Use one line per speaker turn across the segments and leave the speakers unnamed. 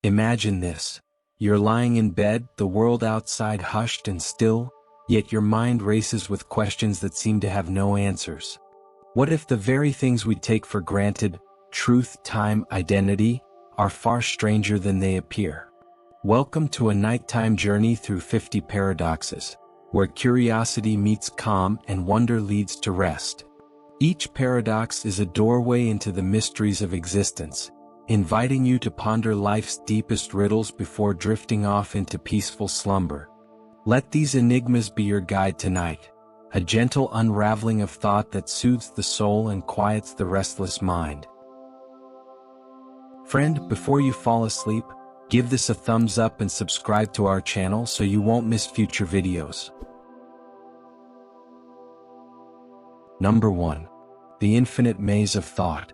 Imagine this. You're lying in bed, the world outside hushed and still, yet your mind races with questions that seem to have no answers. What if the very things we take for granted, truth, time, identity, are far stranger than they appear? Welcome to a nighttime journey through 50 paradoxes, where curiosity meets calm and wonder leads to rest. Each paradox is a doorway into the mysteries of existence, inviting you to ponder life's deepest riddles before drifting off into peaceful slumber. Let these enigmas be your guide tonight, a gentle unraveling of thought that soothes the soul and quiets the restless mind. Friend, before you fall asleep, give this a thumbs up and subscribe to our channel so you won't miss future videos. Number 1. The infinite maze of thought.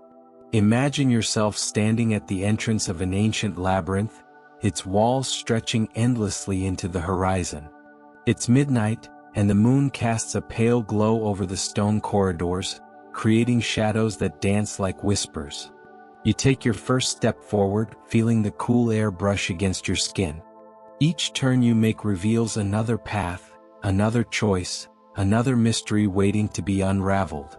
Imagine yourself standing at the entrance of an ancient labyrinth, its walls stretching endlessly into the horizon. It's midnight, and the moon casts a pale glow over the stone corridors, creating shadows that dance like whispers. You take your first step forward, feeling the cool air brush against your skin. Each turn you make reveals another path, another choice, another mystery waiting to be unraveled.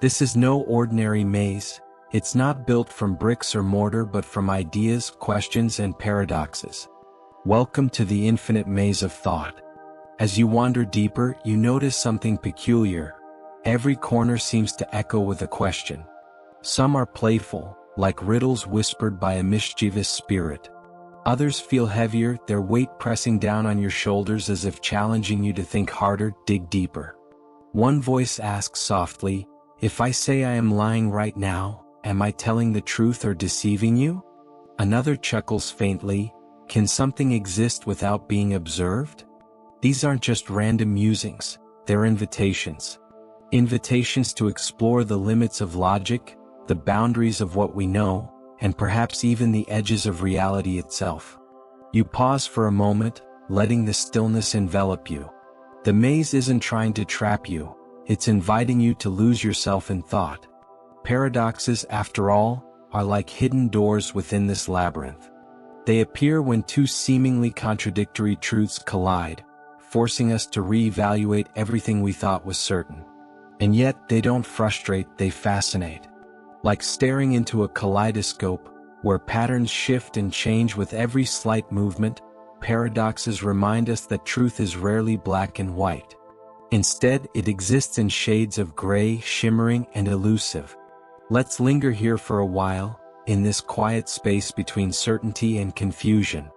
This is no ordinary maze. It's not built from bricks or mortar but from ideas, questions, and paradoxes. Welcome to the infinite maze of thought. As you wander deeper, you notice something peculiar. Every corner seems to echo with a question. Some are playful, like riddles whispered by a mischievous spirit. Others feel heavier, their weight pressing down on your shoulders as if challenging you to think harder, dig deeper. One voice asks softly, "If I say I am lying right now, am I telling the truth or deceiving you?" Another chuckles faintly, "Can something exist without being observed?" These aren't just random musings, they're invitations. Invitations to explore the limits of logic, the boundaries of what we know, and perhaps even the edges of reality itself. You pause for a moment, letting the stillness envelop you. The maze isn't trying to trap you, it's inviting you to lose yourself in thought. Paradoxes, after all, are like hidden doors within this labyrinth. They appear when two seemingly contradictory truths collide, forcing us to reevaluate everything we thought was certain. And yet, they don't frustrate, they fascinate. Like staring into a kaleidoscope, where patterns shift and change with every slight movement, paradoxes remind us that truth is rarely black and white. Instead, it exists in shades of gray, shimmering, and elusive. Let's linger here for a while, in this quiet space between certainty and confusion.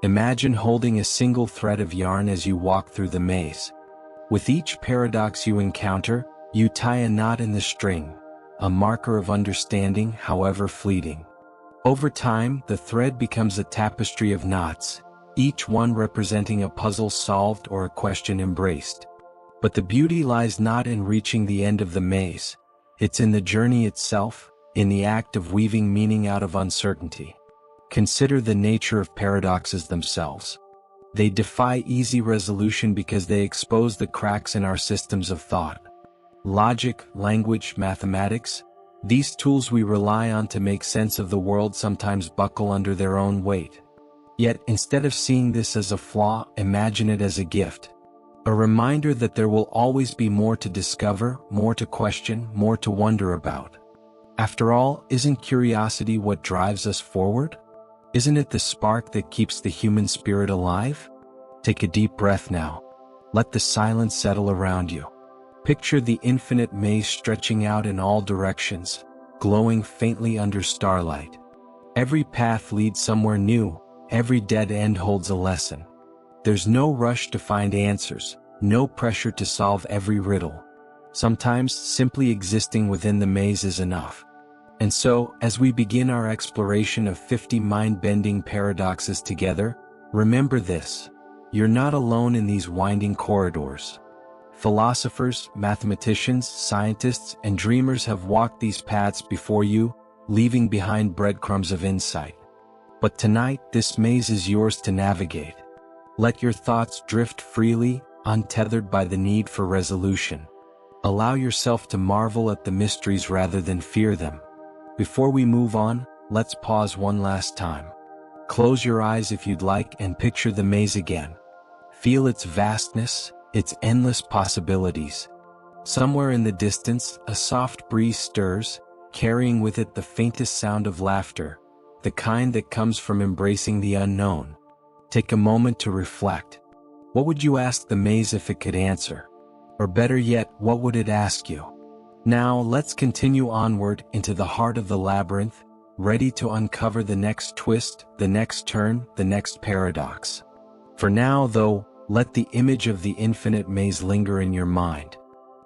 Imagine holding a single thread of yarn as you walk through the maze. With each paradox you encounter, you tie a knot in the string, a marker of understanding, however fleeting. Over time, the thread becomes a tapestry of knots, each one representing a puzzle solved or a question embraced. But the beauty lies not in reaching the end of the maze, it's in the journey itself, in the act of weaving meaning out of uncertainty. Consider the nature of paradoxes themselves. They defy easy resolution because they expose the cracks in our systems of thought. Logic, language, mathematics, these tools we rely on to make sense of the world sometimes buckle under their own weight. Yet, instead of seeing this as a flaw, imagine it as a gift. A reminder that there will always be more to discover, more to question, more to wonder about. After all, isn't curiosity what drives us forward? Isn't it the spark that keeps the human spirit alive? Take a deep breath now. Let the silence settle around you. Picture the infinite maze stretching out in all directions, glowing faintly under starlight. Every path leads somewhere new, every dead end holds a lesson. There's no rush to find answers, no pressure to solve every riddle. Sometimes, simply existing within the maze is enough. And so, as we begin our exploration of 50 mind-bending paradoxes together, remember this: you're not alone in these winding corridors. Philosophers, mathematicians, scientists, and dreamers have walked these paths before you, leaving behind breadcrumbs of insight. But tonight, this maze is yours to navigate. Let your thoughts drift freely, untethered by the need for resolution. Allow yourself to marvel at the mysteries rather than fear them. Before we move on, let's pause one last time. Close your eyes if you'd like and picture the maze again. Feel its vastness, its endless possibilities. Somewhere in the distance, a soft breeze stirs, carrying with it the faintest sound of laughter, the kind that comes from embracing the unknown. Take a moment to reflect. What would you ask the maze if it could answer? Or better yet, what would it ask you? Now let's continue onward into the heart of the labyrinth, ready to uncover the next twist, the next turn, the next paradox. For now, though, let the image of the infinite maze linger in your mind.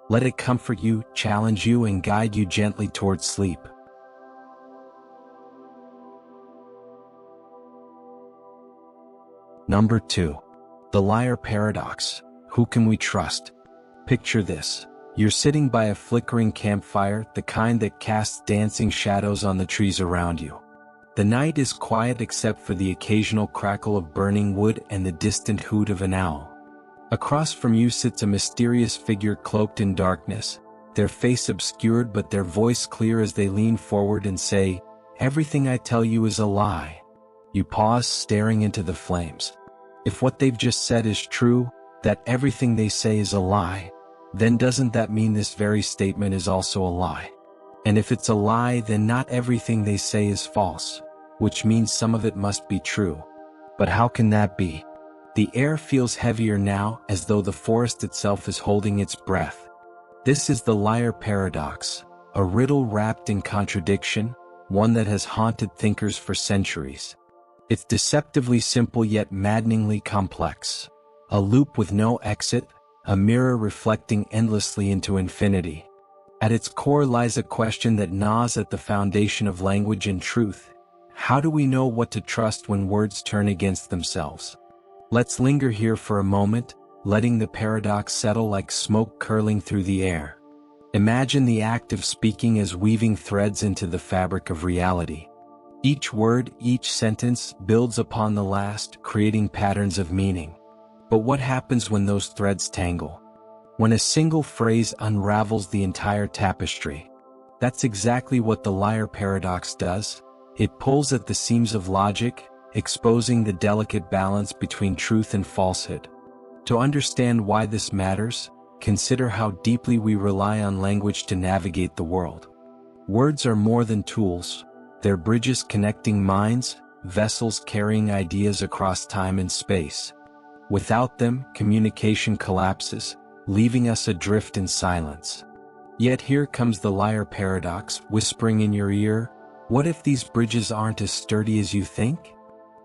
Let it comfort you, challenge you, and guide you gently towards sleep. Number 2. The liar paradox. Who can we trust? Picture this. You're sitting by a flickering campfire, the kind that casts dancing shadows on the trees around you. The night is quiet except for the occasional crackle of burning wood and the distant hoot of an owl. Across from you sits a mysterious figure cloaked in darkness, their face obscured but their voice clear as they lean forward and say, "Everything I tell you is a lie." You pause, staring into the flames. If what they've just said is true, that everything they say is a lie, then doesn't that mean this very statement is also a lie? And if it's a lie, then not everything they say is false, which means some of it must be true. But how can that be? The air feels heavier now, as though the forest itself is holding its breath. This is the liar paradox, a riddle wrapped in contradiction, one that has haunted thinkers for centuries. It's deceptively simple yet maddeningly complex. A loop with no exit, a mirror reflecting endlessly into infinity. At its core lies a question that gnaws at the foundation of language and truth. How do we know what to trust when words turn against themselves? Let's linger here for a moment, letting the paradox settle like smoke curling through the air. Imagine the act of speaking as weaving threads into the fabric of reality. Each word, each sentence builds upon the last, creating patterns of meaning. But what happens when those threads tangle? When a single phrase unravels the entire tapestry? That's exactly what the liar paradox does. It pulls at the seams of logic, exposing the delicate balance between truth and falsehood. To understand why this matters, consider how deeply we rely on language to navigate the world. Words are more than tools. They're bridges connecting minds, vessels carrying ideas across time and space. Without them, communication collapses, leaving us adrift in silence. Yet here comes the liar paradox, whispering in your ear, what if these bridges aren't as sturdy as you think?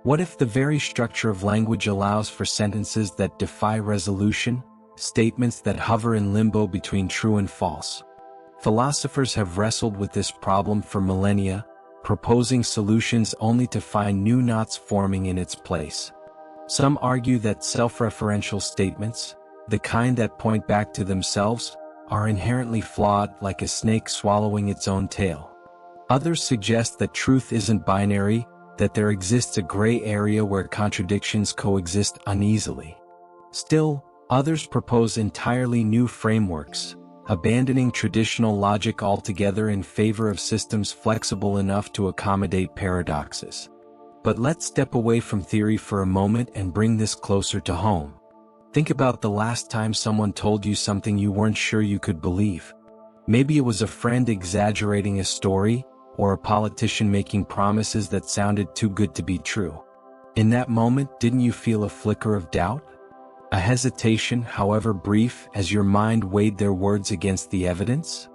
What if the very structure of language allows for sentences that defy resolution, statements that hover in limbo between true and false? Philosophers have wrestled with this problem for millennia, proposing solutions only to find new knots forming in its place. Some argue that self-referential statements, the kind that point back to themselves, are inherently flawed, like a snake swallowing its own tail. Others suggest that truth isn't binary, that there exists a gray area where contradictions coexist uneasily. Still, others propose entirely new frameworks, abandoning traditional logic altogether in favor of systems flexible enough to accommodate paradoxes. But let's step away from theory for a moment and bring this closer to home. Think about the last time someone told you something you weren't sure you could believe. Maybe it was a friend exaggerating a story, or a politician making promises that sounded too good to be true. In that moment, didn't you feel a flicker of doubt? A hesitation, however brief, as your mind weighed their words against the evidence?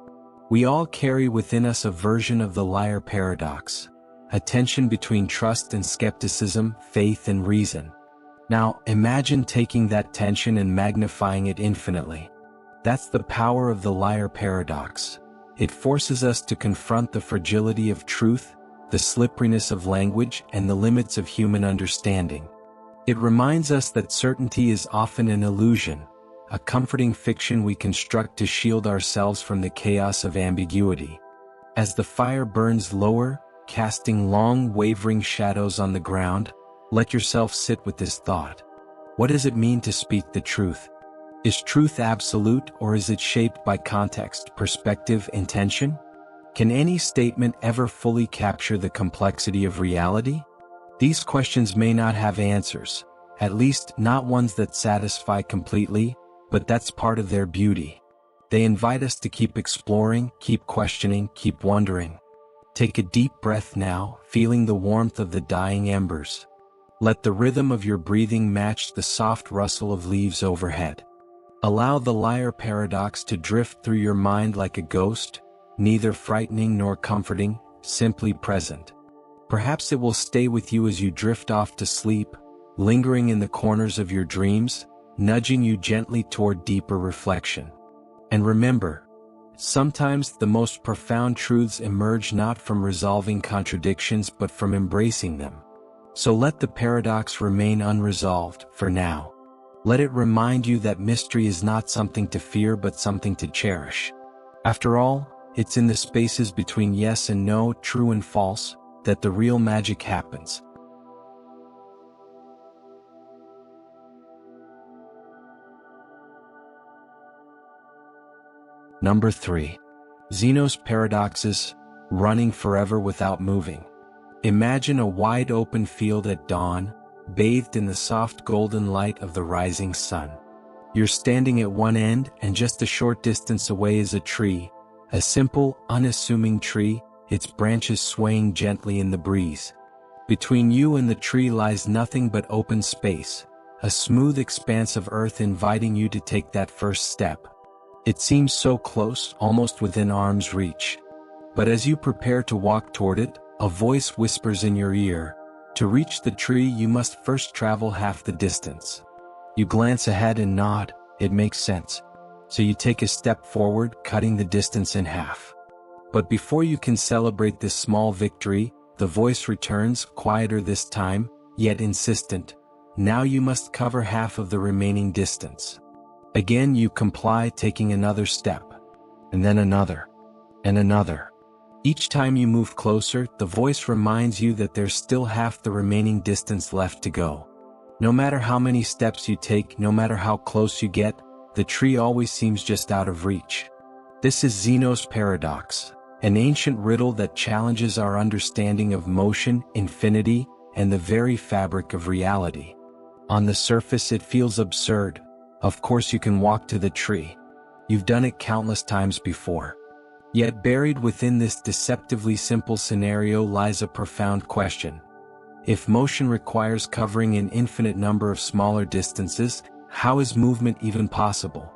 We all carry within us a version of the liar paradox, a tension between trust and skepticism, faith and reason. Now, imagine taking that tension and magnifying it infinitely. That's the power of the liar paradox. It forces us to confront the fragility of truth, the slipperiness of language, and the limits of human understanding. It reminds us that certainty is often an illusion, a comforting fiction we construct to shield ourselves from the chaos of ambiguity. As the fire burns lower, casting long, wavering shadows on the ground, let yourself sit with this thought. What does it mean to speak the truth? Is truth absolute, or is it shaped by context, perspective, intention? Can any statement ever fully capture the complexity of reality? These questions may not have answers, at least not ones that satisfy completely, but that's part of their beauty. They invite us to keep exploring, keep questioning, keep wondering. Take a deep breath now, feeling the warmth of the dying embers. Let the rhythm of your breathing match the soft rustle of leaves overhead. Allow the liar paradox to drift through your mind like a ghost, neither frightening nor comforting, simply present. Perhaps it will stay with you as you drift off to sleep, lingering in the corners of your dreams, nudging you gently toward deeper reflection. And remember, sometimes the most profound truths emerge not from resolving contradictions but from embracing them. So let the paradox remain unresolved, for now. Let it remind you that mystery is not something to fear but something to cherish. After all, it's in the spaces between yes and no, true and false, that the real magic happens. Number 3. Zeno's paradoxes, running forever without moving. Imagine a wide open field at dawn, bathed in the soft golden light of the rising sun. You're standing at one end, and just a short distance away is a tree, a simple, unassuming tree, its branches swaying gently in the breeze. Between you and the tree lies nothing but open space, a smooth expanse of earth inviting you to take that first step. It seems so close, almost within arm's reach. But as you prepare to walk toward it, a voice whispers in your ear, "To reach the tree you must first travel half the distance." You glance ahead and nod, it makes sense. So you take a step forward, cutting the distance in half. But before you can celebrate this small victory, the voice returns, quieter this time, yet insistent. Now you must cover half of the remaining distance. Again you comply, taking another step. And then another. And another. Each time you move closer, the voice reminds you that there's still half the remaining distance left to go. No matter how many steps you take, no matter how close you get, the tree always seems just out of reach. This is Zeno's paradox, an ancient riddle that challenges our understanding of motion, infinity, and the very fabric of reality. On the surface it feels absurd. Of course you can walk to the tree. You've done it countless times before. Yet buried within this deceptively simple scenario lies a profound question. If motion requires covering an infinite number of smaller distances, how is movement even possible?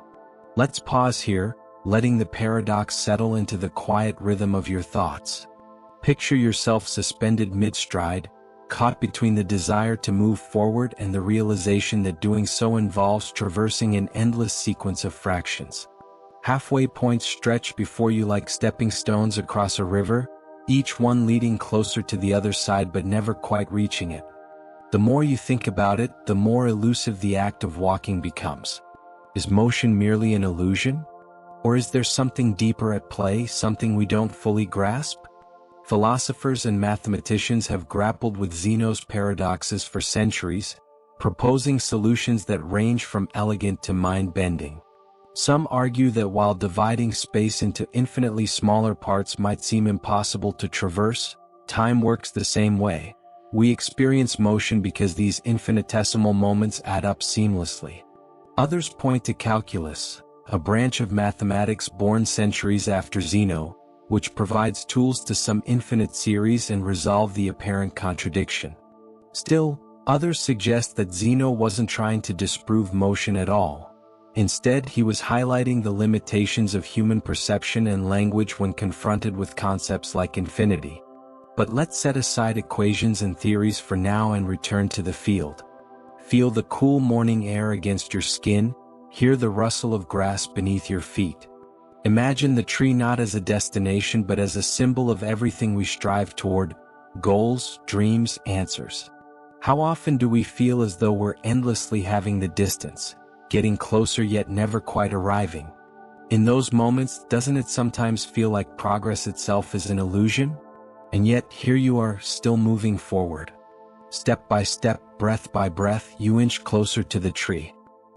Let's pause here, letting the paradox settle into the quiet rhythm of your thoughts. Picture yourself suspended mid-stride, caught between the desire to move forward and the realization that doing so involves traversing an endless sequence of fractions. Halfway points stretch before you like stepping stones across a river, each one leading closer to the other side but never quite reaching it. The more you think about it, the more elusive the act of walking becomes. Is motion merely an illusion? Or is there something deeper at play, something we don't fully grasp? Philosophers and mathematicians have grappled with Zeno's paradoxes for centuries, proposing solutions that range from elegant to mind-bending. Some argue that while dividing space into infinitely smaller parts might seem impossible to traverse, time works the same way. We experience motion because these infinitesimal moments add up seamlessly. Others point to calculus, a branch of mathematics born centuries after Zeno, which provides tools to sum infinite series and resolve the apparent contradiction. Still, others suggest that Zeno wasn't trying to disprove motion at all. Instead, he was highlighting the limitations of human perception and language when confronted with concepts like infinity. But let's set aside equations and theories for now and return to the field. Feel the cool morning air against your skin, hear the rustle of grass beneath your feet. Imagine the tree not as a destination but as a symbol of everything we strive toward: goals, dreams, answers. How often do we feel as though we're endlessly having the distance, getting closer yet never quite arriving? In those moments, doesn't it sometimes feel like progress itself is an illusion? And yet, here you are, still moving forward. Step by step, breath by breath, you inch closer to the tree.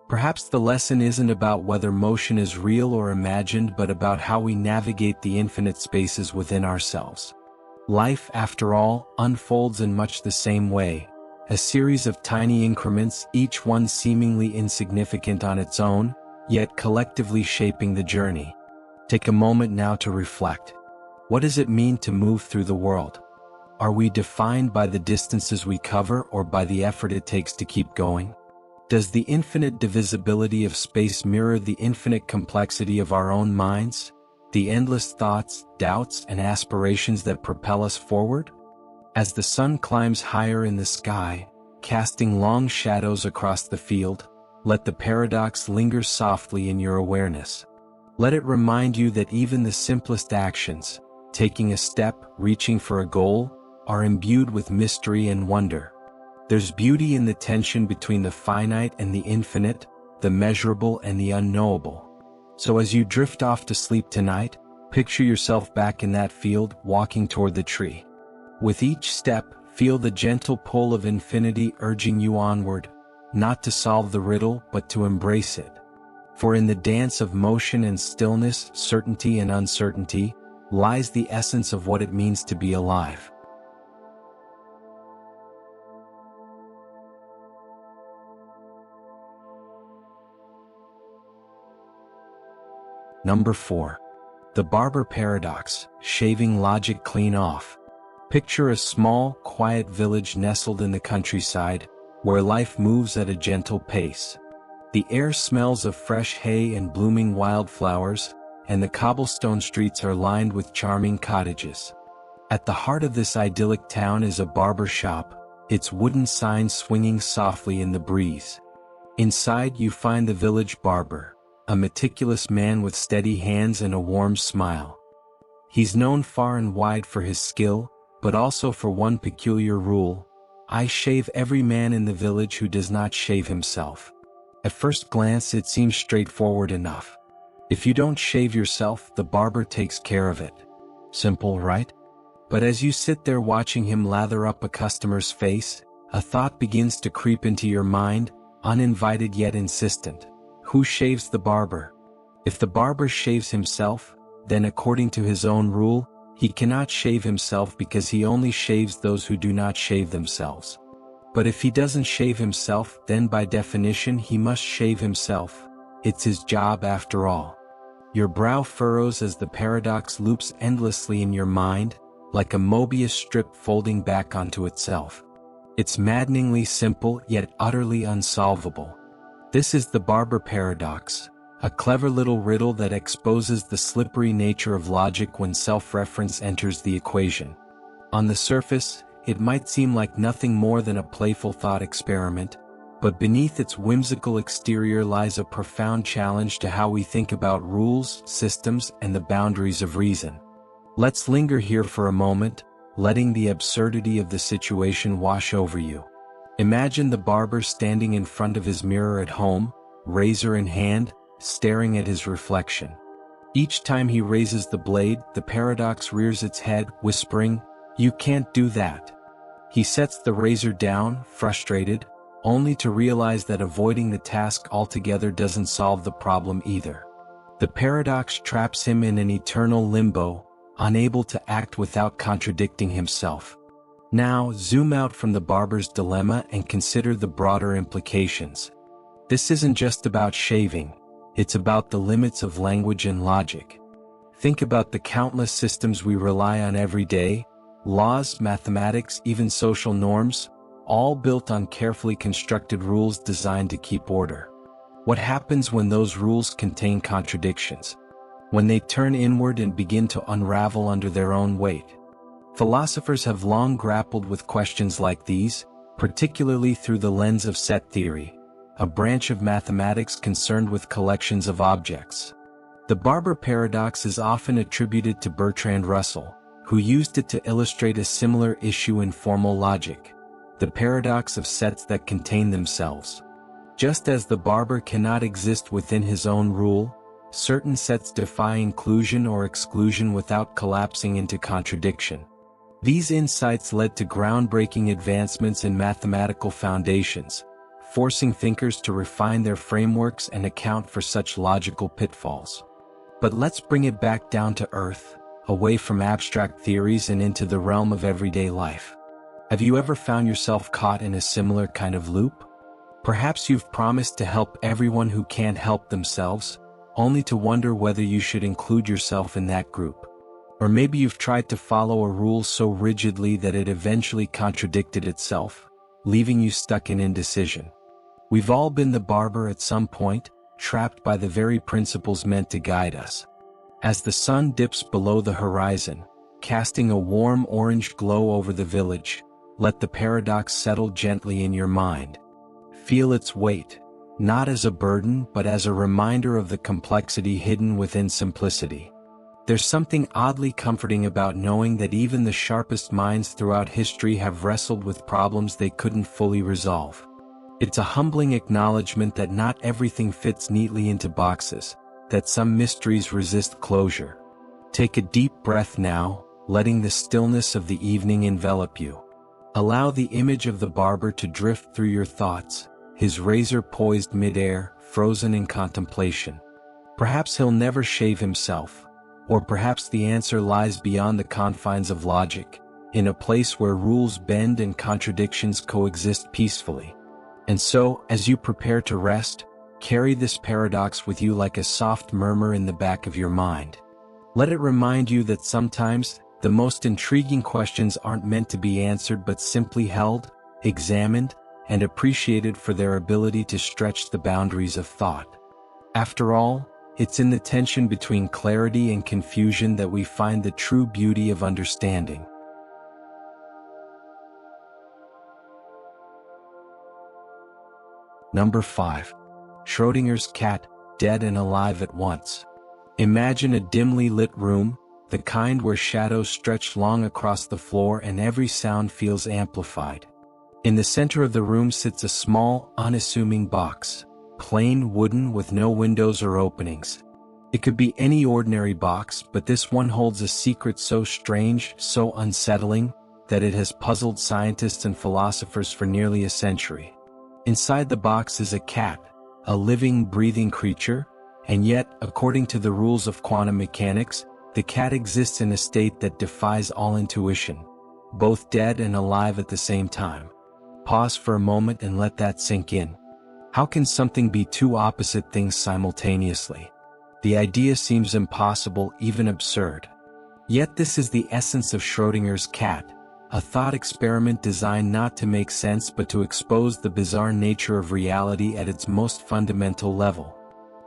Perhaps the lesson isn't about whether motion is real or imagined but about how we navigate the infinite spaces within ourselves. Life, after all, unfolds in much the same way, a series of tiny increments, each one seemingly insignificant on its own, yet collectively shaping the journey. Take a moment now to reflect. What does it mean to move through the world? Are we defined by the distances we cover or by the effort it takes to keep going? Does the infinite divisibility of space mirror the infinite complexity of our own minds, the endless thoughts, doubts, and aspirations that propel us forward? As the sun climbs higher in the sky, casting long shadows across the field, let the paradox linger softly in your awareness. Let it remind you that even the simplest actions, taking a step, reaching for a goal, are imbued with mystery and wonder. There's beauty in the tension between the finite and the infinite, the measurable and the unknowable. So as you drift off to sleep tonight, picture yourself back in that field, walking toward the tree. With each step, feel the gentle pull of infinity urging you onward, not to solve the riddle but to embrace it. For in the dance of motion and stillness, certainty and uncertainty, lies the essence of what it means to be alive. Number 4. The Barber Paradox, shaving logic clean off. Picture a small, quiet village nestled in the countryside, where life moves at a gentle pace. The air smells of fresh hay and blooming wildflowers, and the cobblestone streets are lined with charming cottages. At the heart of this idyllic town is a barber shop, its wooden sign swinging softly in the breeze. Inside you find the village barber, a meticulous man with steady hands and a warm smile. He's known far and wide for his skill, but also for one peculiar rule: I shave every man in the village who does not shave himself. At first glance it seems straightforward enough. If you don't shave yourself, the barber takes care of it. Simple, right? But as you sit there watching him lather up a customer's face, a thought begins to creep into your mind, uninvited yet insistent. Who shaves the barber? If the barber shaves himself, then according to his own rule, he cannot shave himself because he only shaves those who do not shave themselves. But if he doesn't shave himself, then by definition he must shave himself. It's his job after all. Your brow furrows as the paradox loops endlessly in your mind, like a Mobius strip folding back onto itself. It's maddeningly simple yet utterly unsolvable. This is the Barber Paradox, a clever little riddle that exposes the slippery nature of logic when self-reference enters the equation. On the surface, it might seem like nothing more than a playful thought experiment, but beneath its whimsical exterior lies a profound challenge to how we think about rules, systems, and the boundaries of reason. Let's linger here for a moment, letting the absurdity of the situation wash over you. Imagine the barber standing in front of his mirror at home, razor in hand, staring at his reflection. Each time he raises the blade, the paradox rears its head, whispering, "You can't do that." He sets the razor down, frustrated, only to realize that avoiding the task altogether doesn't solve the problem either. The paradox traps him in an eternal limbo, unable to act without contradicting himself. Now, zoom out from the barber's dilemma and consider the broader implications. This isn't just about shaving, it's about the limits of language and logic. Think about the countless systems we rely on every day: laws, mathematics, even social norms, all built on carefully constructed rules designed to keep order. What happens when those rules contain contradictions? When they turn inward and begin to unravel under their own weight? Philosophers have long grappled with questions like these, particularly through the lens of set theory, a branch of mathematics concerned with collections of objects. The Barber paradox is often attributed to Bertrand Russell, who used it to illustrate a similar issue in formal logic: the paradox of sets that contain themselves. Just as the barber cannot exist within his own rule, certain sets defy inclusion or exclusion without collapsing into contradiction. These insights led to groundbreaking advancements in mathematical foundations, forcing thinkers to refine their frameworks and account for such logical pitfalls. But let's bring it back down to earth. away from abstract theories and into the realm of everyday life. Have you ever found yourself caught in a similar kind of loop? Perhaps you've promised to help everyone who can't help themselves, only to wonder whether you should include yourself in that group. Or maybe you've tried to follow a rule so rigidly that it eventually contradicted itself, leaving you stuck in indecision. We've all been the barber at some point, trapped by the very principles meant to guide us. As the sun dips below the horizon, casting a warm orange glow over the village, let the paradox settle gently in your mind. Feel its weight, not as a burden but as a reminder of the complexity hidden within simplicity. There's something oddly comforting about knowing that even the sharpest minds throughout history have wrestled with problems they couldn't fully resolve. It's a humbling acknowledgement that not everything fits neatly into boxes, that some mysteries resist closure. Take a deep breath now, letting the stillness of the evening envelop you. Allow the image of the barber to drift through your thoughts, his razor poised midair, frozen in contemplation. Perhaps he'll never shave himself, or perhaps the answer lies beyond the confines of logic, in a place where rules bend and contradictions coexist peacefully. And so, as you prepare to rest, carry this paradox with you like a soft murmur in the back of your mind. Let it remind you that sometimes, the most intriguing questions aren't meant to be answered but simply held, examined, and appreciated for their ability to stretch the boundaries of thought. After all, it's in the tension between clarity and confusion that we find the true beauty of understanding. Number 5. Schrödinger's cat, dead and alive at once. Imagine a dimly lit room, the kind where shadows stretch long across the floor and every sound feels amplified. In the center of the room sits a small, unassuming box, plain wooden with no windows or openings. It could be any ordinary box, but this one holds a secret so strange, so unsettling, that it has puzzled scientists and philosophers for nearly a century. Inside the box is a cat, a living, breathing creature, and yet, according to the rules of quantum mechanics, the cat exists in a state that defies all intuition, both dead and alive at the same time. Pause for a moment and let that sink in. How can something be two opposite things simultaneously? The idea seems impossible, even absurd. Yet this is the essence of Schrödinger's cat, a thought experiment designed not to make sense but to expose the bizarre nature of reality at its most fundamental level.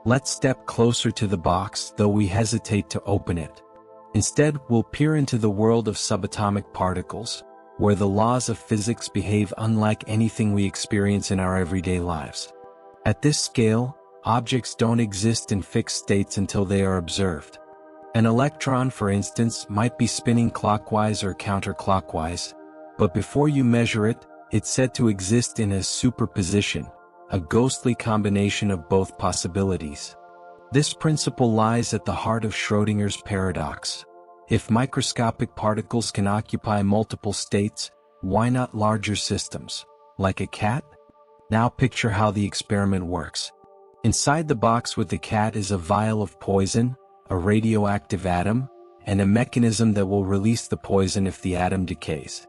Let's step closer to the box, though we hesitate to open it. Instead, we'll peer into the world of subatomic particles, where the laws of physics behave unlike anything we experience in our everyday lives. At this scale, objects don't exist in fixed states until they are observed. An electron, for instance, might be spinning clockwise or counterclockwise, but before you measure it, it's said to exist in a superposition, a ghostly combination of both possibilities. This principle lies at the heart of Schrödinger's paradox. If microscopic particles can occupy multiple states, why not larger systems, like a cat? Now picture how the experiment works. Inside the box with the cat is a vial of poison, a radioactive atom, and a mechanism that will release the poison if the atom decays.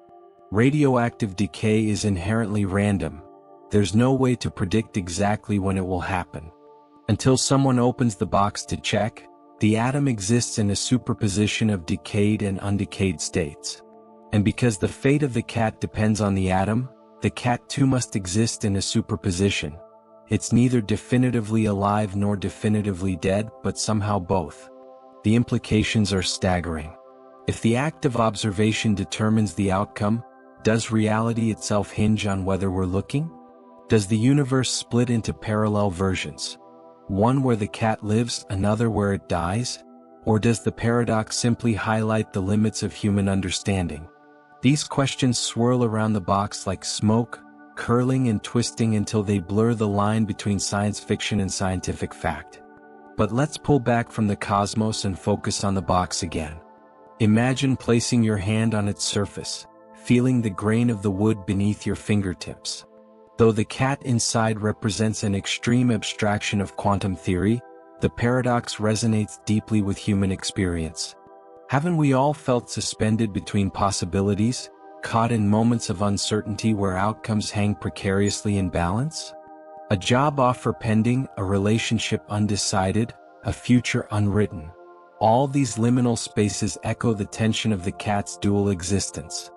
Radioactive decay is inherently random. There's no way to predict exactly when it will happen. Until someone opens the box to check, the atom exists in a superposition of decayed and undecayed states. And because the fate of the cat depends on the atom, the cat too must exist in a superposition. It's neither definitively alive nor definitively dead, but somehow both. The implications are staggering. If the act of observation determines the outcome, does reality itself hinge on whether we're looking? Does the universe split into parallel versions? One where the cat lives, another where it dies? Or does the paradox simply highlight the limits of human understanding? These questions swirl around the box like smoke, curling and twisting until they blur the line between science fiction and scientific fact. But let's pull back from the cosmos and focus on the box again. Imagine placing your hand on its surface, feeling the grain of the wood beneath your fingertips. Though the cat inside represents an extreme abstraction of quantum theory, the paradox resonates deeply with human experience. Haven't we all felt suspended between possibilities, caught in moments of uncertainty where outcomes hang precariously in balance? A job offer pending, a relationship undecided, a future unwritten. All these liminal spaces echo the tension of the cat's dual existence.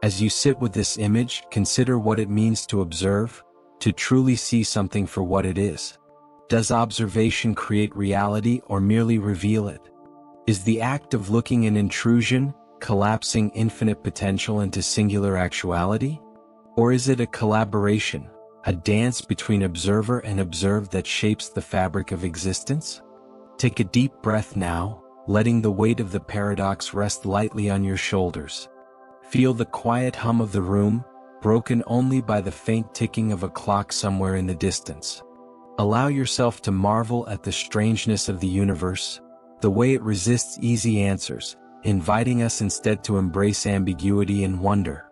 As you sit with this image, consider what it means to observe, to truly see something for what it is. Does observation create reality or merely reveal it? Is the act of looking an intrusion, collapsing infinite potential into singular actuality? Or is it a collaboration, a dance between observer and observed that shapes the fabric of existence? Take a deep breath now, letting the weight of the paradox rest lightly on your shoulders. Feel the quiet hum of the room, broken only by the faint ticking of a clock somewhere in the distance. Allow yourself to marvel at the strangeness of the universe, the way it resists easy answers, inviting us instead to embrace ambiguity and wonder.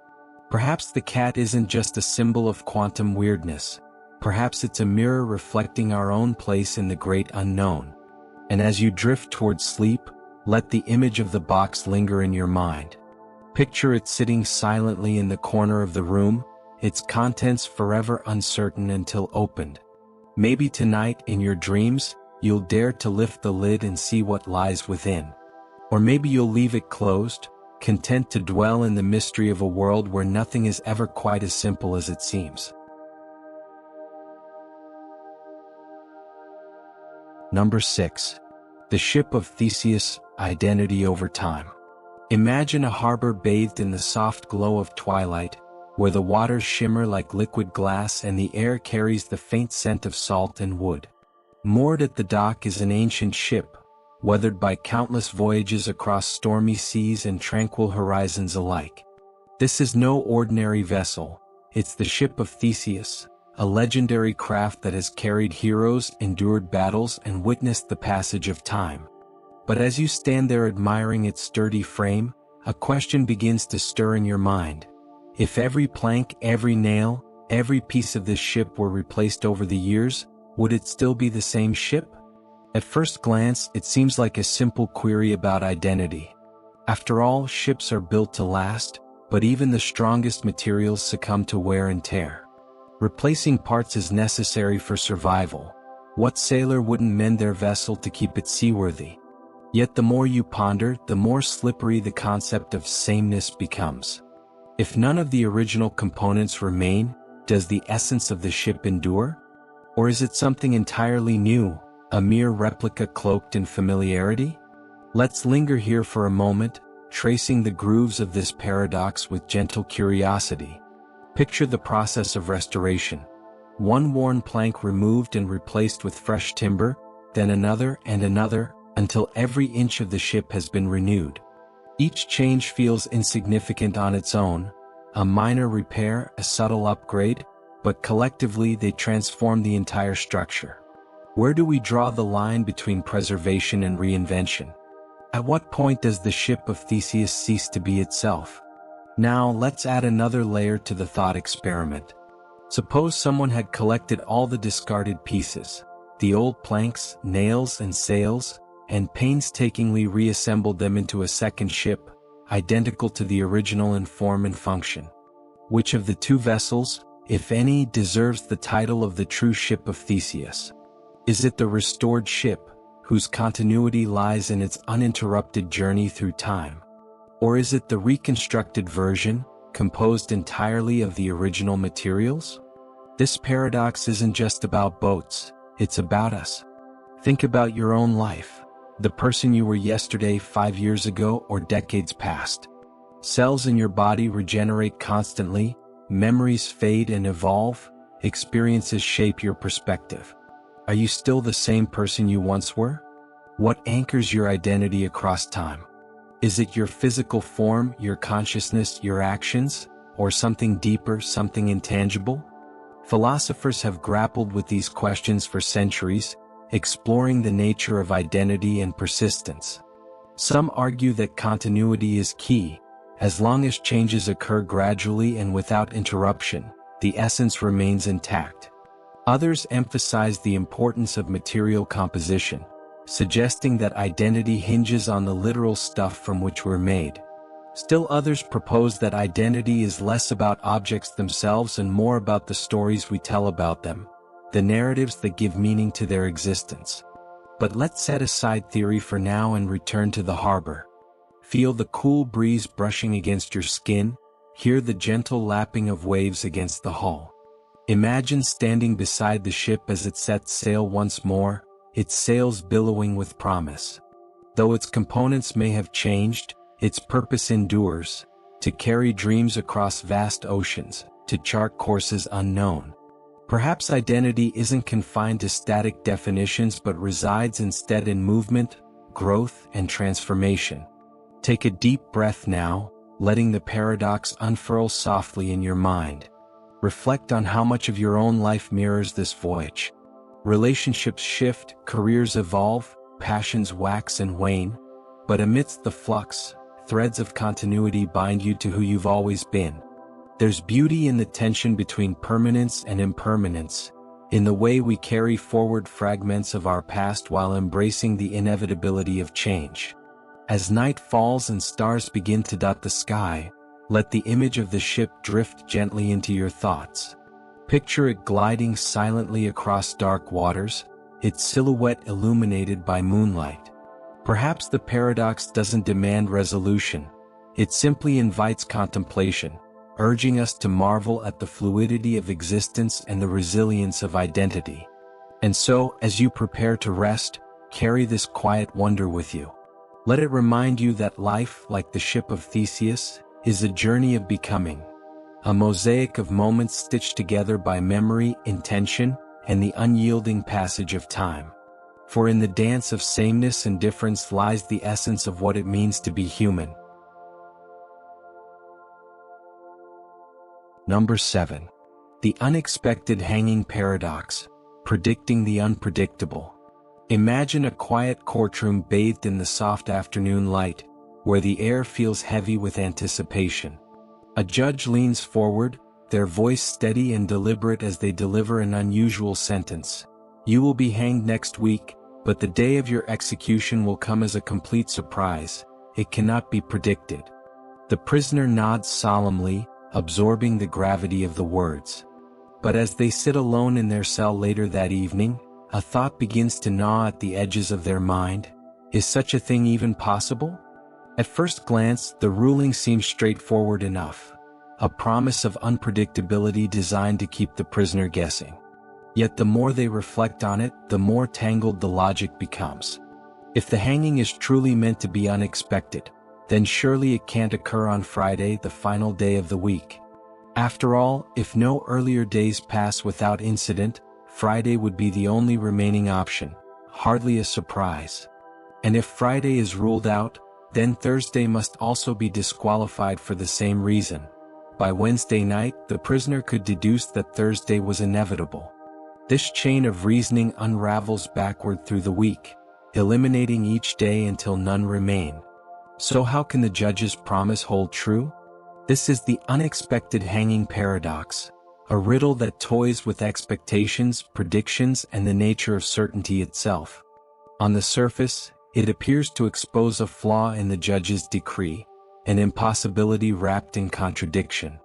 Perhaps the cat isn't just a symbol of quantum weirdness. Perhaps it's a mirror reflecting our own place in the great unknown. And as you drift towards sleep, let the image of the box linger in your mind. Picture it sitting silently in the corner of the room, its contents forever uncertain until opened. Maybe tonight, in your dreams, you'll dare to lift the lid and see what lies within. Or maybe you'll leave it closed, content to dwell in the mystery of a world where nothing is ever quite as simple as it seems. Number 6. The Ship of Theseus, Identity over Time. Imagine a harbor bathed in the soft glow of twilight, where the waters shimmer like liquid glass and the air carries the faint scent of salt and wood. Moored at the dock is an ancient ship, weathered by countless voyages across stormy seas and tranquil horizons alike. This is no ordinary vessel, it's the ship of Theseus, a legendary craft that has carried heroes, endured battles, and witnessed the passage of time. But as you stand there admiring its sturdy frame, a question begins to stir in your mind. If every plank, every nail, every piece of this ship were replaced over the years, would it still be the same ship? At first glance, it seems like a simple query about identity. After all, ships are built to last, but even the strongest materials succumb to wear and tear. Replacing parts is necessary for survival. What sailor wouldn't mend their vessel to keep it seaworthy? Yet the more you ponder, the more slippery the concept of sameness becomes. If none of the original components remain, does the essence of the ship endure? Or is it something entirely new, a mere replica cloaked in familiarity? Let's linger here for a moment, tracing the grooves of this paradox with gentle curiosity. Picture the process of restoration. One worn plank removed and replaced with fresh timber, then another and another, until every inch of the ship has been renewed. Each change feels insignificant on its own, a minor repair, a subtle upgrade, but collectively they transform the entire structure. Where do we draw the line between preservation and reinvention? At what point does the ship of Theseus cease to be itself? Now let's add another layer to the thought experiment. Suppose someone had collected all the discarded pieces, the old planks, nails, and sails, and painstakingly reassembled them into a second ship, identical to the original in form and function. Which of the two vessels, if any, deserves the title of the true ship of Theseus? Is it the restored ship, whose continuity lies in its uninterrupted journey through time? Or is it the reconstructed version, composed entirely of the original materials? This paradox isn't just about boats, it's about us. Think about your own life. The person you were yesterday, 5 years ago, or decades past. Cells in your body regenerate constantly, memories fade and evolve, experiences shape your perspective. Are you still the same person you once were? What anchors your identity across time? Is it your physical form, your consciousness, your actions, or something deeper, something intangible? Philosophers have grappled with these questions for centuries, exploring the nature of identity and persistence. Some argue that continuity is key. As long as changes occur gradually and without interruption, the essence remains intact. Others emphasize the importance of material composition. suggesting that identity hinges on the literal stuff from which we're made. Still others propose that identity is less about objects themselves and more about the stories we tell about them, the narratives that give meaning to their existence. But let's set aside theory for now and return to the harbor. Feel the cool breeze brushing against your skin, hear the gentle lapping of waves against the hull. Imagine standing beside the ship as it sets sail once more, its sails billowing with promise. Though its components may have changed, its purpose endures, to carry dreams across vast oceans, to chart courses unknown. Perhaps identity isn't confined to static definitions but resides instead in movement, growth, and transformation. Take a deep breath now, letting the paradox unfurl softly in your mind. Reflect on how much of your own life mirrors this voyage. Relationships shift, careers evolve, passions wax and wane, but amidst the flux, threads of continuity bind you to who you've always been. There's beauty in the tension between permanence and impermanence, in the way we carry forward fragments of our past while embracing the inevitability of change. As night falls and stars begin to dot the sky, let the image of the ship drift gently into your thoughts. Picture it gliding silently across dark waters, its silhouette illuminated by moonlight. Perhaps the paradox doesn't demand resolution, it simply invites contemplation, urging us to marvel at the fluidity of existence and the resilience of identity. And so, as you prepare to rest, carry this quiet wonder with you. Let it remind you that life, like the ship of Theseus, is a journey of becoming, a mosaic of moments stitched together by memory, intention, and the unyielding passage of time. For in the dance of sameness and difference lies the essence of what it means to be human. Number 7. The unexpected hanging paradox, predicting the unpredictable. Imagine a quiet courtroom bathed in the soft afternoon light, where the air feels heavy with anticipation. A judge leans forward, their voice steady and deliberate as they deliver an unusual sentence. You will be hanged next week, but the day of your execution will come as a complete surprise. It cannot be predicted. The prisoner nods solemnly, absorbing the gravity of the words. But as they sit alone in their cell later that evening, a thought begins to gnaw at the edges of their mind. Is such a thing even possible? At first glance, the ruling seems straightforward enough. A promise of unpredictability designed to keep the prisoner guessing. Yet the more they reflect on it, the more tangled the logic becomes. If the hanging is truly meant to be unexpected, then surely it can't occur on Friday, the final day of the week. After all, if no earlier days pass without incident, Friday would be the only remaining option, hardly a surprise. And if Friday is ruled out, then Thursday must also be disqualified for the same reason. By Wednesday night, the prisoner could deduce that Thursday was inevitable. This chain of reasoning unravels backward through the week, eliminating each day until none remain. So how can the judge's promise hold true? This is the unexpected hanging paradox, a riddle that toys with expectations, predictions, and the nature of certainty itself. On the surface, it appears to expose a flaw in the judge's decree, an impossibility wrapped in contradiction.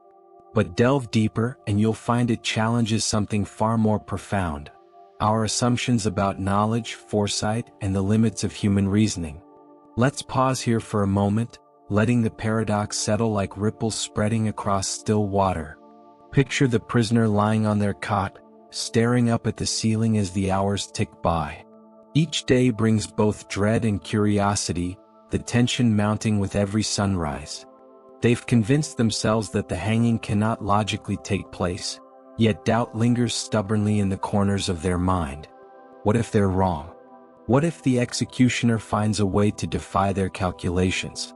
But delve deeper and you'll find it challenges something far more profound: our assumptions about knowledge, foresight, and the limits of human reasoning. Let's pause here for a moment, letting the paradox settle like ripples spreading across still water. Picture the prisoner lying on their cot, staring up at the ceiling as the hours tick by. Each day brings both dread and curiosity, the tension mounting with every sunrise. They've convinced themselves that the hanging cannot logically take place, yet doubt lingers stubbornly in the corners of their mind. What if they're wrong? What if the executioner finds a way to defy their calculations?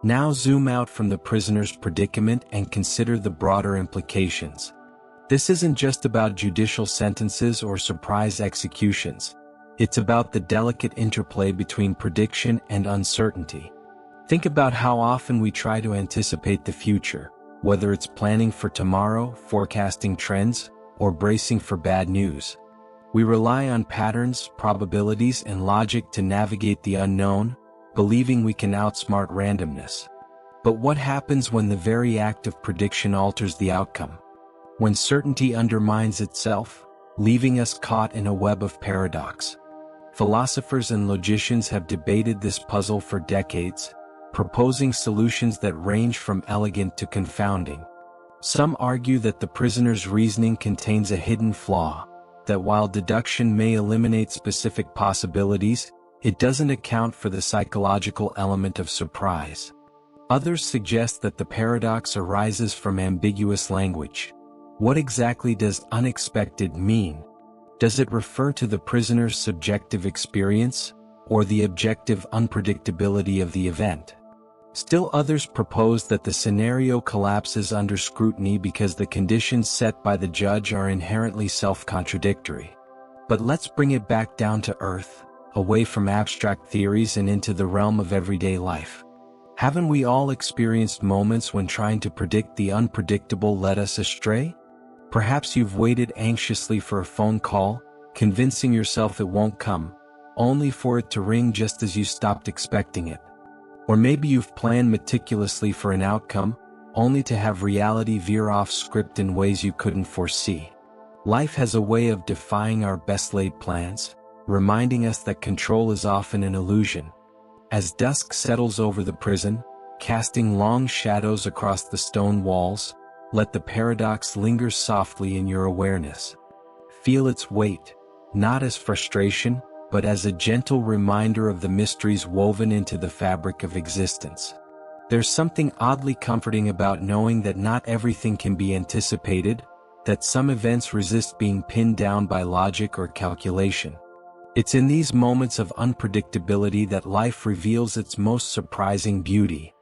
Now zoom out from the prisoner's predicament and consider the broader implications. This isn't just about judicial sentences or surprise executions. It's about the delicate interplay between prediction and uncertainty. Think about how often we try to anticipate the future, whether it's planning for tomorrow, forecasting trends, or bracing for bad news. We rely on patterns, probabilities, and logic to navigate the unknown, believing we can outsmart randomness. But what happens when the very act of prediction alters the outcome? When certainty undermines itself, leaving us caught in a web of paradox? Philosophers and logicians have debated this puzzle for decades, proposing solutions that range from elegant to confounding. Some argue that the prisoner's reasoning contains a hidden flaw, that while deduction may eliminate specific possibilities, it doesn't account for the psychological element of surprise. Others suggest that the paradox arises from ambiguous language. What exactly does unexpected mean? Does it refer to the prisoner's subjective experience, or the objective unpredictability of the event? Still others propose that the scenario collapses under scrutiny because the conditions set by the judge are inherently self-contradictory. But let's bring it back down to earth, away from abstract theories and into the realm of everyday life. Haven't we all experienced moments when trying to predict the unpredictable led us astray? Perhaps you've waited anxiously for a phone call, convincing yourself it won't come, only for it to ring just as you stopped expecting it. Or maybe you've planned meticulously for an outcome, only to have reality veer off script in ways you couldn't foresee. Life has a way of defying our best-laid plans, reminding us that control is often an illusion. As dusk settles over the prison, casting long shadows across the stone walls, let the paradox linger softly in your awareness. Feel its weight, not as frustration, but as a gentle reminder of the mysteries woven into the fabric of existence. There's something oddly comforting about knowing that not everything can be anticipated, that some events resist being pinned down by logic or calculation. It's in these moments of unpredictability that life reveals its most surprising beauty.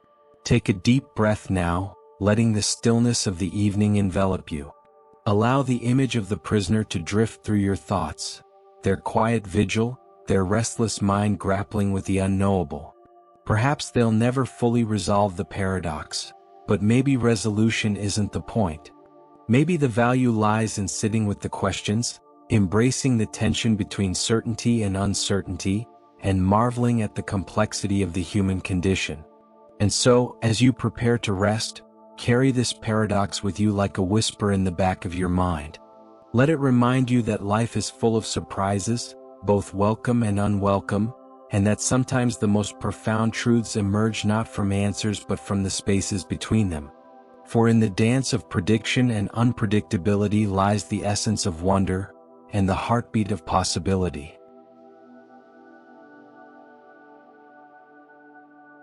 Take a deep breath now, letting the stillness of the evening envelop you. Allow the image of the prisoner to drift through your thoughts, their quiet vigil, their restless mind grappling with the unknowable. Perhaps they'll never fully resolve the paradox, but maybe resolution isn't the point. Maybe the value lies in sitting with the questions, embracing the tension between certainty and uncertainty, and marveling at the complexity of the human condition. And so, as you prepare to rest, carry this paradox with you like a whisper in the back of your mind. Let it remind you that life is full of surprises, both welcome and unwelcome, and that sometimes the most profound truths emerge not from answers but from the spaces between them. For in the dance of prediction and unpredictability lies the essence of wonder, and the heartbeat of possibility.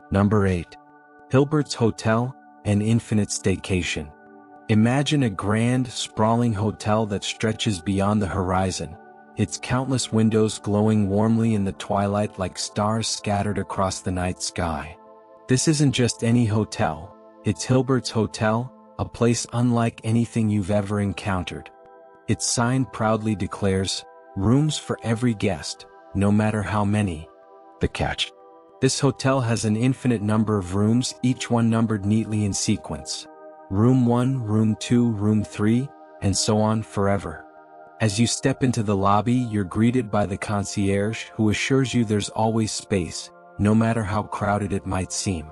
Number 8. Hilbert's Hotel, an Infinite Staycation. Imagine a grand, sprawling hotel that stretches beyond the horizon, its countless windows glowing warmly in the twilight like stars scattered across the night sky. This isn't just any hotel, it's Hilbert's Hotel, a place unlike anything you've ever encountered. Its sign proudly declares, "Rooms for every guest, no matter how many." The catch: this hotel has an infinite number of rooms, each one numbered neatly in sequence. Room 1, Room 2, Room 3, and so on forever. As you step into the lobby, you're greeted by the concierge who assures you there's always space, no matter how crowded it might seem.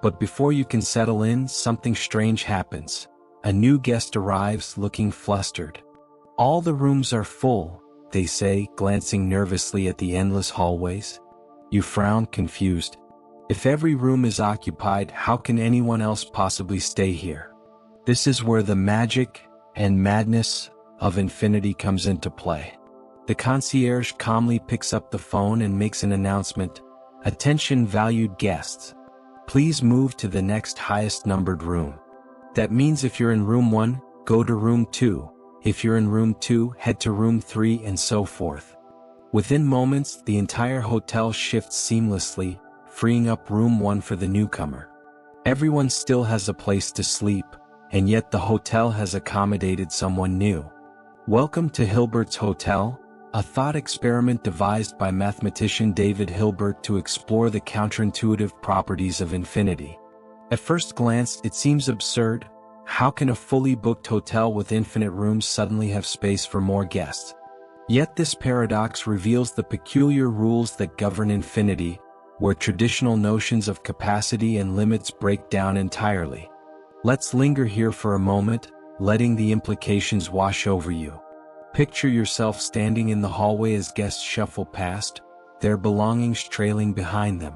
But before you can settle in, something strange happens. A new guest arrives looking flustered. "All the rooms are full," they say, glancing nervously at the endless hallways. You frown, confused. If every room is occupied, how can anyone else possibly stay here? This is where the magic and madness of infinity comes into play. The concierge calmly picks up the phone and makes an announcement. "Attention valued guests. Please move to the next highest numbered room." That means if you're in room 1, go to room 2. If you're in room 2, head to room 3, and so forth. Within moments, the entire hotel shifts seamlessly, freeing up room 1 for the newcomer. Everyone still has a place to sleep, and yet the hotel has accommodated someone new. Welcome to Hilbert's Hotel, a thought experiment devised by mathematician David Hilbert to explore the counterintuitive properties of infinity. At first glance, it seems absurd. How can a fully booked hotel with infinite rooms suddenly have space for more guests? Yet this paradox reveals the peculiar rules that govern infinity, where traditional notions of capacity and limits break down entirely. Let's linger here for a moment, letting the implications wash over you. Picture yourself standing in the hallway as guests shuffle past, their belongings trailing behind them.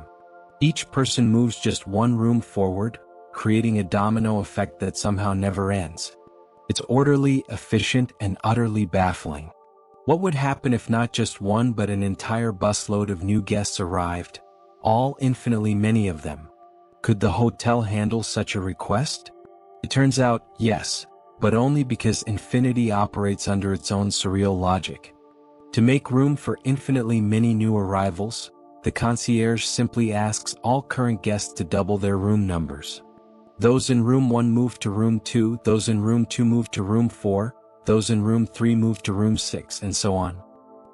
Each person moves just one room forward, creating a domino effect that somehow never ends. It's orderly, efficient, and utterly baffling. What would happen if not just one but an entire busload of new guests arrived, all infinitely many of them? Could the hotel handle such a request? It turns out, yes, but only because infinity operates under its own surreal logic. To make room for infinitely many new arrivals, the concierge simply asks all current guests to double their room numbers. Those in room 1 move to room 2, those in room 2 move to room 4, those in room 3 move to room 6, and so on.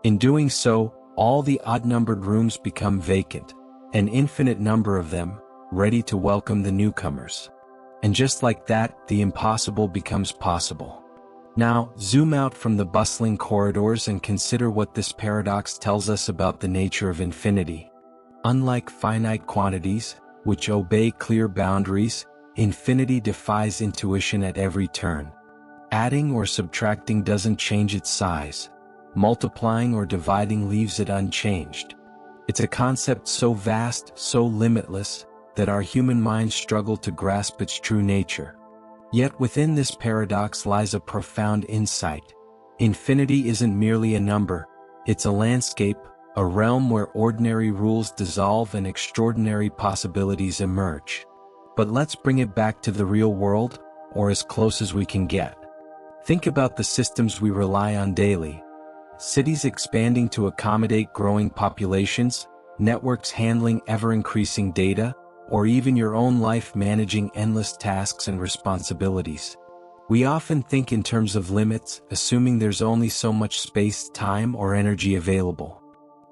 In doing so, all the odd-numbered rooms become vacant, an infinite number of them, ready to welcome the newcomers. And just like that, the impossible becomes possible. Now, zoom out from the bustling corridors and consider what this paradox tells us about the nature of infinity. Unlike finite quantities, which obey clear boundaries, infinity defies intuition at every turn. Adding or subtracting doesn't change its size. Multiplying or dividing leaves it unchanged. It's a concept so vast, so limitless, that our human minds struggle to grasp its true nature. Yet within this paradox lies a profound insight. Infinity isn't merely a number, it's a landscape, a realm where ordinary rules dissolve and extraordinary possibilities emerge. But let's bring it back to the real world, or as close as we can get. Think about the systems we rely on daily. Cities expanding to accommodate growing populations, networks handling ever-increasing data, or even your own life managing endless tasks and responsibilities. We often think in terms of limits, assuming there's only so much space, time, or energy available.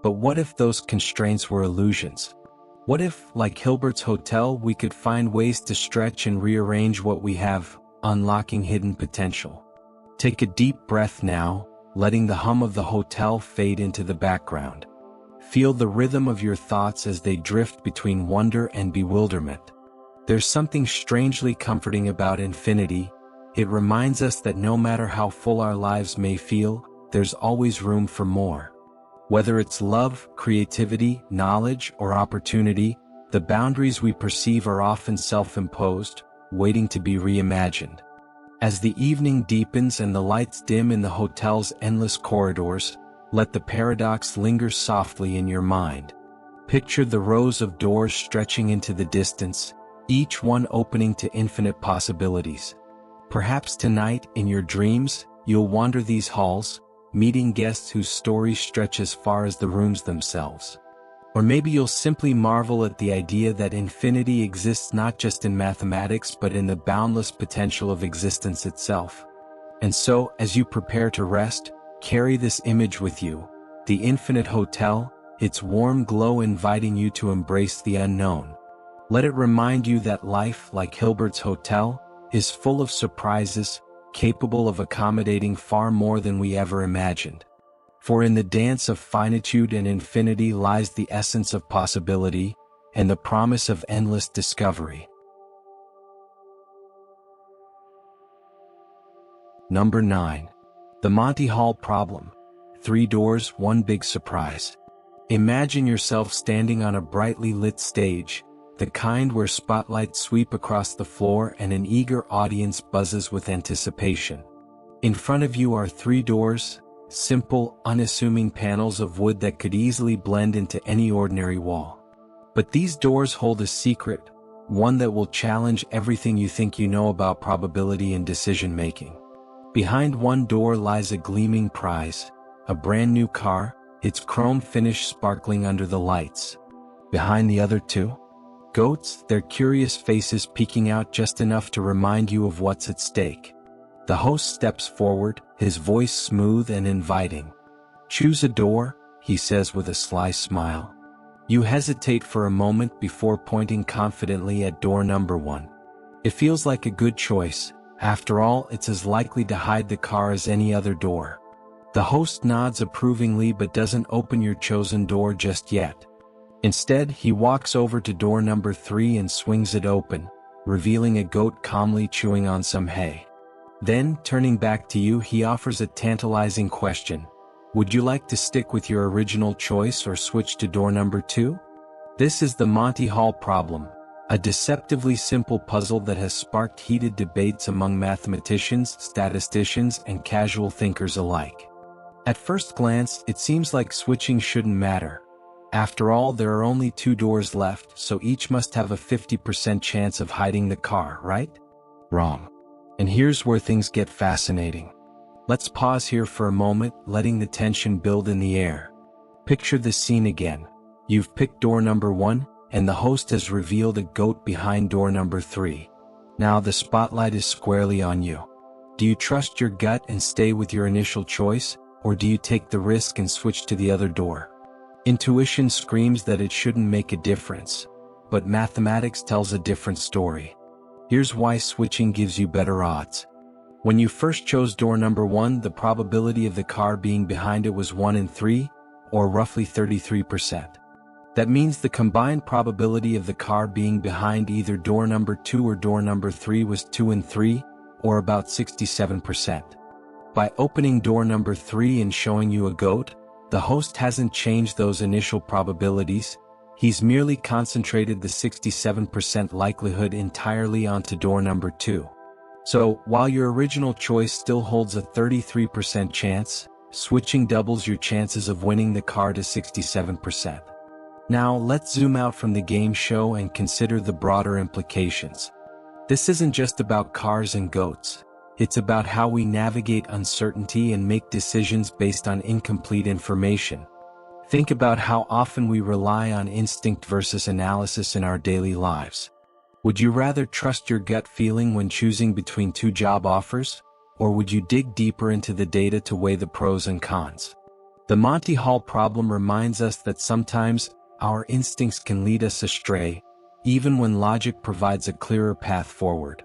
But what if those constraints were illusions? What if, like Hilbert's hotel, we could find ways to stretch and rearrange what we have, unlocking hidden potential? Take a deep breath now, letting the hum of the hotel fade into the background. Feel the rhythm of your thoughts as they drift between wonder and bewilderment. There's something strangely comforting about infinity. It reminds us that no matter how full our lives may feel, there's always room for more. Whether it's love, creativity, knowledge, or opportunity, the boundaries we perceive are often self-imposed, waiting to be reimagined. As the evening deepens and the lights dim in the hotel's endless corridors, let the paradox linger softly in your mind. Picture the rows of doors stretching into the distance, each one opening to infinite possibilities. Perhaps tonight, in your dreams, you'll wander these halls, meeting guests whose stories stretch as far as the rooms themselves. Or maybe you'll simply marvel at the idea that infinity exists not just in mathematics but in the boundless potential of existence itself. And so, as you prepare to rest, carry this image with you, the infinite hotel, its warm glow inviting you to embrace the unknown. Let it remind you that life, like Hilbert's hotel, is full of surprises, capable of accommodating far more than we ever imagined. For in the dance of finitude and infinity lies the essence of possibility, and the promise of endless discovery. Number 9. The Monty Hall Problem. 3 doors, 1 big surprise. Imagine yourself standing on a brightly lit stage, the kind where spotlights sweep across the floor and an eager audience buzzes with anticipation. In front of you are 3 doors, simple, unassuming panels of wood that could easily blend into any ordinary wall. But these doors hold a secret, one that will challenge everything you think you know about probability and decision-making. Behind one door lies a gleaming prize, a brand new car, its chrome finish sparkling under the lights. Behind the other 2? Goats, their curious faces peeking out just enough to remind you of what's at stake. The host steps forward, his voice smooth and inviting. "Choose a door," he says with a sly smile. You hesitate for a moment before pointing confidently at door number 1. It feels like a good choice. After all, it's as likely to hide the car as any other door. The host nods approvingly but doesn't open your chosen door just yet. Instead, he walks over to door number 3 and swings it open, revealing a goat calmly chewing on some hay. Then, turning back to you, he offers a tantalizing question. Would you like to stick with your original choice or switch to door number 2? This is the Monty Hall problem, a deceptively simple puzzle that has sparked heated debates among mathematicians, statisticians, and casual thinkers alike. At first glance, it seems like switching shouldn't matter. After all, there are only 2 doors left, so each must have a 50% chance of hiding the car, right? Wrong. And here's where things get fascinating. Let's pause here for a moment, letting the tension build in the air. Picture the scene again. You've picked door number 1, and the host has revealed a goat behind door number 3. Now the spotlight is squarely on you. Do you trust your gut and stay with your initial choice, or do you take the risk and switch to the other door? Intuition screams that it shouldn't make a difference, but mathematics tells a different story. Here's why switching gives you better odds. When you first chose door number 1, the probability of the car being behind it was 1 in 3, or roughly 33%. That means the combined probability of the car being behind either door number 2 or door number 3 was 2 in 3, or about 67%. By opening door number 3 and showing you a goat, the host hasn't changed those initial probabilities. He's merely concentrated the 67% likelihood entirely onto door number 2. So, while your original choice still holds a 33% chance, switching doubles your chances of winning the car to 67%. Now, let's zoom out from the game show and consider the broader implications. This isn't just about cars and goats. It's about how we navigate uncertainty and make decisions based on incomplete information. Think about how often we rely on instinct versus analysis in our daily lives. Would you rather trust your gut feeling when choosing between 2 job offers, or would you dig deeper into the data to weigh the pros and cons? The Monty Hall problem reminds us that sometimes our instincts can lead us astray, even when logic provides a clearer path forward.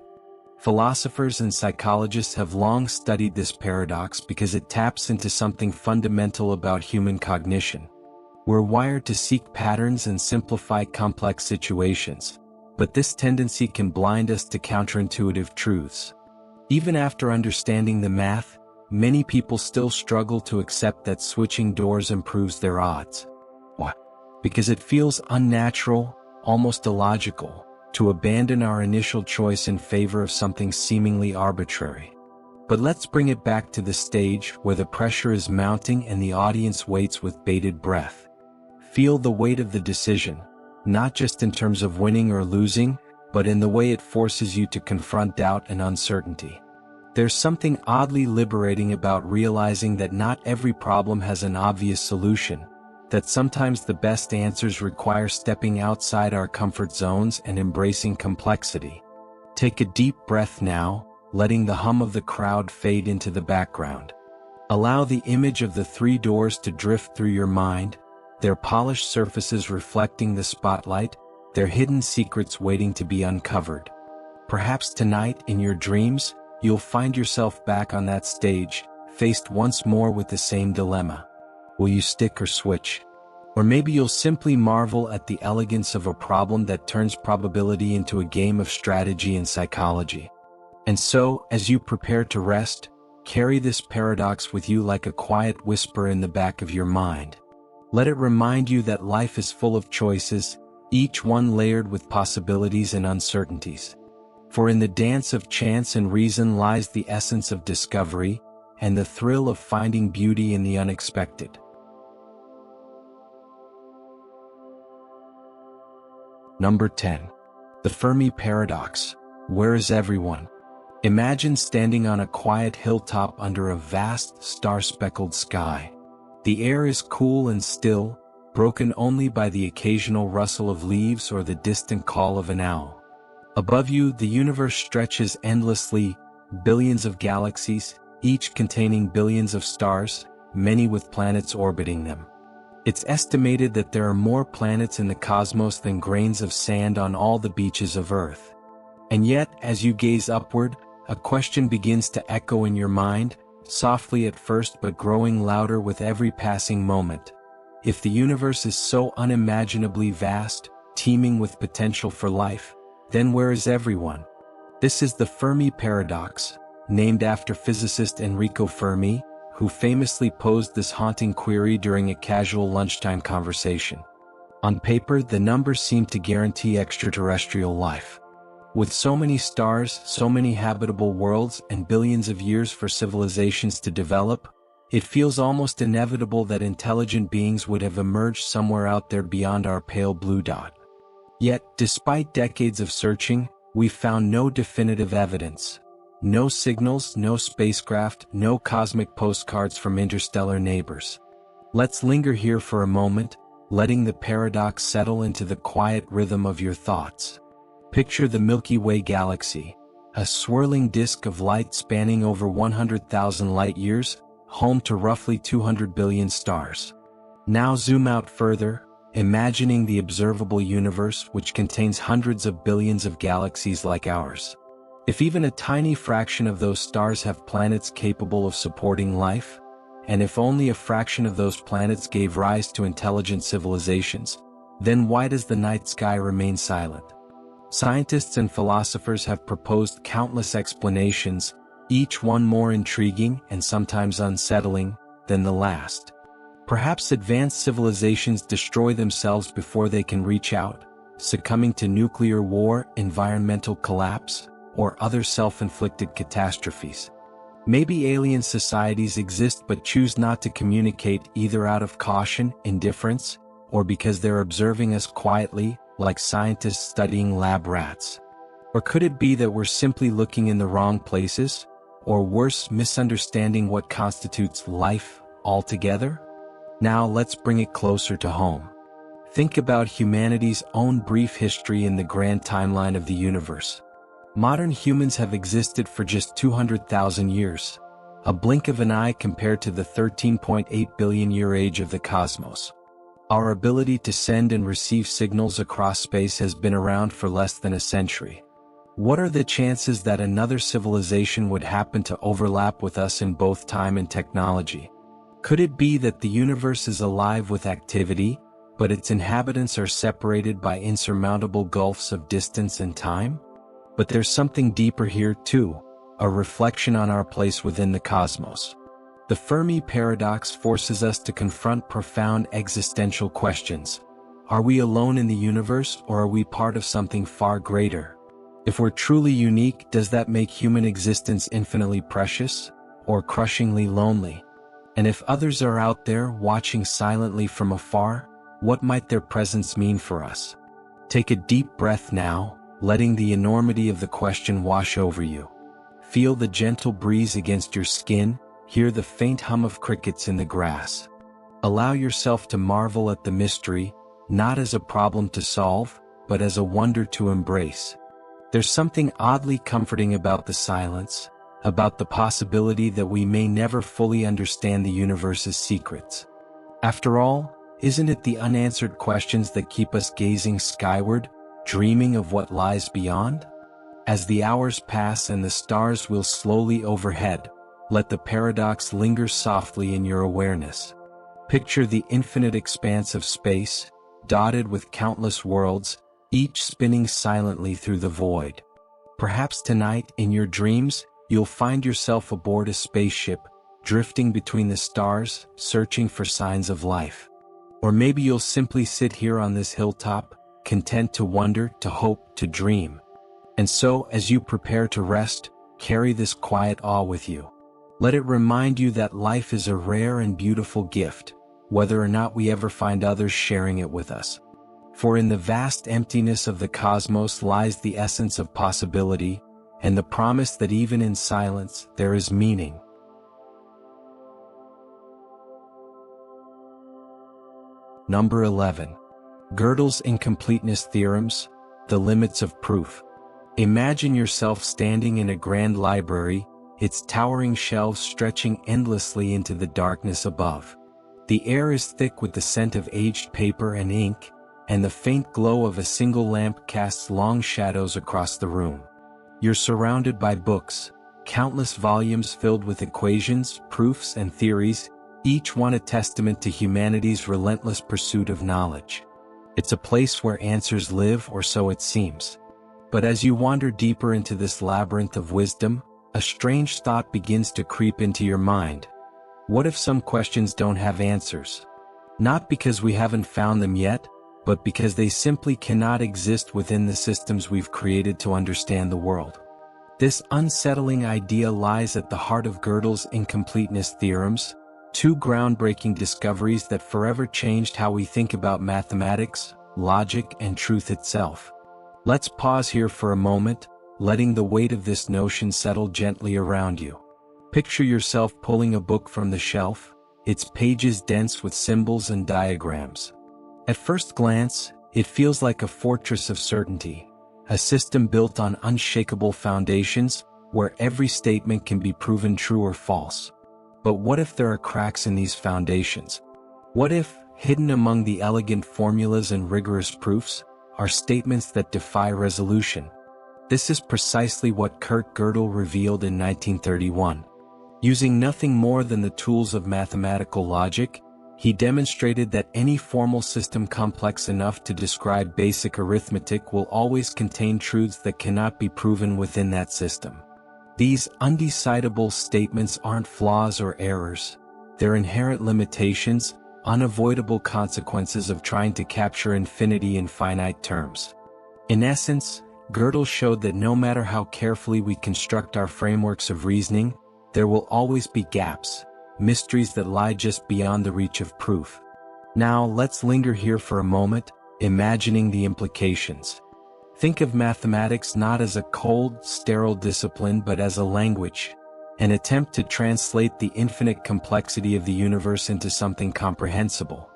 Philosophers and psychologists have long studied this paradox because it taps into something fundamental about human cognition. We're wired to seek patterns and simplify complex situations, but this tendency can blind us to counterintuitive truths. Even after understanding the math, many people still struggle to accept that switching doors improves their odds. Why? Because it feels unnatural, almost illogical, to abandon our initial choice in favor of something seemingly arbitrary. But let's bring it back to the stage where the pressure is mounting and the audience waits with bated breath. Feel the weight of the decision, not just in terms of winning or losing, but in the way it forces you to confront doubt and uncertainty. There's something oddly liberating about realizing that not every problem has an obvious solution, that sometimes the best answers require stepping outside our comfort zones and embracing complexity. Take a deep breath now, letting the hum of the crowd fade into the background. Allow the image of the 3 doors to drift through your mind, their polished surfaces reflecting the spotlight, their hidden secrets waiting to be uncovered. Perhaps tonight, in your dreams, you'll find yourself back on that stage, faced once more with the same dilemma. Will you stick or switch? Or maybe you'll simply marvel at the elegance of a problem that turns probability into a game of strategy and psychology. And so, as you prepare to rest, carry this paradox with you like a quiet whisper in the back of your mind. Let it remind you that life is full of choices, each one layered with possibilities and uncertainties. For in the dance of chance and reason lies the essence of discovery, and the thrill of finding beauty in the unexpected. Number 10. The Fermi Paradox. Where is everyone? Imagine standing on a quiet hilltop under a vast, star-speckled sky. The air is cool and still, broken only by the occasional rustle of leaves or the distant call of an owl. Above you, the universe stretches endlessly, billions of galaxies, each containing billions of stars, many with planets orbiting them. It's estimated that there are more planets in the cosmos than grains of sand on all the beaches of Earth. And yet, as you gaze upward, a question begins to echo in your mind, softly at first but growing louder with every passing moment. If the universe is so unimaginably vast, teeming with potential for life, then where is everyone? This is the Fermi paradox, named after physicist Enrico Fermi, who famously posed this haunting query during a casual lunchtime conversation. On paper, the numbers seem to guarantee extraterrestrial life. With so many stars, so many habitable worlds, and billions of years for civilizations to develop, it feels almost inevitable that intelligent beings would have emerged somewhere out there beyond our pale blue dot. Yet, despite decades of searching, we've found no definitive evidence. No signals, no spacecraft, no cosmic postcards from interstellar neighbors. Let's linger here for a moment, letting the paradox settle into the quiet rhythm of your thoughts. Picture the Milky Way galaxy, a swirling disk of light spanning over 100,000 light-years, home to roughly 200 billion stars. Now zoom out further, imagining the observable universe which contains hundreds of billions of galaxies like ours. If even a tiny fraction of those stars have planets capable of supporting life, and if only a fraction of those planets gave rise to intelligent civilizations, then why does the night sky remain silent? Scientists and philosophers have proposed countless explanations, each one more intriguing and sometimes unsettling than the last. Perhaps advanced civilizations destroy themselves before they can reach out, succumbing to nuclear war, environmental collapse, or other self-inflicted catastrophes. Maybe alien societies exist but choose not to communicate either out of caution, indifference, or because they're observing us quietly, like scientists studying lab rats. Or could it be that we're simply looking in the wrong places, or worse, misunderstanding what constitutes life altogether? Now let's bring it closer to home. Think about humanity's own brief history in the grand timeline of the universe. Modern humans have existed for just 200,000 years, a blink of an eye compared to the 13.8 billion year age of the cosmos. Our ability to send and receive signals across space has been around for less than a century. What are the chances that another civilization would happen to overlap with us in both time and technology? Could it be that the universe is alive with activity, but its inhabitants are separated by insurmountable gulfs of distance and time? But there's something deeper here too, a reflection on our place within the cosmos. The Fermi paradox forces us to confront profound existential questions. Are we alone in the universe, or are we part of something far greater? If we're truly unique, does that make human existence infinitely precious, or crushingly lonely? And if others are out there watching silently from afar, what might their presence mean for us? Take a deep breath now, letting the enormity of the question wash over you. Feel the gentle breeze against your skin, hear the faint hum of crickets in the grass. Allow yourself to marvel at the mystery, not as a problem to solve, but as a wonder to embrace. There's something oddly comforting about the silence, about the possibility that we may never fully understand the universe's secrets. After all, isn't it the unanswered questions that keep us gazing skyward, dreaming of what lies beyond? As the hours pass and the stars wheel slowly overhead, let the paradox linger softly in your awareness. Picture the infinite expanse of space, dotted with countless worlds, each spinning silently through the void. Perhaps tonight, in your dreams, you'll find yourself aboard a spaceship, drifting between the stars, searching for signs of life. Or maybe you'll simply sit here on this hilltop, content to wonder, to hope, to dream. And so, as you prepare to rest, carry this quiet awe with you. Let it remind you that life is a rare and beautiful gift, whether or not we ever find others sharing it with us. For in the vast emptiness of the cosmos lies the essence of possibility, and the promise that even in silence, there is meaning. Number 11. Gödel's Incompleteness Theorems, the limits of proof. Imagine yourself standing in a grand library, its towering shelves stretching endlessly into the darkness above. The air is thick with the scent of aged paper and ink, and the faint glow of a single lamp casts long shadows across the room. You're surrounded by books, countless volumes filled with equations, proofs, and theories, each one a testament to humanity's relentless pursuit of knowledge. It's a place where answers live, or so it seems. But as you wander deeper into this labyrinth of wisdom, a strange thought begins to creep into your mind. What if some questions don't have answers? Not because we haven't found them yet, but because they simply cannot exist within the systems we've created to understand the world. This unsettling idea lies at the heart of Gödel's Incompleteness theorems, two groundbreaking discoveries that forever changed how we think about mathematics, logic, and truth itself. Let's pause here for a moment, letting the weight of this notion settle gently around you. Picture yourself pulling a book from the shelf, its pages dense with symbols and diagrams. At first glance, it feels like a fortress of certainty, a system built on unshakable foundations, where every statement can be proven true or false. But what if there are cracks in these foundations? What if, hidden among the elegant formulas and rigorous proofs, are statements that defy resolution? This is precisely what Kurt Gödel revealed in 1931. Using nothing more than the tools of mathematical logic, he demonstrated that any formal system complex enough to describe basic arithmetic will always contain truths that cannot be proven within that system. These undecidable statements aren't flaws or errors. They're inherent limitations, unavoidable consequences of trying to capture infinity in finite terms. In essence, Gödel showed that no matter how carefully we construct our frameworks of reasoning, there will always be gaps, mysteries that lie just beyond the reach of proof. Now let's linger here for a moment, imagining the implications. Think of mathematics not as a cold, sterile discipline but as a language, an attempt to translate the infinite complexity of the universe into something comprehensible.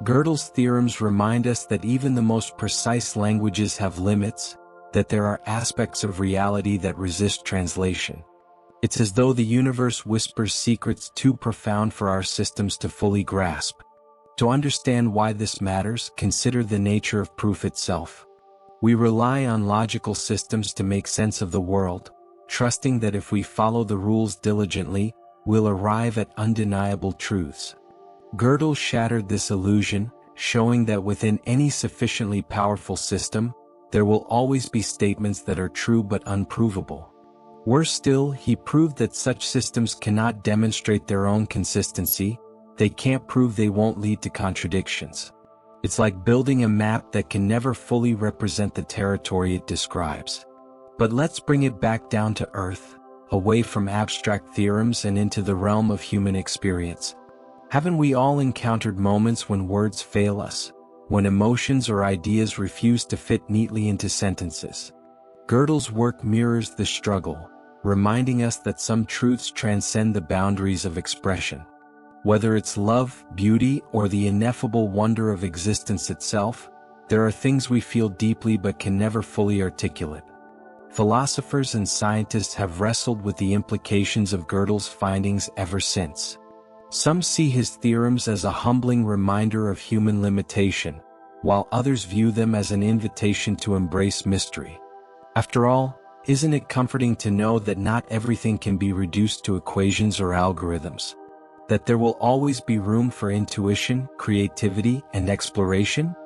Gödel's theorems remind us that even the most precise languages have limits, that there are aspects of reality that resist translation. It's as though the universe whispers secrets too profound for our systems to fully grasp. To understand why this matters, consider the nature of proof itself. We rely on logical systems to make sense of the world, trusting that if we follow the rules diligently, we'll arrive at undeniable truths. Gödel shattered this illusion, showing that within any sufficiently powerful system, there will always be statements that are true but unprovable. Worse still, he proved that such systems cannot demonstrate their own consistency. They can't prove they won't lead to contradictions. It's like building a map that can never fully represent the territory it describes. But let's bring it back down to earth, away from abstract theorems and into the realm of human experience. Haven't we all encountered moments when words fail us, when emotions or ideas refuse to fit neatly into sentences? Gödel's work mirrors the struggle, reminding us that some truths transcend the boundaries of expression. Whether it's love, beauty, or the ineffable wonder of existence itself, there are things we feel deeply but can never fully articulate. Philosophers and scientists have wrestled with the implications of Gödel's findings ever since. Some see his theorems as a humbling reminder of human limitation, while others view them as an invitation to embrace mystery. After all, isn't it comforting to know that not everything can be reduced to equations or algorithms? That there will always be room for intuition, creativity, and exploration?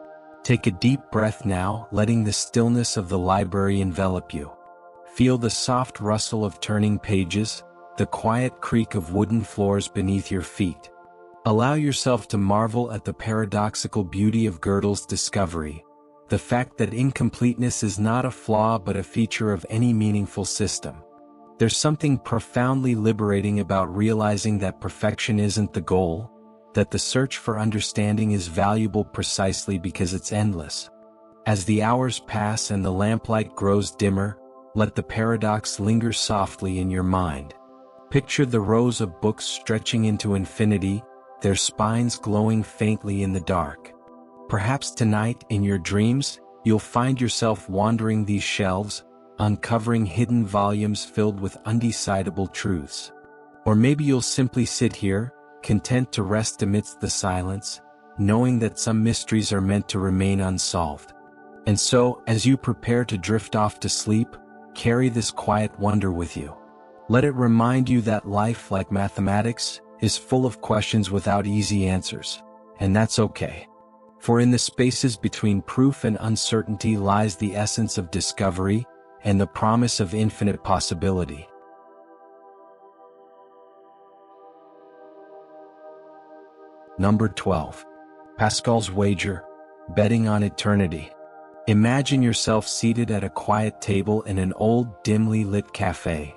Take a deep breath now, letting the stillness of the library envelop you. Feel the soft rustle of turning pages, the quiet creak of wooden floors beneath your feet. Allow yourself to marvel at the paradoxical beauty of Gödel's discovery, the fact that incompleteness is not a flaw but a feature of any meaningful system. There's something profoundly liberating about realizing that perfection isn't the goal, that the search for understanding is valuable precisely because it's endless. As the hours pass and the lamplight grows dimmer, let the paradox linger softly in your mind. Picture the rows of books stretching into infinity, their spines glowing faintly in the dark. Perhaps tonight, in your dreams, you'll find yourself wandering these shelves, uncovering hidden volumes filled with undecidable truths. Or maybe you'll simply sit here, content to rest amidst the silence, knowing that some mysteries are meant to remain unsolved. And so, as you prepare to drift off to sleep, carry this quiet wonder with you. Let it remind you that life, like mathematics, is full of questions without easy answers, and that's okay. For in the spaces between proof and uncertainty lies the essence of discovery and the promise of infinite possibility. Number 12. Pascal's wager, betting on eternity. Imagine yourself seated at a quiet table in an old, dimly lit cafe.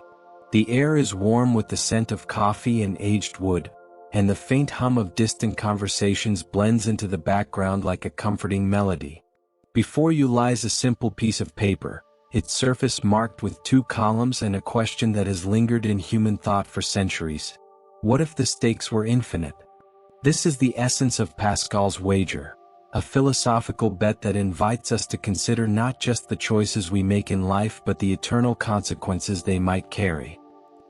The air is warm with the scent of coffee and aged wood, and the faint hum of distant conversations blends into the background like a comforting melody. Before you lies a simple piece of paper, its surface marked with 2 columns and a question that has lingered in human thought for centuries. What if the stakes were infinite? This is the essence of Pascal's wager, a philosophical bet that invites us to consider not just the choices we make in life but the eternal consequences they might carry.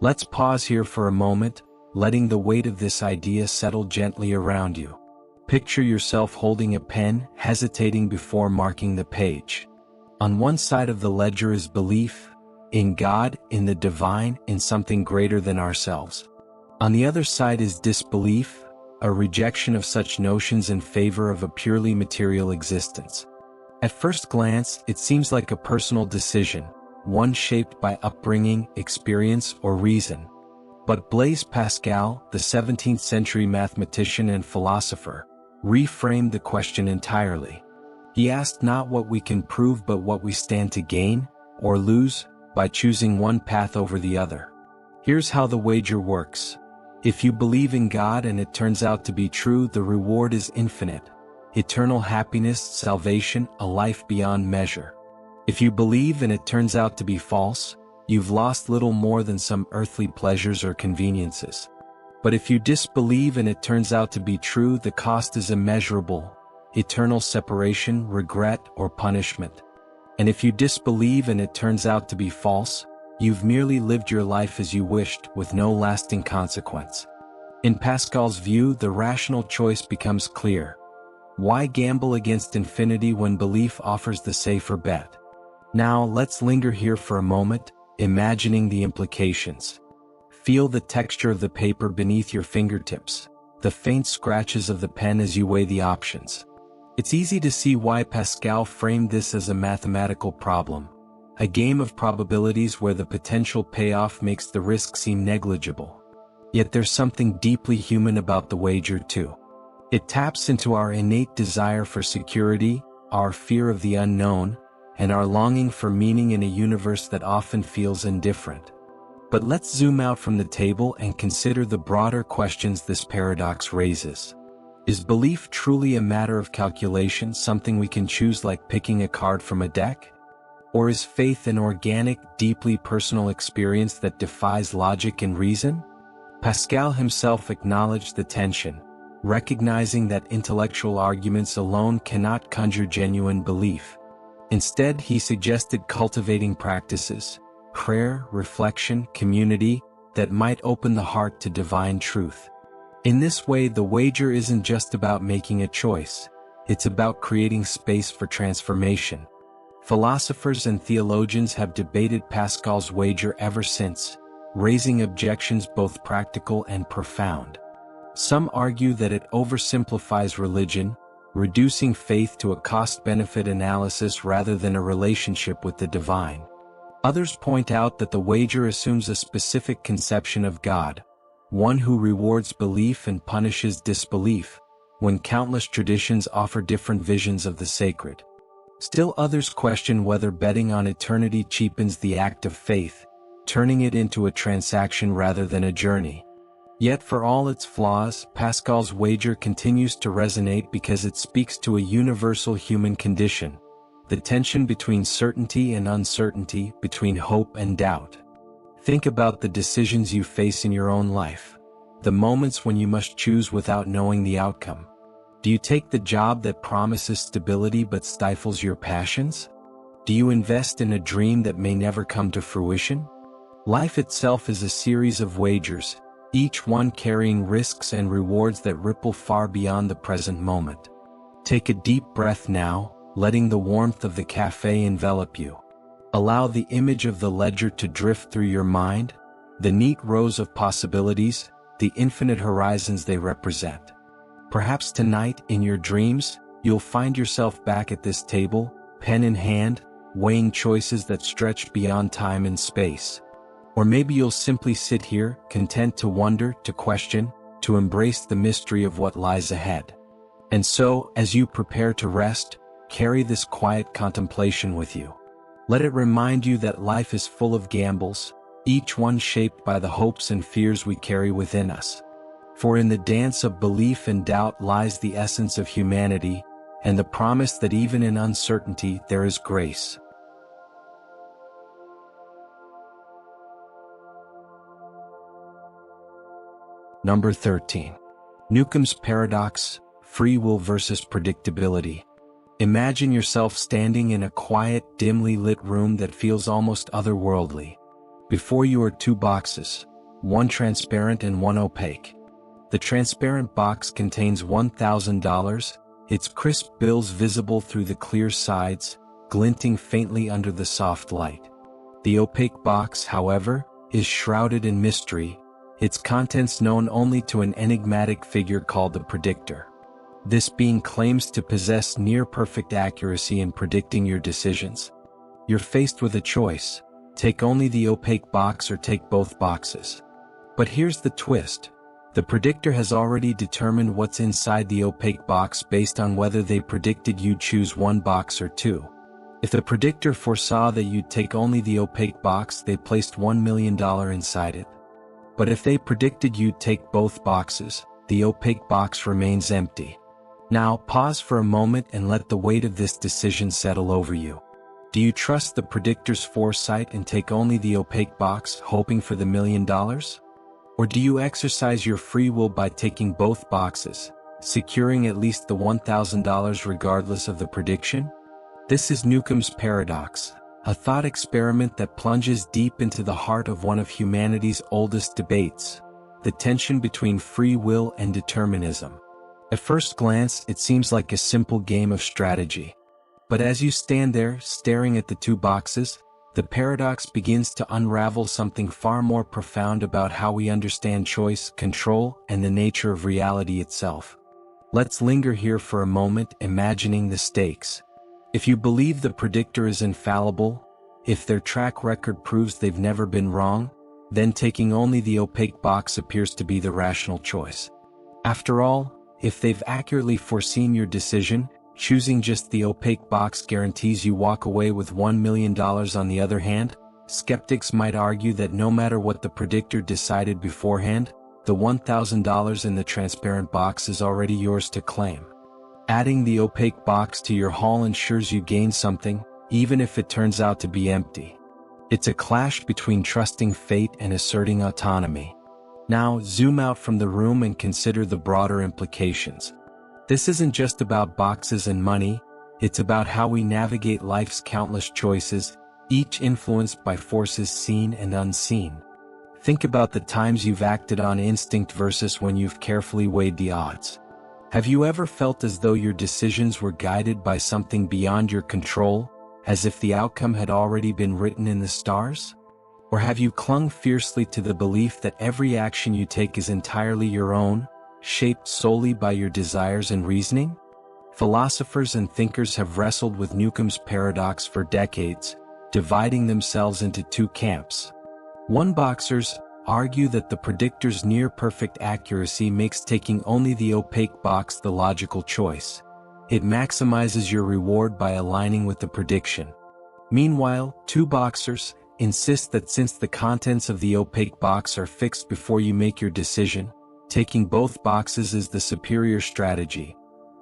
Let's pause here for a moment, letting the weight of this idea settle gently around you. Picture yourself holding a pen, hesitating before marking the page. On one side of the ledger is belief, in God, in the divine, in something greater than ourselves. On the other side is disbelief, a rejection of such notions in favor of a purely material existence. At first glance, it seems like a personal decision, one shaped by upbringing, experience, or reason. But Blaise Pascal, the 17th century mathematician and philosopher, reframed the question entirely. He asked not what we can prove but what we stand to gain, or lose, by choosing one path over the other. Here's how the wager works. If you believe in God and it turns out to be true, the reward is infinite. Eternal happiness, salvation, a life beyond measure. If you believe and it turns out to be false, you've lost little more than some earthly pleasures or conveniences. But if you disbelieve and it turns out to be true, the cost is immeasurable, eternal separation, regret, or punishment. And if you disbelieve and it turns out to be false, you've merely lived your life as you wished, with no lasting consequence. In Pascal's view, the rational choice becomes clear. Why gamble against infinity when belief offers the safer bet? Now, let's linger here for a moment, imagining the implications. Feel the texture of the paper beneath your fingertips, the faint scratches of the pen as you weigh the options. It's easy to see why Pascal framed this as a mathematical problem, a game of probabilities where the potential payoff makes the risk seem negligible. Yet there's something deeply human about the wager too. It taps into our innate desire for security, our fear of the unknown, and our longing for meaning in a universe that often feels indifferent. But let's zoom out from the table and consider the broader questions this paradox raises. Is belief truly a matter of calculation, something we can choose like picking a card from a deck? Or is faith an organic, deeply personal experience that defies logic and reason? Pascal himself acknowledged the tension, recognizing that intellectual arguments alone cannot conjure genuine belief. Instead, he suggested cultivating practices, prayer, reflection, community, that might open the heart to divine truth. In this way, the wager isn't just about making a choice, it's about creating space for transformation. Philosophers and theologians have debated Pascal's wager ever since, raising objections both practical and profound. Some argue that it oversimplifies religion, reducing faith to a cost-benefit analysis rather than a relationship with the divine. Others point out that the wager assumes a specific conception of God, one who rewards belief and punishes disbelief, when countless traditions offer different visions of the sacred. Still others question whether betting on eternity cheapens the act of faith, turning it into a transaction rather than a journey. Yet for all its flaws, Pascal's wager continues to resonate because it speaks to a universal human condition, the tension between certainty and uncertainty, between hope and doubt. Think about the decisions you face in your own life, the moments when you must choose without knowing the outcome. Do you take the job that promises stability but stifles your passions? Do you invest in a dream that may never come to fruition? Life itself is a series of wagers, each one carrying risks and rewards that ripple far beyond the present moment. Take a deep breath now, letting the warmth of the cafe envelop you. Allow the image of the ledger to drift through your mind, the neat rows of possibilities, the infinite horizons they represent. Perhaps tonight, in your dreams, you'll find yourself back at this table, pen in hand, weighing choices that stretch beyond time and space. Or maybe you'll simply sit here, content to wonder, to question, to embrace the mystery of what lies ahead. And so, as you prepare to rest, carry this quiet contemplation with you. Let it remind you that life is full of gambles, each one shaped by the hopes and fears we carry within us. For in the dance of belief and doubt lies the essence of humanity, and the promise that even in uncertainty there is grace. Number 13. Newcomb's paradox, free will versus predictability. Imagine yourself standing in a quiet, dimly lit room that feels almost otherworldly. Before you are two boxes, one transparent and one opaque. The transparent box contains $1,000, its crisp bills visible through the clear sides, glinting faintly under the soft light. The opaque box, however, is shrouded in mystery, its contents known only to an enigmatic figure called the predictor. This being claims to possess near-perfect accuracy in predicting your decisions. You're faced with a choice: take only the opaque box or take both boxes. But here's the twist. The predictor has already determined what's inside the opaque box based on whether they predicted you'd choose one box or two. If the predictor foresaw that you'd take only the opaque box, they placed $1 million inside it. But if they predicted you'd take both boxes, the opaque box remains empty. Now, pause for a moment and let the weight of this decision settle over you. Do you trust the predictor's foresight and take only the opaque box, hoping for the $1 million? Or do you exercise your free will by taking both boxes, securing at least the $1,000 regardless of the prediction? This is Newcomb's paradox, a thought experiment that plunges deep into the heart of one of humanity's oldest debates, the tension between free will and determinism. At first glance, it seems like a simple game of strategy. But as you stand there, staring at the two boxes, the paradox begins to unravel something far more profound about how we understand choice, control, and the nature of reality itself. Let's linger here for a moment, imagining the stakes. If you believe the predictor is infallible, if their track record proves they've never been wrong, then taking only the opaque box appears to be the rational choice. After all, if they've accurately foreseen your decision, choosing just the opaque box guarantees you walk away with $1 million. On the other hand, skeptics might argue that no matter what the predictor decided beforehand, the $1,000 in the transparent box is already yours to claim. Adding the opaque box to your haul ensures you gain something, even if it turns out to be empty. It's a clash between trusting fate and asserting autonomy. Now, zoom out from the room and consider the broader implications. This isn't just about boxes and money, it's about how we navigate life's countless choices, each influenced by forces seen and unseen. Think about the times you've acted on instinct versus when you've carefully weighed the odds. Have you ever felt as though your decisions were guided by something beyond your control, as if the outcome had already been written in the stars? Or have you clung fiercely to the belief that every action you take is entirely your own, shaped solely by your desires and reasoning? Philosophers and thinkers have wrestled with Newcomb's paradox for decades, dividing themselves into two camps. One boxers argue that the predictor's near-perfect accuracy makes taking only the opaque box the logical choice. It maximizes your reward by aligning with the prediction. Meanwhile, two boxers insist that since the contents of the opaque box are fixed before you make your decision, taking both boxes is the superior strategy.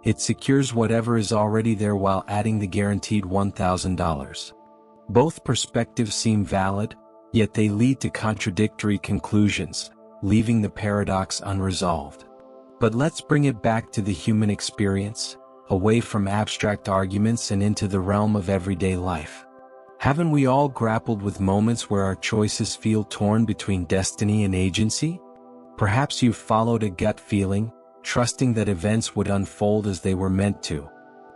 It secures whatever is already there while adding the guaranteed $1,000. Both perspectives seem valid, yet they lead to contradictory conclusions, leaving the paradox unresolved. But let's bring it back to the human experience, away from abstract arguments and into the realm of everyday life. Haven't we all grappled with moments where our choices feel torn between destiny and agency? Perhaps you've followed a gut feeling, trusting that events would unfold as they were meant to.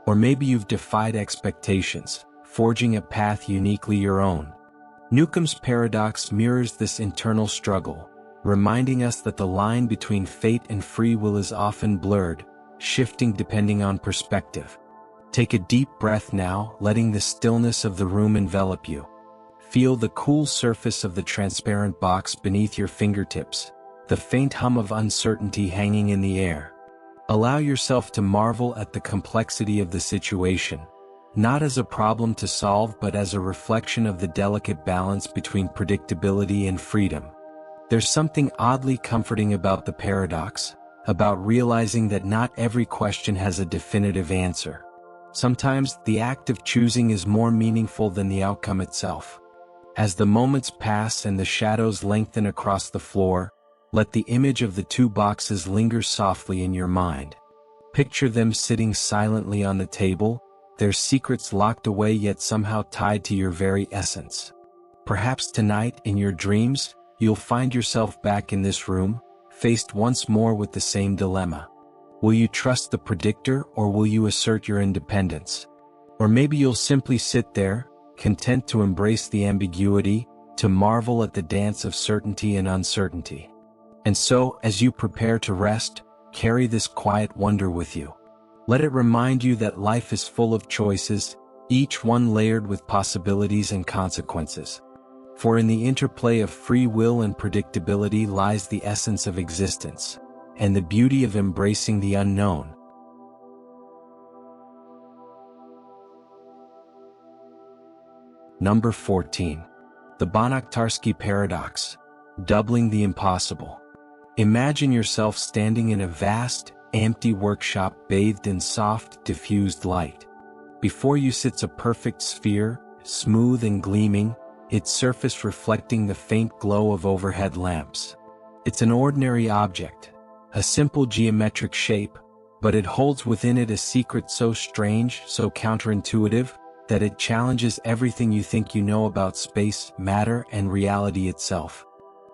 Or maybe you've defied expectations, forging a path uniquely your own. Newcomb's paradox mirrors this internal struggle, reminding us that the line between fate and free will is often blurred, shifting depending on perspective. Take a deep breath now, letting the stillness of the room envelop you. Feel the cool surface of the transparent box beneath your fingertips, the faint hum of uncertainty hanging in the air. Allow yourself to marvel at the complexity of the situation, not as a problem to solve but as a reflection of the delicate balance between predictability and freedom. There's something oddly comforting about the paradox, about realizing that not every question has a definitive answer. Sometimes the act of choosing is more meaningful than the outcome itself. As the moments pass and the shadows lengthen across the floor, let the image of the two boxes linger softly in your mind. Picture them sitting silently on the table, their secrets locked away yet somehow tied to your very essence. Perhaps tonight, in your dreams, you'll find yourself back in this room, faced once more with the same dilemma. Will you trust the predictor or will you assert your independence? Or maybe you'll simply sit there, content to embrace the ambiguity, to marvel at the dance of certainty and uncertainty. And so, as you prepare to rest, carry this quiet wonder with you. Let it remind you that life is full of choices, each one layered with possibilities and consequences. For in the interplay of free will and predictability lies the essence of existence, and the beauty of embracing the unknown. Number 14. The Banach-Tarski paradox, doubling the impossible. Imagine yourself standing in a vast, empty workshop bathed in soft, diffused light. Before you sits a perfect sphere, smooth and gleaming, its surface reflecting the faint glow of overhead lamps. It's an ordinary object, a simple geometric shape, but it holds within it a secret so strange, so counterintuitive, that it challenges everything you think you know about space, matter, and reality itself.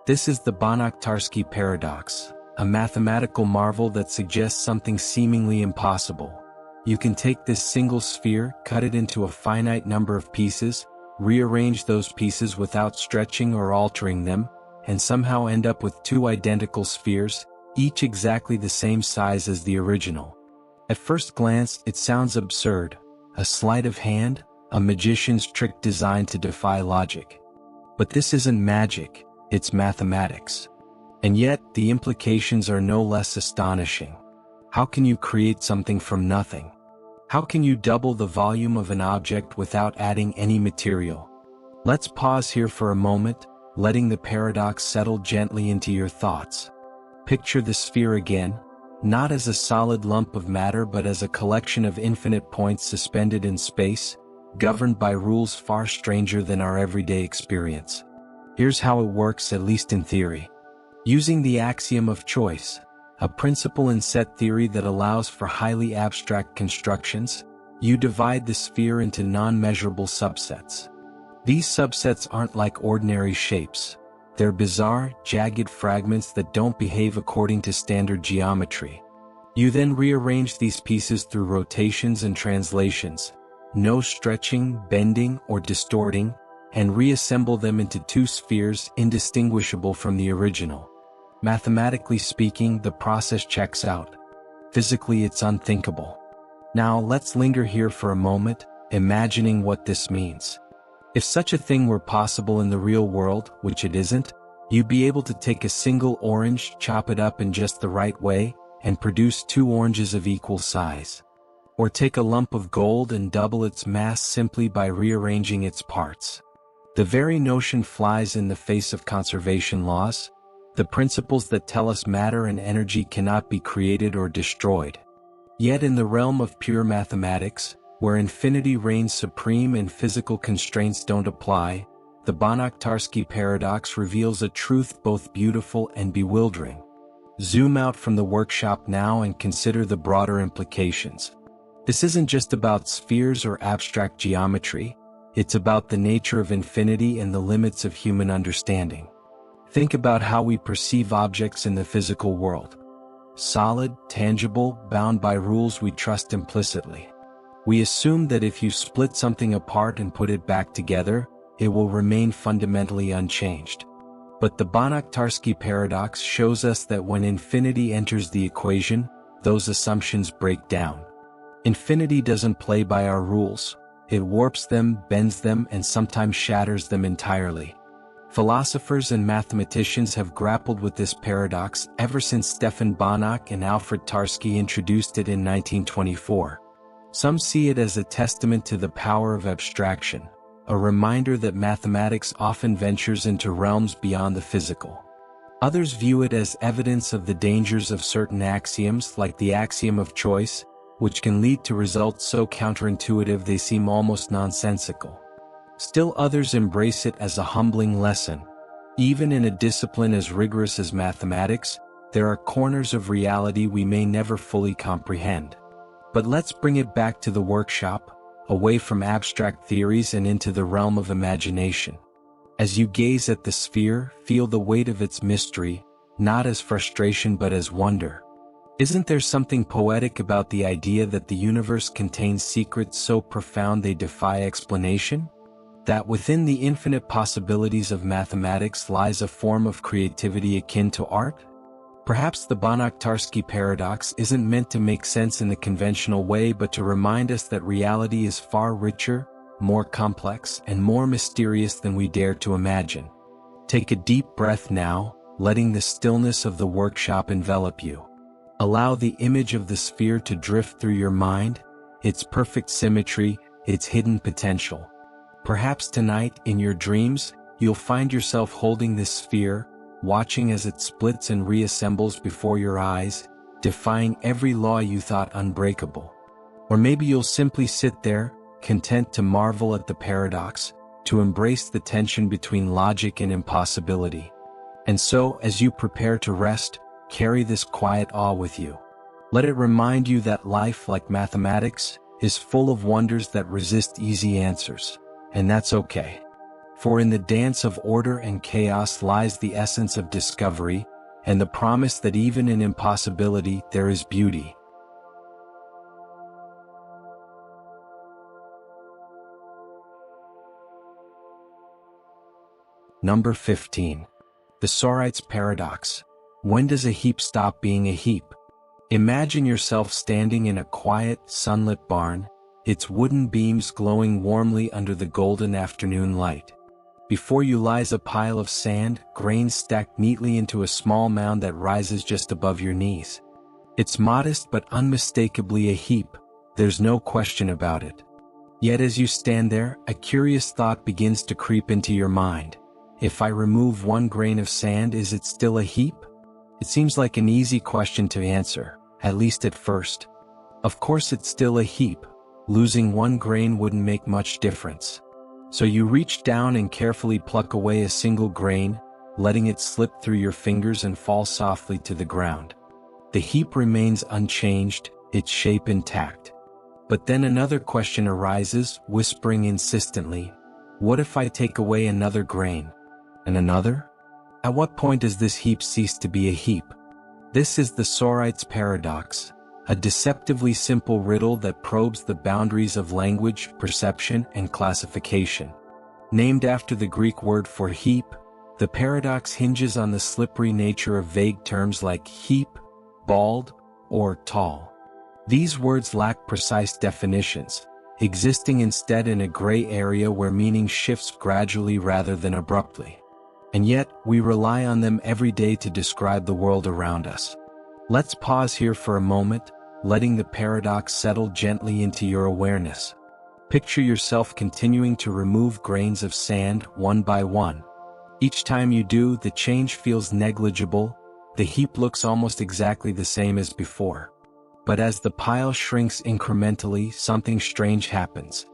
This is the Banach-Tarski paradox, a mathematical marvel that suggests something seemingly impossible. You can take this single sphere, cut it into a finite number of pieces, rearrange those pieces without stretching or altering them, and somehow end up with two identical spheres, each exactly the same size as the original. At first glance, it sounds absurd, a sleight of hand, a magician's trick designed to defy logic. But this isn't magic, it's mathematics. And yet, the implications are no less astonishing. How can you create something from nothing? How can you double the volume of an object without adding any material? Let's pause here for a moment, letting the paradox settle gently into your thoughts. Picture the sphere again, not as a solid lump of matter but as a collection of infinite points suspended in space, governed by rules far stranger than our everyday experience. Here's how it works, at least in theory. Using the axiom of choice, a principle in set theory that allows for highly abstract constructions, you divide the sphere into non-measurable subsets. These subsets aren't like ordinary shapes. They're bizarre, jagged fragments that don't behave according to standard geometry. You then rearrange these pieces through rotations and translations, no stretching, bending, or distorting, and reassemble them into two spheres indistinguishable from the original. Mathematically speaking, the process checks out. Physically, it's unthinkable. Now, let's linger here for a moment, imagining what this means. If such a thing were possible in the real world, which it isn't, you'd be able to take a single orange, chop it up in just the right way, and produce two oranges of equal size. Or take a lump of gold and double its mass simply by rearranging its parts. The very notion flies in the face of conservation laws, the principles that tell us matter and energy cannot be created or destroyed. Yet in the realm of pure mathematics, where infinity reigns supreme and physical constraints don't apply, the Banach-Tarski paradox reveals a truth both beautiful and bewildering. Zoom out from the workshop now and consider the broader implications. This isn't just about spheres or abstract geometry, it's about the nature of infinity and the limits of human understanding. Think about how we perceive objects in the physical world. Solid, tangible, bound by rules we trust implicitly. We assume that if you split something apart and put it back together, it will remain fundamentally unchanged. But the Banach-Tarski paradox shows us that when infinity enters the equation, those assumptions break down. Infinity doesn't play by our rules. It warps them, bends them, and sometimes shatters them entirely. Philosophers and mathematicians have grappled with this paradox ever since Stefan Banach and Alfred Tarski introduced it in 1924. Some see it as a testament to the power of abstraction, a reminder that mathematics often ventures into realms beyond the physical. Others view it as evidence of the dangers of certain axioms like the axiom of choice, which can lead to results so counterintuitive they seem almost nonsensical. Still others embrace it as a humbling lesson. Even in a discipline as rigorous as mathematics, there are corners of reality we may never fully comprehend. But let's bring it back to the workshop, away from abstract theories and into the realm of imagination. As you gaze at the sphere, feel the weight of its mystery, not as frustration but as wonder. Isn't there something poetic about the idea that the universe contains secrets so profound they defy explanation? That within the infinite possibilities of mathematics lies a form of creativity akin to art? Perhaps the Banach-Tarski paradox isn't meant to make sense in the conventional way but to remind us that reality is far richer, more complex, and more mysterious than we dare to imagine. Take a deep breath now, letting the stillness of the workshop envelop you. Allow the image of the sphere to drift through your mind, its perfect symmetry, its hidden potential. Perhaps tonight, in your dreams, you'll find yourself holding this sphere, watching as it splits and reassembles before your eyes, defying every law you thought unbreakable. Or maybe you'll simply sit there, content to marvel at the paradox, to embrace the tension between logic and impossibility. And so, as you prepare to rest, carry this quiet awe with you. Let it remind you that life, like mathematics, is full of wonders that resist easy answers. And that's okay. For in the dance of order and chaos lies the essence of discovery, and the promise that even in impossibility there is beauty. Number 15. The Sorites paradox. When does a heap stop being a heap? Imagine yourself standing in a quiet, sunlit barn, its wooden beams glowing warmly under the golden afternoon light. Before you lies a pile of sand, grains stacked neatly into a small mound that rises just above your knees. It's modest but unmistakably a heap, there's no question about it. Yet as you stand there, a curious thought begins to creep into your mind. If I remove one grain of sand, is it still a heap? It seems like an easy question to answer, at least at first. Of course it's still a heap. Losing one grain wouldn't make much difference. So you reach down and carefully pluck away a single grain, letting it slip through your fingers and fall softly to the ground. The heap remains unchanged, its shape intact. But then another question arises, whispering insistently, what if I take away another grain? And another? At what point does this heap cease to be a heap? This is the Sorites paradox, a deceptively simple riddle that probes the boundaries of language, perception, and classification. Named after the Greek word for heap, the paradox hinges on the slippery nature of vague terms like heap, bald, or tall. These words lack precise definitions, existing instead in a gray area where meaning shifts gradually rather than abruptly. And yet, we rely on them every day to describe the world around us. Let's pause here for a moment, letting the paradox settle gently into your awareness. Picture yourself continuing to remove grains of sand one by one. Each time you do, the change feels negligible, the heap looks almost exactly the same as before. But as the pile shrinks incrementally, something strange happens.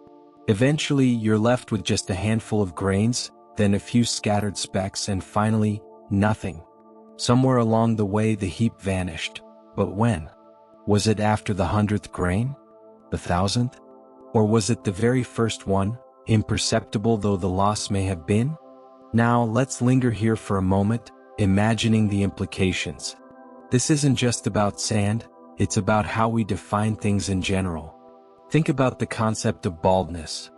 Eventually, you're left with just a handful of grains, then a few scattered specks, and finally, nothing. Somewhere along the way the heap vanished. But when? Was it after the 100th grain? The 1000th? Or was it the very first one, imperceptible though the loss may have been? Now let's linger here for a moment, imagining the implications. This isn't just about sand, it's about how we define things in general. Think about the concept of baldness.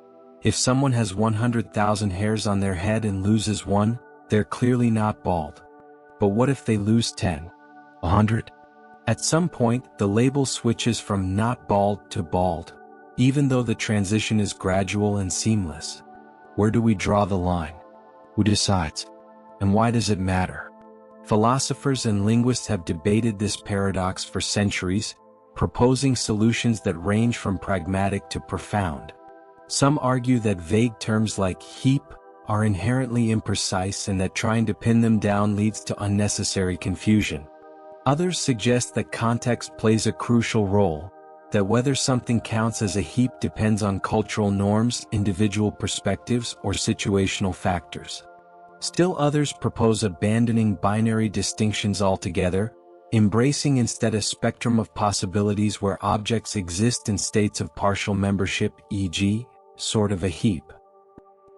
If someone has 100,000 hairs on their head and loses one, they're clearly not bald. But what if they lose 10? 100? At some point, the label switches from not bald to bald, even though the transition is gradual and seamless. Where do we draw the line? Who decides? And why does it matter? Philosophers and linguists have debated this paradox for centuries, proposing solutions that range from pragmatic to profound. Some argue that vague terms like heap are inherently imprecise and that trying to pin them down leads to unnecessary confusion. Others suggest that context plays a crucial role, that whether something counts as a heap depends on cultural norms, individual perspectives, or situational factors. Still others propose abandoning binary distinctions altogether, embracing instead a spectrum of possibilities where objects exist in states of partial membership, e.g., sort of a heap.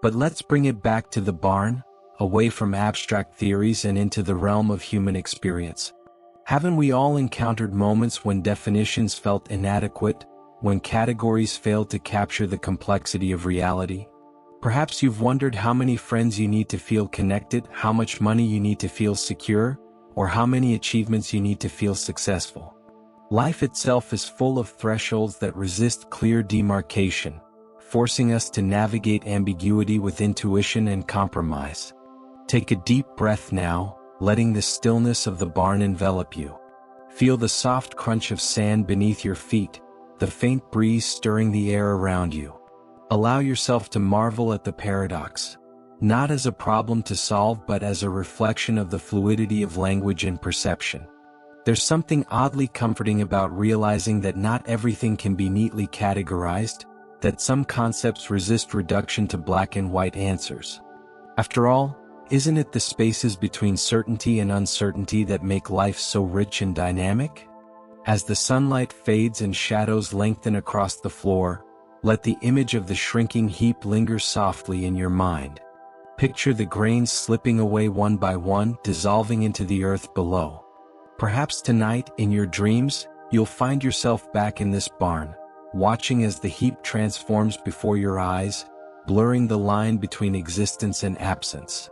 But let's bring it back to the barn, away from abstract theories and into the realm of human experience. Haven't we all encountered moments when definitions felt inadequate, when categories failed to capture the complexity of reality? Perhaps you've wondered how many friends you need to feel connected, how much money you need to feel secure, or how many achievements you need to feel successful. Life itself is full of thresholds that resist clear demarcation, forcing us to navigate ambiguity with intuition and compromise. Take a deep breath now, letting the stillness of the barn envelop you. Feel the soft crunch of sand beneath your feet, the faint breeze stirring the air around you. Allow yourself to marvel at the paradox, not as a problem to solve but as a reflection of the fluidity of language and perception. There's something oddly comforting about realizing that not everything can be neatly categorized, that some concepts resist reduction to black and white answers. After all, isn't it the spaces between certainty and uncertainty that make life so rich and dynamic? As the sunlight fades and shadows lengthen across the floor, let the image of the shrinking heap linger softly in your mind. Picture the grains slipping away one by one, dissolving into the earth below. Perhaps tonight, in your dreams, you'll find yourself back in this barn, watching as the heap transforms before your eyes, blurring the line between existence and absence.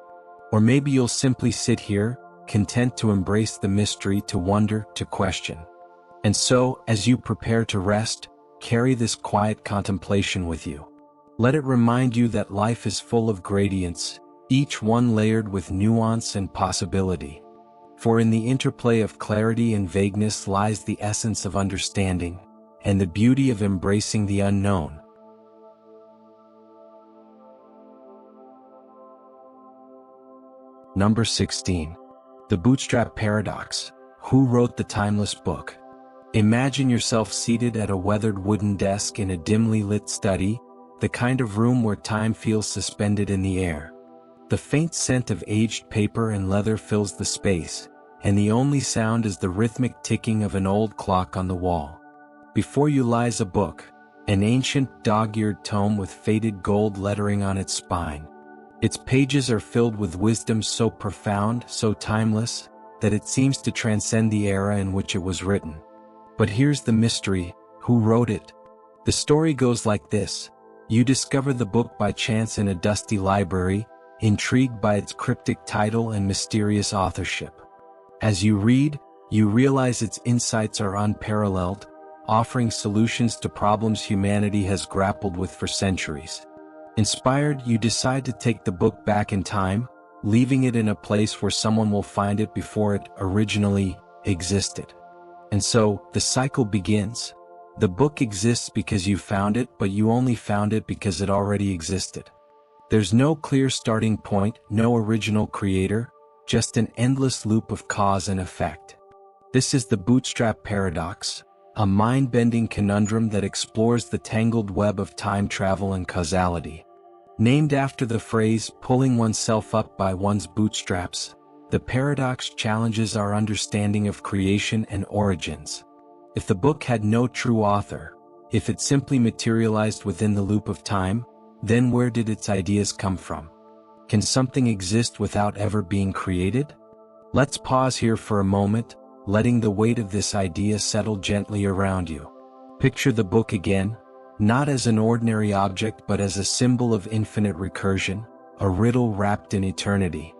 Or maybe you'll simply sit here, content to embrace the mystery, to wonder, to question. And so, as you prepare to rest, carry this quiet contemplation with you. Let it remind you that life is full of gradients, each one layered with nuance and possibility. For in the interplay of clarity and vagueness lies the essence of understanding, and the beauty of embracing the unknown. Number 16. The Bootstrap Paradox. Who wrote the timeless book? Imagine yourself seated at a weathered wooden desk in a dimly lit study, the kind of room where time feels suspended in the air. The faint scent of aged paper and leather fills the space, and the only sound is the rhythmic ticking of an old clock on the wall. Before you lies a book, an ancient dog-eared tome with faded gold lettering on its spine. Its pages are filled with wisdom so profound, so timeless, that it seems to transcend the era in which it was written. But here's the mystery: who wrote it? The story goes like this. You discover the book by chance in a dusty library, intrigued by its cryptic title and mysterious authorship. As you read, you realize its insights are unparalleled, offering solutions to problems humanity has grappled with for centuries. Inspired, you decide to take the book back in time, leaving it in a place where someone will find it before it originally existed. And so, the cycle begins. The book exists because you found it, but you only found it because it already existed. There's no clear starting point, no original creator, just an endless loop of cause and effect. This is the Bootstrap Paradox, a mind-bending conundrum that explores the tangled web of time travel and causality. Named after the phrase, pulling oneself up by one's bootstraps, the paradox challenges our understanding of creation and origins. If the book had no true author, if it simply materialized within the loop of time, then where did its ideas come from? Can something exist without ever being created? Let's pause here for a moment, letting the weight of this idea settle gently around you. Picture the book again, not as an ordinary object but as a symbol of infinite recursion, a riddle wrapped in eternity.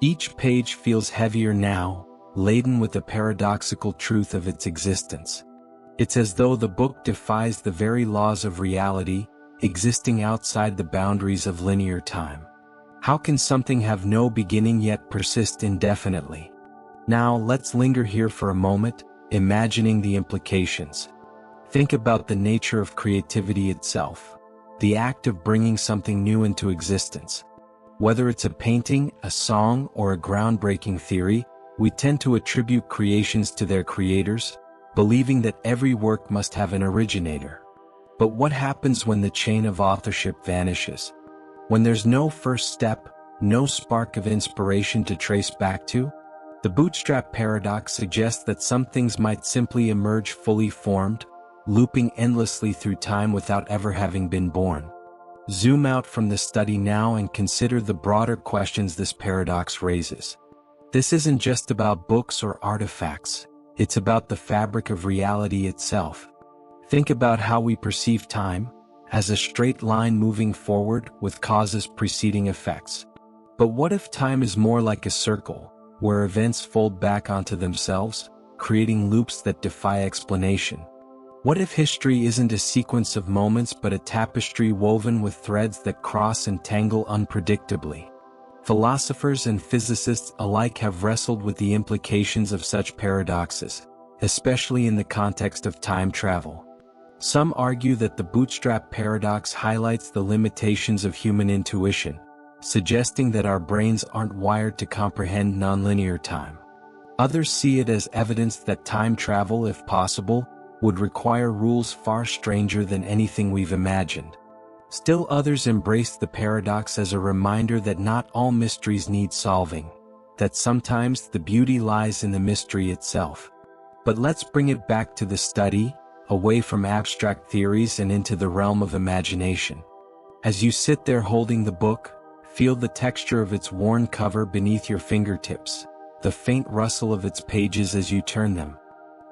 Each page feels heavier now, laden with the paradoxical truth of its existence. It's as though the book defies the very laws of reality, existing outside the boundaries of linear time. How can something have no beginning yet persist indefinitely? Now let's linger here for a moment, imagining the implications. Think about the nature of creativity itself, the act of bringing something new into existence. Whether it's a painting, a song, or a groundbreaking theory, we tend to attribute creations to their creators, believing that every work must have an originator. But what happens when the chain of authorship vanishes? When there's no first step, no spark of inspiration to trace back to? The Bootstrap paradox suggests that some things might simply emerge fully formed, looping endlessly through time without ever having been born. Zoom out from the study now and consider the broader questions this paradox raises. This isn't just about books or artifacts, it's about the fabric of reality itself. Think about how we perceive time, as a straight line moving forward with causes preceding effects. But what if time is more like a circle, where events fold back onto themselves, creating loops that defy explanation? What if history isn't a sequence of moments but a tapestry woven with threads that cross and tangle unpredictably? Philosophers and physicists alike have wrestled with the implications of such paradoxes, especially in the context of time travel. Some argue that the Bootstrap paradox highlights the limitations of human intuition, suggesting that our brains aren't wired to comprehend nonlinear time. Others see it as evidence that time travel, if possible, would require rules far stranger than anything we've imagined. Still others embrace the paradox as a reminder that not all mysteries need solving, that sometimes the beauty lies in the mystery itself. But let's bring it back to the study, away from abstract theories and into the realm of imagination. As you sit there holding the book, feel the texture of its worn cover beneath your fingertips, the faint rustle of its pages as you turn them.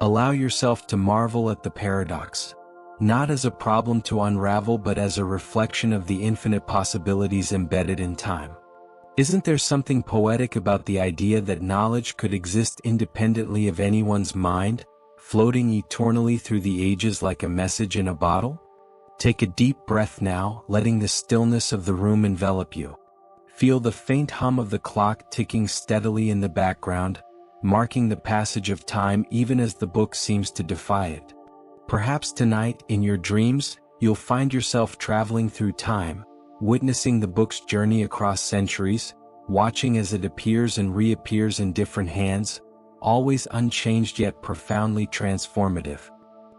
Allow yourself to marvel at the paradox, not as a problem to unravel but as a reflection of the infinite possibilities embedded in time. Isn't there something poetic about the idea that knowledge could exist independently of anyone's mind, floating eternally through the ages like a message in a bottle? Take a deep breath now, letting the stillness of the room envelop you. Feel the faint hum of the clock ticking steadily in the background, marking the passage of time even as the book seems to defy it. Perhaps tonight, in your dreams, you'll find yourself traveling through time, witnessing the book's journey across centuries, watching as it appears and reappears in different hands, always unchanged yet profoundly transformative.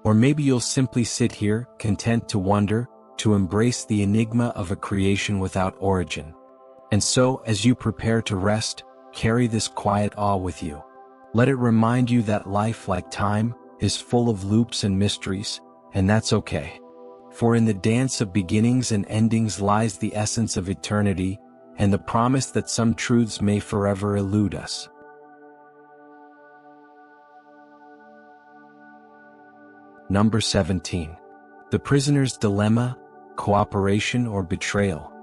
Or maybe you'll simply sit here, content to wonder, to embrace the enigma of a creation without origin. And so, as you prepare to rest, carry this quiet awe with you. Let it remind you that life, like time, is full of loops and mysteries, and that's okay. For in the dance of beginnings and endings lies the essence of eternity, and the promise that some truths may forever elude us. Number 17. The Prisoner's Dilemma, Cooperation or Betrayal.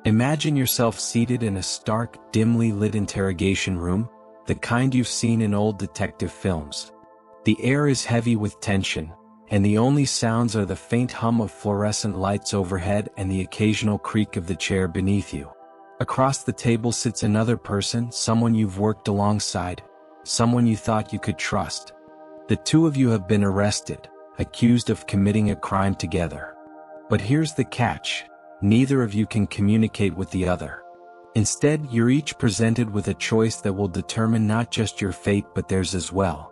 Imagine yourself seated in a stark, dimly lit interrogation room, the kind you've seen in old detective films. The air is heavy with tension, and the only sounds are the faint hum of fluorescent lights overhead and the occasional creak of the chair beneath you. Across the table sits another person, someone you've worked alongside, someone you thought you could trust. The two of you have been arrested, accused of committing a crime together. But here's the catch: neither of you can communicate with the other. Instead, you're each presented with a choice that will determine not just your fate but theirs as well.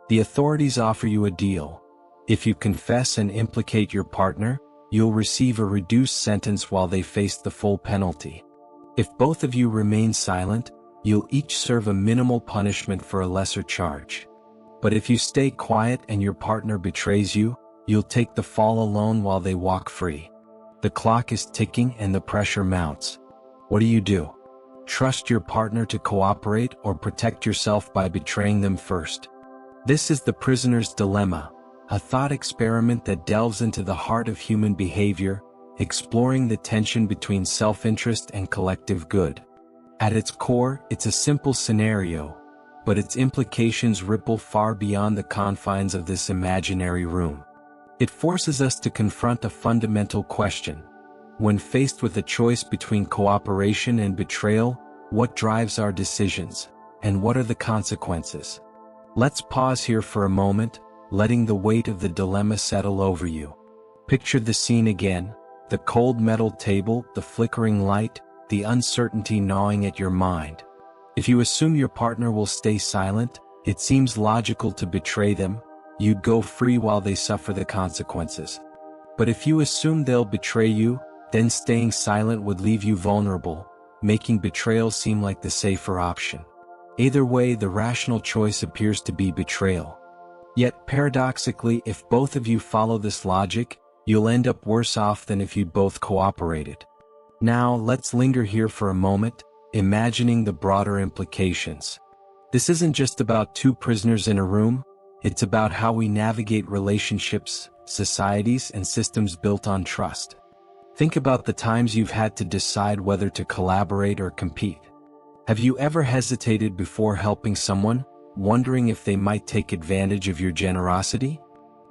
The authorities offer you a deal. If you confess and implicate your partner, you'll receive a reduced sentence while they face the full penalty. If both of you remain silent, you'll each serve a minimal punishment for a lesser charge. But if you stay quiet and your partner betrays you, you'll take the fall alone while they walk free. The clock is ticking and the pressure mounts. What do? Trust your partner to cooperate or protect yourself by betraying them first? This is the prisoner's dilemma, a thought experiment that delves into the heart of human behavior, exploring the tension between self-interest and collective good. At its core, it's a simple scenario, but its implications ripple far beyond the confines of this imaginary room. It forces us to confront a fundamental question. When faced with a choice between cooperation and betrayal, what drives our decisions, and what are the consequences? Let's pause here for a moment, letting the weight of the dilemma settle over you. Picture the scene again, the cold metal table, the flickering light, the uncertainty gnawing at your mind. If you assume your partner will stay silent, it seems logical to betray them. You'd go free while they suffer the consequences. But if you assume they'll betray you, then staying silent would leave you vulnerable, making betrayal seem like the safer option. Either way, the rational choice appears to be betrayal. Yet paradoxically, if both of you follow this logic, you'll end up worse off than if you'd both cooperated. Now, let's linger here for a moment, imagining the broader implications. This isn't just about two prisoners in a room. It's about how we navigate relationships, societies, and systems built on trust. Think about the times you've had to decide whether to collaborate or compete. Have you ever hesitated before helping someone, wondering if they might take advantage of your generosity?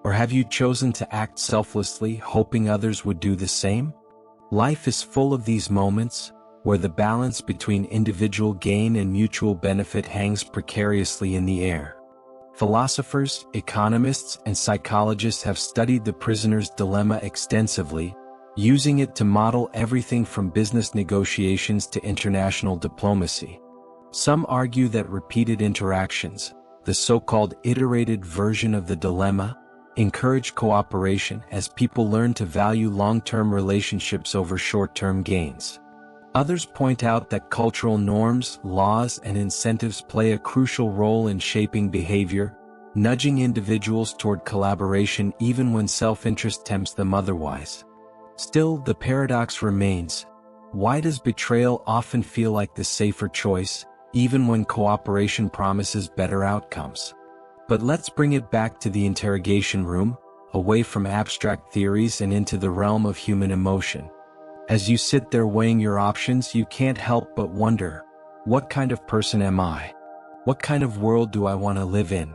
Or have you chosen to act selflessly, hoping others would do the same? Life is full of these moments, where the balance between individual gain and mutual benefit hangs precariously in the air. Philosophers, economists, and psychologists have studied the prisoner's dilemma extensively, using it to model everything from business negotiations to international diplomacy. Some argue that repeated interactions, the so-called iterated version of the dilemma, encourage cooperation as people learn to value long-term relationships over short-term gains. Others point out that cultural norms, laws, and incentives play a crucial role in shaping behavior, nudging individuals toward collaboration even when self-interest tempts them otherwise. Still, the paradox remains. Why does betrayal often feel like the safer choice, even when cooperation promises better outcomes? But let's bring it back to the interrogation room, away from abstract theories and into the realm of human emotion. As you sit there weighing your options, you can't help but wonder, what kind of person am I? What kind of world do I want to live in?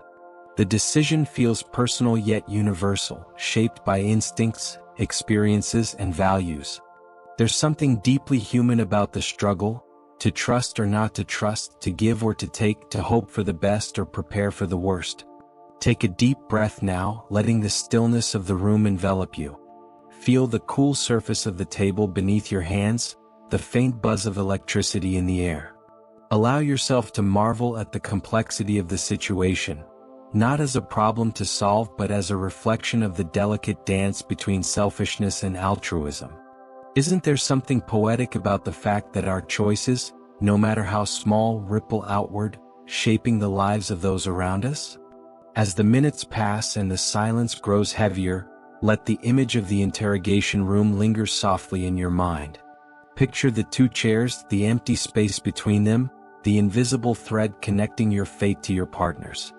The decision feels personal yet universal, shaped by instincts, experiences, and values. There's something deeply human about the struggle, to trust or not to trust, to give or to take, to hope for the best or prepare for the worst. Take a deep breath now, letting the stillness of the room envelop you. Feel the cool surface of the table beneath your hands, the faint buzz of electricity in the air. Allow yourself to marvel at the complexity of the situation, not as a problem to solve but as a reflection of the delicate dance between selfishness and altruism. Isn't there something poetic about the fact that our choices, no matter how small, ripple outward, shaping the lives of those around us? As the minutes pass and the silence grows heavier, let the image of the interrogation room linger softly in your mind. Picture the two chairs, the empty space between them, the invisible thread connecting your fate to your partner's.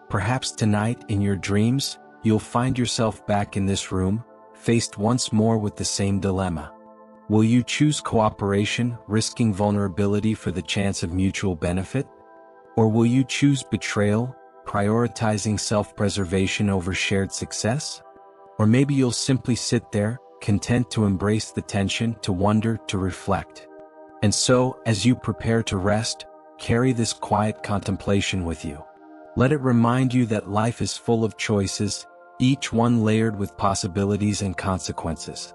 Perhaps tonight, in your dreams, you'll find yourself back in this room, faced once more with the same dilemma. Will you choose cooperation, risking vulnerability for the chance of mutual benefit? Or will you choose betrayal, prioritizing self-preservation over shared success? Or maybe you'll simply sit there, content to embrace the tension, to wonder, to reflect. And so, as you prepare to rest, carry this quiet contemplation with you. Let it remind you that life is full of choices, each one layered with possibilities and consequences.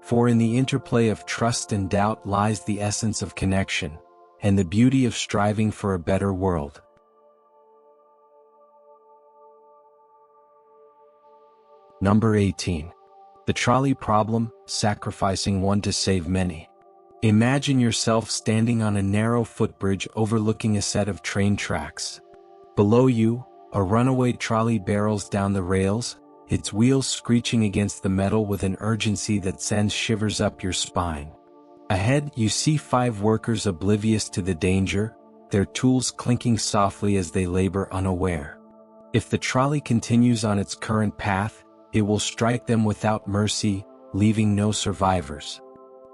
For in the interplay of trust and doubt lies the essence of connection, and the beauty of striving for a better world. Number 18. The trolley problem, sacrificing one to save many. Imagine yourself standing on a narrow footbridge overlooking a set of train tracks. Below you, a runaway trolley barrels down the rails, its wheels screeching against the metal with an urgency that sends shivers up your spine. Ahead, you see 5 workers oblivious to the danger, their tools clinking softly as they labor unaware. If the trolley continues on its current path, it will strike them without mercy, leaving no survivors.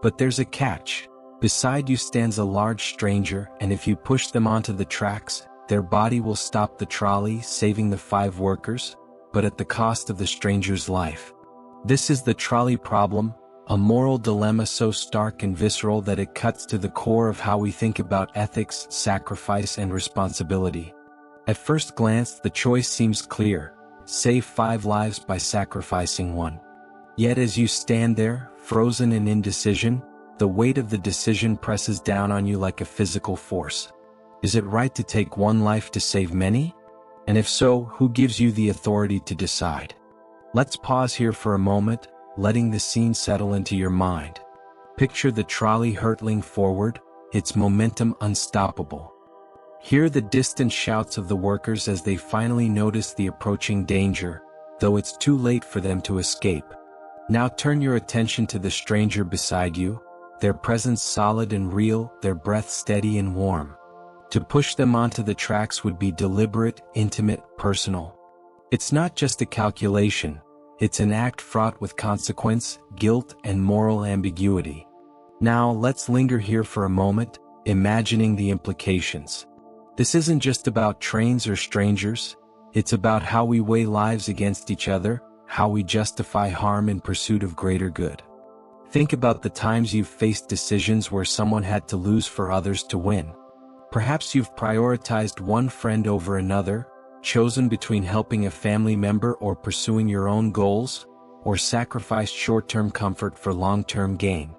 But there's a catch. Beside you stands a large stranger, and if you push them onto the tracks, their body will stop the trolley, saving the 5 workers, but at the cost of the stranger's life. This is the trolley problem, a moral dilemma so stark and visceral that it cuts to the core of how we think about ethics, sacrifice, and responsibility. At first glance, the choice seems clear: save 5 lives by sacrificing 1. Yet as you stand there, frozen in indecision, the weight of the decision presses down on you like a physical force. Is it right to take 1 life to save many? And if so, who gives you the authority to decide? Let's pause here for a moment, letting the scene settle into your mind. Picture the trolley hurtling forward, its momentum unstoppable. Hear the distant shouts of the workers as they finally notice the approaching danger, though it's too late for them to escape. Now turn your attention to the stranger beside you, their presence solid and real, their breath steady and warm. To push them onto the tracks would be deliberate, intimate, personal. It's not just a calculation, it's an act fraught with consequence, guilt, and moral ambiguity. Now let's linger here for a moment, imagining the implications. This isn't just about trains or strangers, it's about how we weigh lives against each other, how we justify harm in pursuit of greater good. Think about the times you've faced decisions where someone had to lose for others to win. Perhaps you've prioritized one friend over another, chosen between helping a family member or pursuing your own goals, or sacrificed short-term comfort for long-term gain.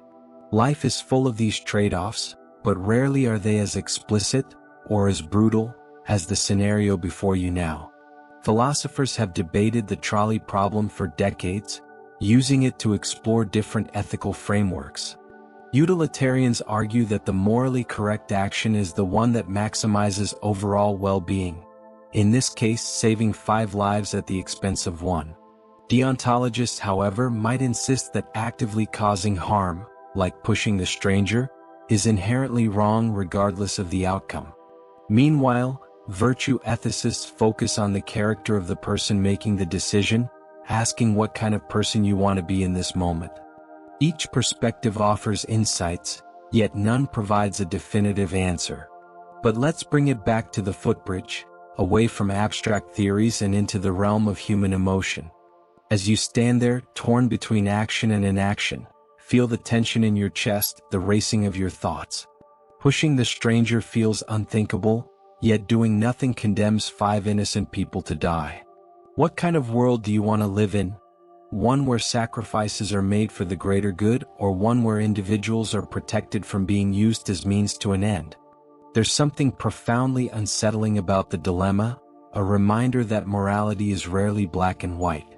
Life is full of these trade-offs, but rarely are they as explicit, or as brutal, as the scenario before you now. Philosophers have debated the trolley problem for decades, using it to explore different ethical frameworks. Utilitarians argue that the morally correct action is the one that maximizes overall well-being. In this case, saving 5 lives at the expense of 1. Deontologists, however, might insist that actively causing harm, like pushing the stranger, is inherently wrong regardless of the outcome. Meanwhile, virtue ethicists focus on the character of the person making the decision, asking what kind of person you want to be in this moment. Each perspective offers insights, yet none provides a definitive answer. But let's bring it back to the footbridge, away from abstract theories and into the realm of human emotion. As you stand there, torn between action and inaction, feel the tension in your chest, the racing of your thoughts. Pushing the stranger feels unthinkable, yet doing nothing condemns 5 innocent people to die. What kind of world do you want to live in? One where sacrifices are made for the greater good, or one where individuals are protected from being used as means to an end? There's something profoundly unsettling about the dilemma, a reminder that morality is rarely black and white.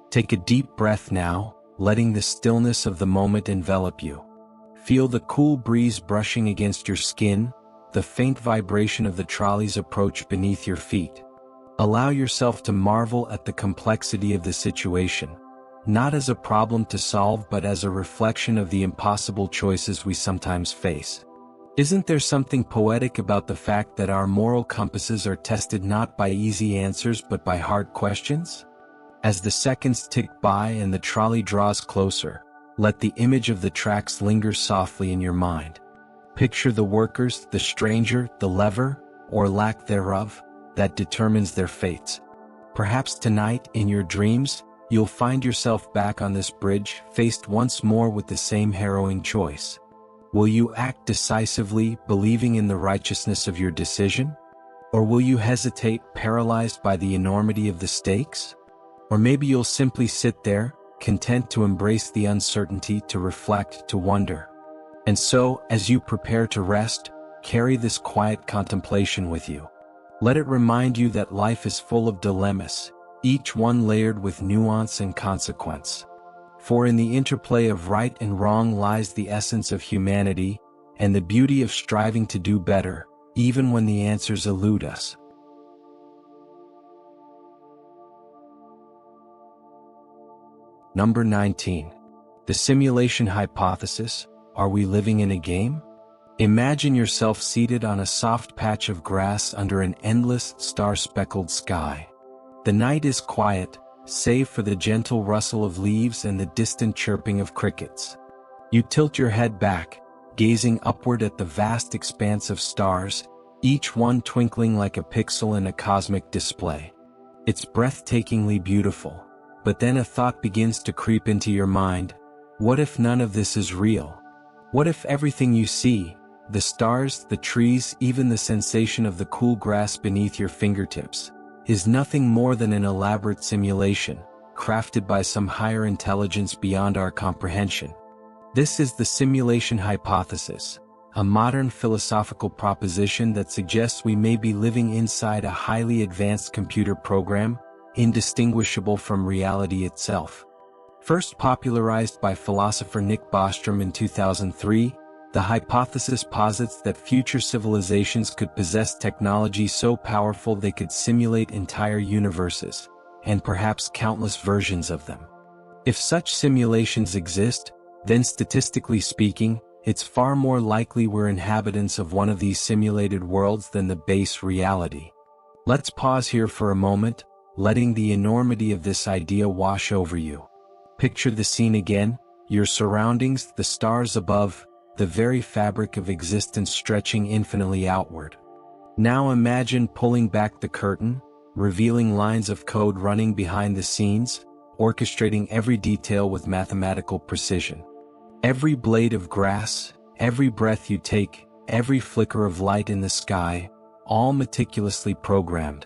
Take a deep breath now, letting the stillness of the moment envelop you. Feel the cool breeze brushing against your skin, the faint vibration of the trolley's approach beneath your feet. Allow yourself to marvel at the complexity of the situation, not as a problem to solve but as a reflection of the impossible choices we sometimes face. Isn't there something poetic about the fact that our moral compasses are tested not by easy answers but by hard questions? As the seconds tick by and the trolley draws closer, let the image of the tracks linger softly in your mind. Picture the workers, the stranger, the lever, or lack thereof, that determines their fates. Perhaps tonight, in your dreams, you'll find yourself back on this bridge, faced once more with the same harrowing choice. Will you act decisively, believing in the righteousness of your decision? Or will you hesitate, paralyzed by the enormity of the stakes? Or maybe you'll simply sit there, content to embrace the uncertainty, to reflect, to wonder. And so, as you prepare to rest, carry this quiet contemplation with you. Let it remind you that life is full of dilemmas, each one layered with nuance and consequence. For in the interplay of right and wrong lies the essence of humanity, and the beauty of striving to do better, even when the answers elude us. Number 19. The simulation hypothesis. Are we living in a game? Imagine yourself seated on a soft patch of grass under an endless, star-speckled sky. The night is quiet, save for the gentle rustle of leaves and the distant chirping of crickets. You tilt your head back, gazing upward at the vast expanse of stars, each one twinkling like a pixel in a cosmic display. It's breathtakingly beautiful, but then a thought begins to creep into your mind. What if none of this is real? What if everything you see, the stars, the trees, even the sensation of the cool grass beneath your fingertips, is nothing more than an elaborate simulation, crafted by some higher intelligence beyond our comprehension? This is the simulation hypothesis, a modern philosophical proposition that suggests we may be living inside a highly advanced computer program, indistinguishable from reality itself. First popularized by philosopher Nick Bostrom in 2003, the hypothesis posits that future civilizations could possess technology so powerful they could simulate entire universes, and perhaps countless versions of them. If such simulations exist, then statistically speaking, it's far more likely we're inhabitants of one of these simulated worlds than the base reality. Let's pause here for a moment, letting the enormity of this idea wash over you. Picture the scene again, your surroundings, the stars above, the very fabric of existence stretching infinitely outward. Now imagine pulling back the curtain, revealing lines of code running behind the scenes, orchestrating every detail with mathematical precision. Every blade of grass, every breath you take, every flicker of light in the sky, all meticulously programmed.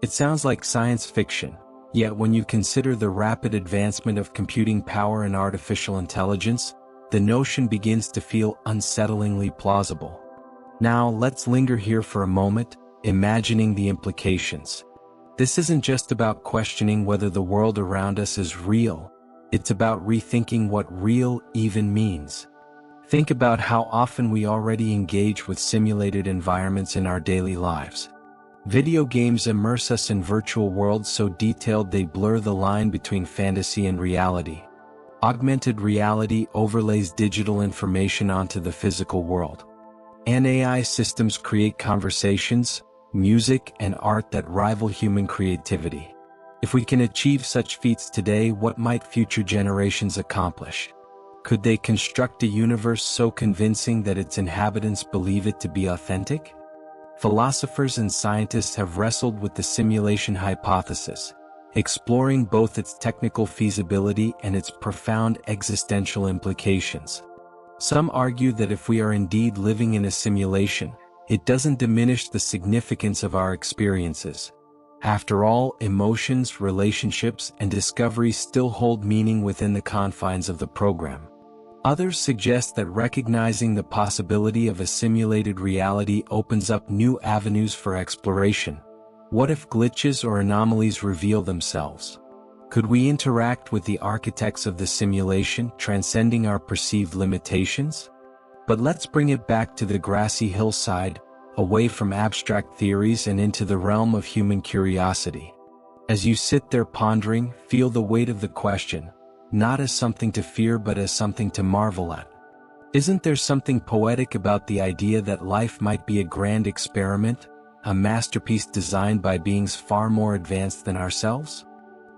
It sounds like science fiction, yet when you consider the rapid advancement of computing power and artificial intelligence, the notion begins to feel unsettlingly plausible. Now let's linger here for a moment, imagining the implications. This isn't just about questioning whether the world around us is real, it's about rethinking what real even means. Think about how often we already engage with simulated environments in our daily lives. Video games immerse us in virtual worlds so detailed they blur the line between fantasy and reality. Augmented reality overlays digital information onto the physical world. And AI systems create conversations, music, and art that rival human creativity. If we can achieve such feats today, what might future generations accomplish? Could they construct a universe so convincing that its inhabitants believe it to be authentic? Philosophers and scientists have wrestled with the simulation hypothesis, exploring both its technical feasibility and its profound existential implications. Some argue that if we are indeed living in a simulation, it doesn't diminish the significance of our experiences. After all, emotions, relationships, and discoveries still hold meaning within the confines of the program. Others suggest that recognizing the possibility of a simulated reality opens up new avenues for exploration. What if glitches or anomalies reveal themselves? Could we interact with the architects of the simulation, transcending our perceived limitations? But let's bring it back to the grassy hillside, away from abstract theories and into the realm of human curiosity. As you sit there pondering, feel the weight of the question, not as something to fear but as something to marvel at. Isn't there something poetic about the idea that life might be a grand experiment, a masterpiece designed by beings far more advanced than ourselves?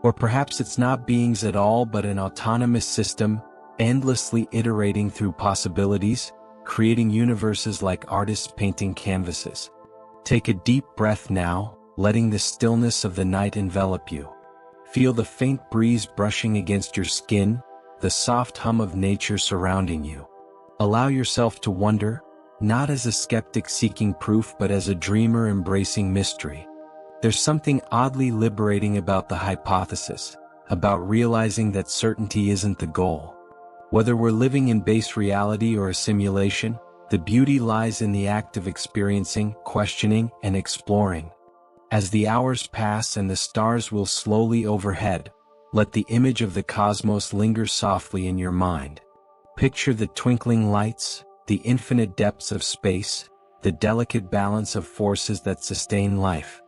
Or perhaps it's not beings at all but an autonomous system, endlessly iterating through possibilities, creating universes like artists painting canvases. Take a deep breath now, letting the stillness of the night envelop you. Feel the faint breeze brushing against your skin, the soft hum of nature surrounding you. Allow yourself to wonder, not as a skeptic seeking proof but as a dreamer embracing mystery. There's something oddly liberating about the hypothesis, about realizing that certainty isn't the goal. Whether we're living in base reality or a simulation, the beauty lies in the act of experiencing, questioning, and exploring. As the hours pass and the stars will slowly overhead, let the image of the cosmos linger softly in your mind. Picture the twinkling lights, the infinite depths of space, the delicate balance of forces that sustain life.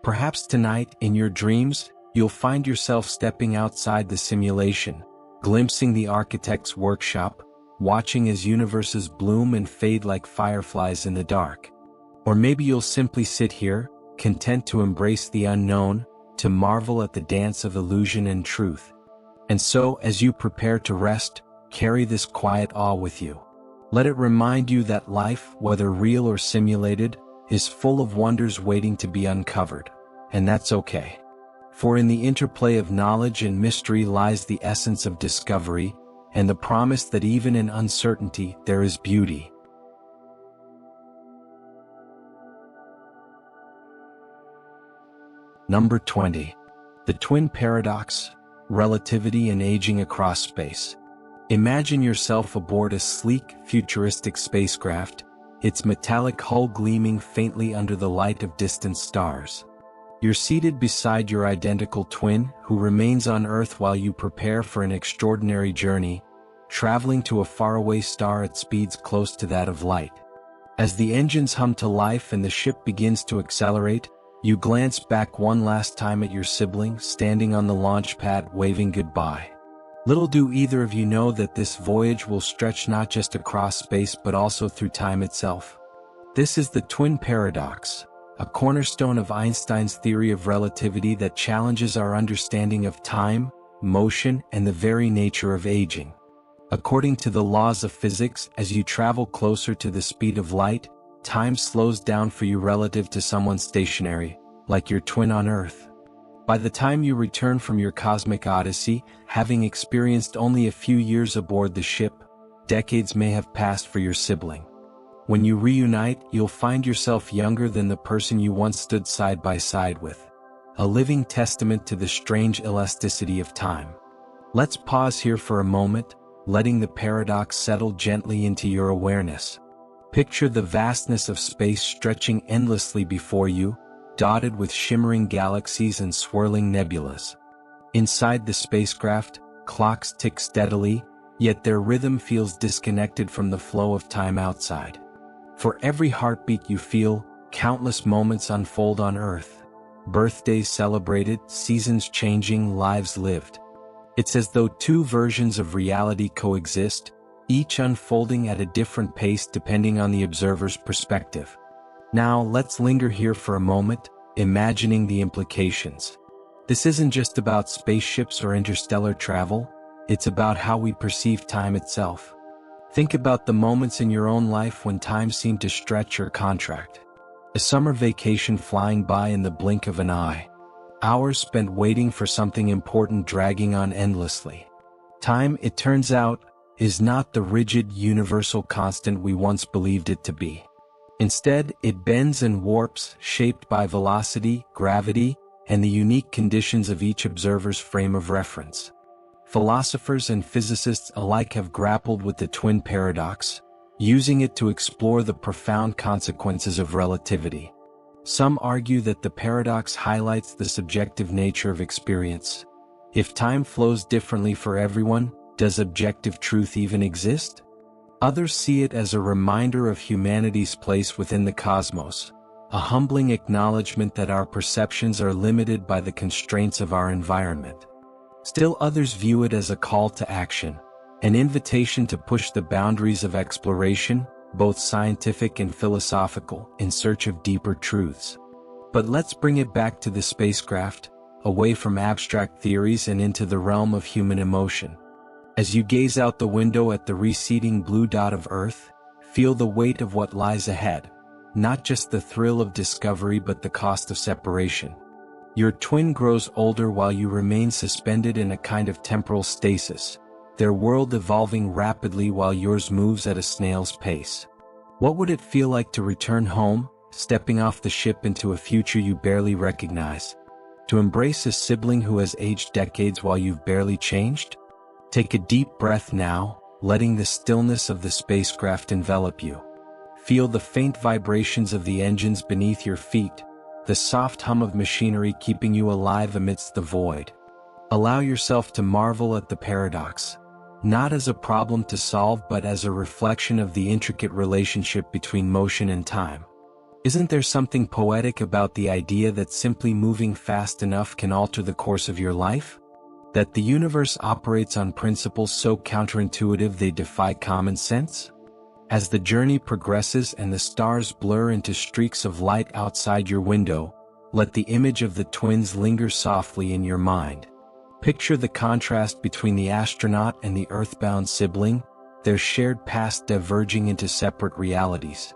Perhaps tonight, in your dreams, you'll find yourself stepping outside the simulation, glimpsing the architect's workshop, watching as universes bloom and fade like fireflies in the dark. Or maybe you'll simply sit here, content to embrace the unknown, to marvel at the dance of illusion and truth. And so, as you prepare to rest, carry this quiet awe with you. Let it remind you that life, whether real or simulated, is full of wonders waiting to be uncovered. And that's okay. For in the interplay of knowledge and mystery lies the essence of discovery, and the promise that even in uncertainty there is beauty. Number 20. The Twin Paradox, Relativity and Aging Across Space. Imagine yourself aboard a sleek, futuristic spacecraft, its metallic hull gleaming faintly under the light of distant stars. You're seated beside your identical twin, who remains on Earth while you prepare for an extraordinary journey, traveling to a faraway star at speeds close to that of light. As the engines hum to life and the ship begins to accelerate, you glance back one last time at your sibling standing on the launch pad waving goodbye. Little do either of you know that this voyage will stretch not just across space but also through time itself. This is the twin paradox, a cornerstone of Einstein's theory of relativity that challenges our understanding of time, motion, and the very nature of aging. According to the laws of physics, as you travel closer to the speed of light, time slows down for you relative to someone stationary, like your twin on Earth. By the time you return from your cosmic odyssey, having experienced only a few years aboard the ship, decades may have passed for your sibling. When you reunite, you'll find yourself younger than the person you once stood side by side with, a living testament to the strange elasticity of time. Let's pause here for a moment, letting the paradox settle gently into your awareness. Picture the vastness of space stretching endlessly before you, dotted with shimmering galaxies and swirling nebulas. Inside the spacecraft, clocks tick steadily, yet their rhythm feels disconnected from the flow of time outside. For every heartbeat you feel, countless moments unfold on Earth. Birthdays celebrated, seasons changing, lives lived. It's as though two versions of reality coexist, each unfolding at a different pace depending on the observer's perspective. Now let's linger here for a moment, imagining the implications. This isn't just about spaceships or interstellar travel, it's about how we perceive time itself. Think about the moments in your own life when time seemed to stretch or contract. A summer vacation flying by in the blink of an eye. Hours spent waiting for something important dragging on endlessly. Time, it turns out, is not the rigid universal constant we once believed it to be. Instead, it bends and warps, shaped by velocity, gravity, and the unique conditions of each observer's frame of reference. Philosophers and physicists alike have grappled with the twin paradox, using it to explore the profound consequences of relativity. Some argue that the paradox highlights the subjective nature of experience. If time flows differently for everyone, does objective truth even exist? Others see it as a reminder of humanity's place within the cosmos, a humbling acknowledgement that our perceptions are limited by the constraints of our environment. Still others view it as a call to action, an invitation to push the boundaries of exploration, both scientific and philosophical, in search of deeper truths. But let's bring it back to the spacecraft, away from abstract theories and into the realm of human emotion. As you gaze out the window at the receding blue dot of Earth, feel the weight of what lies ahead, not just the thrill of discovery but the cost of separation. Your twin grows older while you remain suspended in a kind of temporal stasis, their world evolving rapidly while yours moves at a snail's pace. What would it feel like to return home, stepping off the ship into a future you barely recognize? To embrace a sibling who has aged decades while you've barely changed? Take a deep breath now, letting the stillness of the spacecraft envelop you. Feel the faint vibrations of the engines beneath your feet, the soft hum of machinery keeping you alive amidst the void. Allow yourself to marvel at the paradox, not as a problem to solve but as a reflection of the intricate relationship between motion and time. Isn't there something poetic about the idea that simply moving fast enough can alter the course of your life? That the universe operates on principles so counterintuitive they defy common sense? As the journey progresses and the stars blur into streaks of light outside your window, let the image of the twins linger softly in your mind. Picture the contrast between the astronaut and the earthbound sibling, their shared past diverging into separate realities.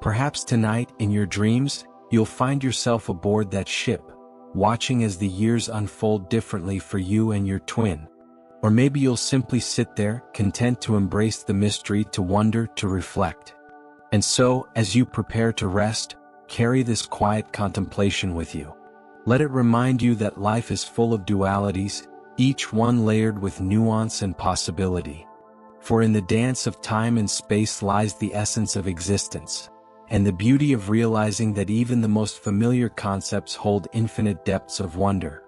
Perhaps tonight, in your dreams, you'll find yourself aboard that ship, watching as the years unfold differently for you and your twin. Or maybe you'll simply sit there, content to embrace the mystery, to wonder, to reflect. And so, as you prepare to rest, carry this quiet contemplation with you. Let it remind you that life is full of dualities, each one layered with nuance and possibility. For in the dance of time and space lies the essence of existence, and the beauty of realizing that even the most familiar concepts hold infinite depths of wonder.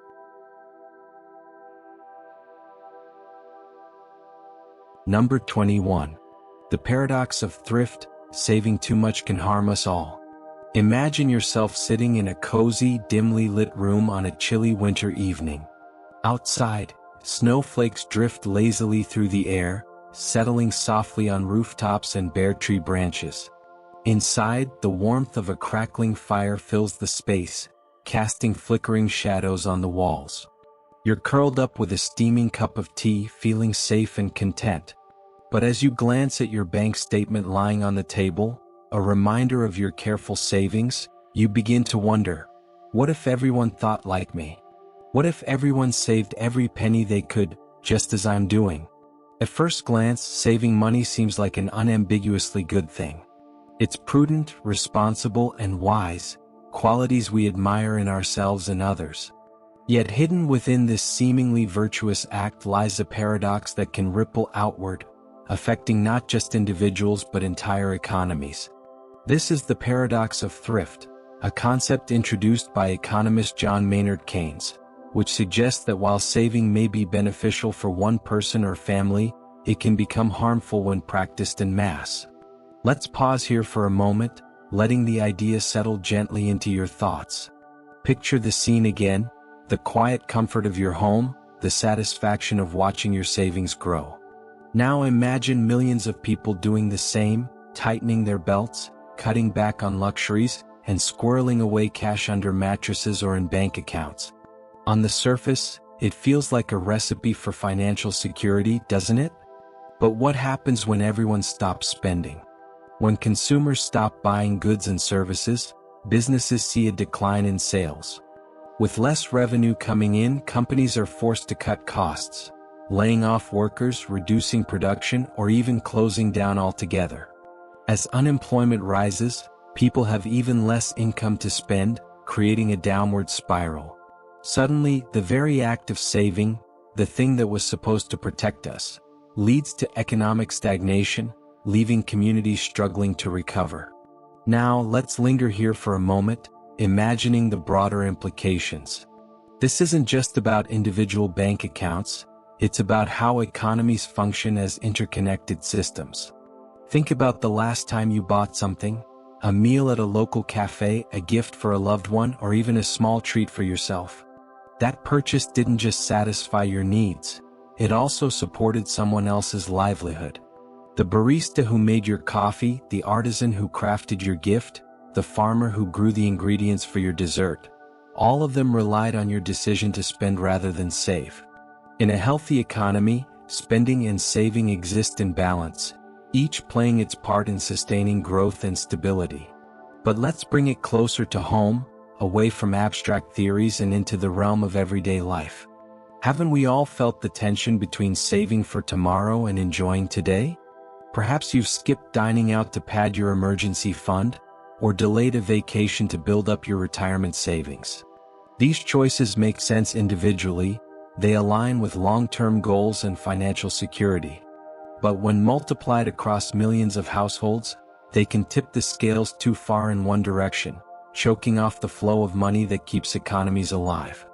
Number 21. The paradox of thrift. Saving too much can harm us all. Imagine yourself sitting in a cozy, dimly lit room on a chilly winter evening. Outside, snowflakes drift lazily through the air, settling softly on rooftops and bare tree branches. Inside, the warmth of a crackling fire fills the space, casting flickering shadows on the walls. You're curled up with a steaming cup of tea, feeling safe and content. But as you glance at your bank statement lying on the table, a reminder of your careful savings, you begin to wonder, what if everyone thought like me? What if everyone saved every penny they could, just as I'm doing? At first glance, saving money seems like an unambiguously good thing. It's prudent, responsible, and wise, qualities we admire in ourselves and others. Yet hidden within this seemingly virtuous act lies a paradox that can ripple outward, affecting not just individuals but entire economies. This is the paradox of thrift, a concept introduced by economist John Maynard Keynes, which suggests that while saving may be beneficial for one person or family, it can become harmful when practiced en masse. Let's pause here for a moment, letting the idea settle gently into your thoughts. Picture the scene again, the quiet comfort of your home, the satisfaction of watching your savings grow. Now imagine millions of people doing the same, tightening their belts, cutting back on luxuries, and squirreling away cash under mattresses or in bank accounts. On the surface, it feels like a recipe for financial security, doesn't it? But what happens when everyone stops spending? When consumers stop buying goods and services, businesses see a decline in sales. With less revenue coming in, companies are forced to cut costs, laying off workers, reducing production, or even closing down altogether. As unemployment rises, people have even less income to spend, creating a downward spiral. Suddenly, the very act of saving, the thing that was supposed to protect us, leads to economic stagnation, leaving communities struggling to recover. Now, let's linger here for a moment, imagining the broader implications. This isn't just about individual bank accounts, it's about how economies function as interconnected systems. Think about the last time you bought something, a meal at a local cafe, a gift for a loved one, or even a small treat for yourself. That purchase didn't just satisfy your needs, it also supported someone else's livelihood. The barista who made your coffee, the artisan who crafted your gift, the farmer who grew the ingredients for your dessert. All of them relied on your decision to spend rather than save. In a healthy economy, spending and saving exist in balance, each playing its part in sustaining growth and stability. But let's bring it closer to home, away from abstract theories and into the realm of everyday life. Haven't we all felt the tension between saving for tomorrow and enjoying today? Perhaps you've skipped dining out to pad your emergency fund, or delayed a vacation to build up your retirement savings. These choices make sense individually, they align with long-term goals and financial security. But when multiplied across millions of households, they can tip the scales too far in one direction, choking off the flow of money that keeps economies alive.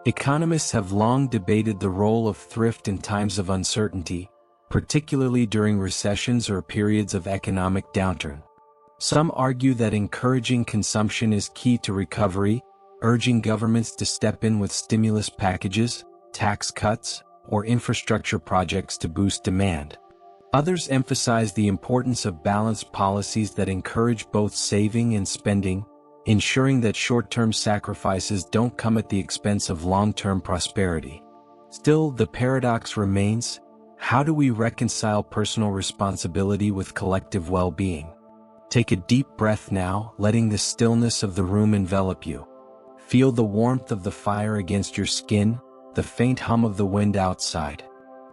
Economists have long debated the role of thrift in times of uncertainty, particularly during recessions or periods of economic downturn. Some argue that encouraging consumption is key to recovery, urging governments to step in with stimulus packages, tax cuts, or infrastructure projects to boost demand. Others emphasize the importance of balanced policies that encourage both saving and spending, ensuring that short-term sacrifices don't come at the expense of long-term prosperity. Still, the paradox remains: how do we reconcile personal responsibility with collective well-being? Take a deep breath now, letting the stillness of the room envelop you. Feel the warmth of the fire against your skin, the faint hum of the wind outside.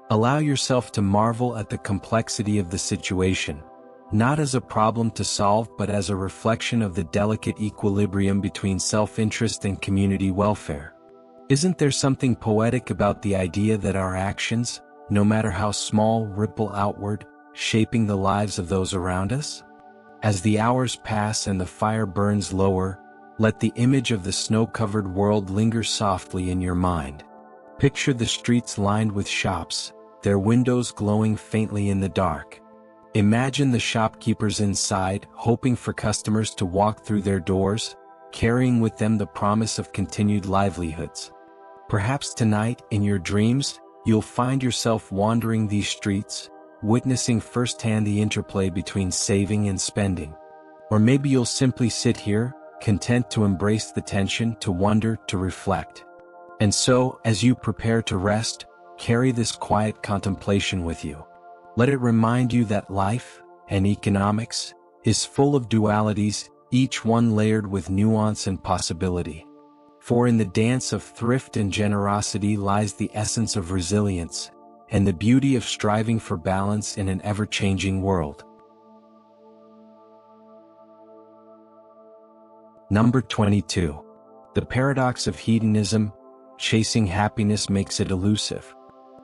Allow yourself to marvel at the complexity of the situation, not as a problem to solve but as a reflection of the delicate equilibrium between self-interest and community welfare. Isn't there something poetic about the idea that our actions, no matter how small, ripple outward, shaping the lives of those around us? As the hours pass and the fire burns lower, let the image of the snow-covered world linger softly in your mind. Picture the streets lined with shops, their windows glowing faintly in the dark. Imagine the shopkeepers inside, hoping for customers to walk through their doors, carrying with them the promise of continued livelihoods. Perhaps tonight, in your dreams, you'll find yourself wandering these streets, witnessing firsthand the interplay between saving and spending. Or maybe you'll simply sit here, content to embrace the tension, to wonder, to reflect. And so, as you prepare to rest, carry this quiet contemplation with you. Let it remind you that life, and economics, is full of dualities, each one layered with nuance and possibility. For in the dance of thrift and generosity lies the essence of resilience, and the beauty of striving for balance in an ever-changing world. Number 22. The paradox of hedonism: chasing happiness makes it elusive.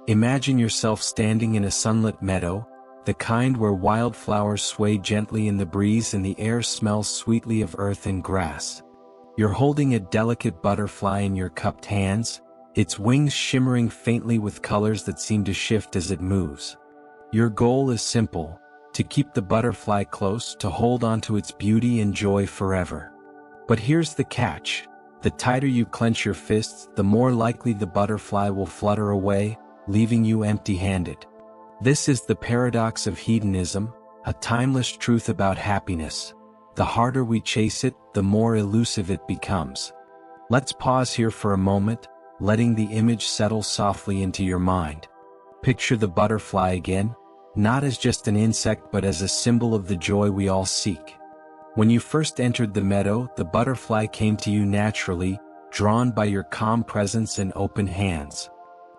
Imagine yourself standing in a sunlit meadow, the kind where wildflowers sway gently in the breeze and the air smells sweetly of earth and grass. You're holding a delicate butterfly in your cupped hands, its wings shimmering faintly with colors that seem to shift as it moves. Your goal is simple: to keep the butterfly close, to hold on to its beauty and joy forever. But here's the catch: the tighter you clench your fists, the more likely the butterfly will flutter away, leaving you empty-handed. This is the paradox of hedonism, a timeless truth about happiness. The harder we chase it, the more elusive it becomes. Let's pause here for a moment, letting the image settle softly into your mind. Picture the butterfly again, not as just an insect but as a symbol of the joy we all seek. When you first entered the meadow, the butterfly came to you naturally, drawn by your calm presence and open hands.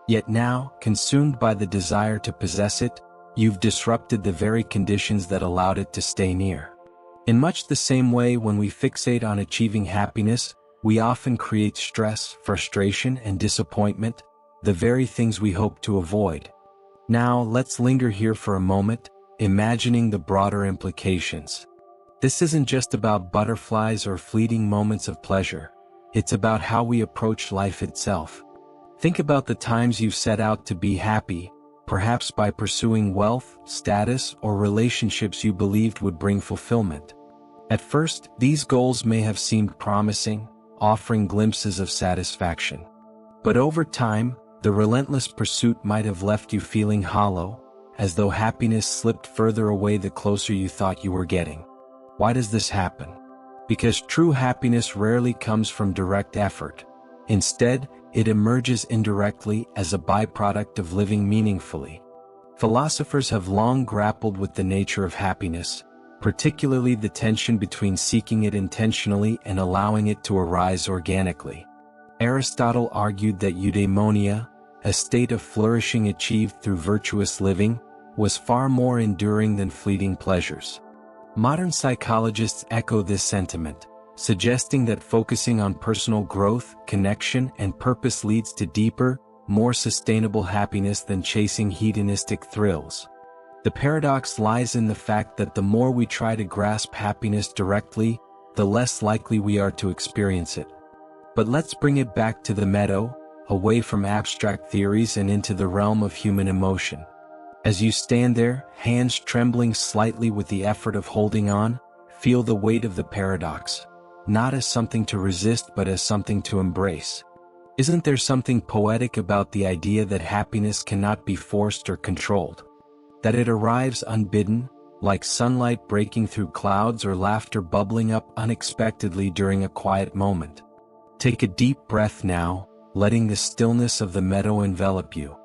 Yet now, consumed by the desire to possess it, you've disrupted the very conditions that allowed it to stay near. In much the same way, when we fixate on achieving happiness, we often create stress, frustration, and disappointment, the very things we hope to avoid. Now, let's linger here for a moment, imagining the broader implications. This isn't just about butterflies or fleeting moments of pleasure. It's about how we approach life itself. Think about the times you've set out to be happy, perhaps by pursuing wealth, status, or relationships you believed would bring fulfillment. At first, these goals may have seemed promising, offering glimpses of satisfaction. But over time, the relentless pursuit might have left you feeling hollow, as though happiness slipped further away the closer you thought you were getting. Why does this happen? Because true happiness rarely comes from direct effort. Instead, it emerges indirectly as a byproduct of living meaningfully. Philosophers have long grappled with the nature of happiness, particularly the tension between seeking it intentionally and allowing it to arise organically. Aristotle argued that eudaimonia, a state of flourishing achieved through virtuous living, was far more enduring than fleeting pleasures. Modern psychologists echo this sentiment, suggesting that focusing on personal growth, connection, and purpose leads to deeper, more sustainable happiness than chasing hedonistic thrills. The paradox lies in the fact that the more we try to grasp happiness directly, the less likely we are to experience it. But let's bring it back to the meadow, away from abstract theories and into the realm of human emotion. As you stand there, hands trembling slightly with the effort of holding on, feel the weight of the paradox, not as something to resist but as something to embrace. Isn't there something poetic about the idea that happiness cannot be forced or controlled? That it arrives unbidden, like sunlight breaking through clouds or laughter bubbling up unexpectedly during a quiet moment. Take a deep breath now, letting the stillness of the meadow envelop you.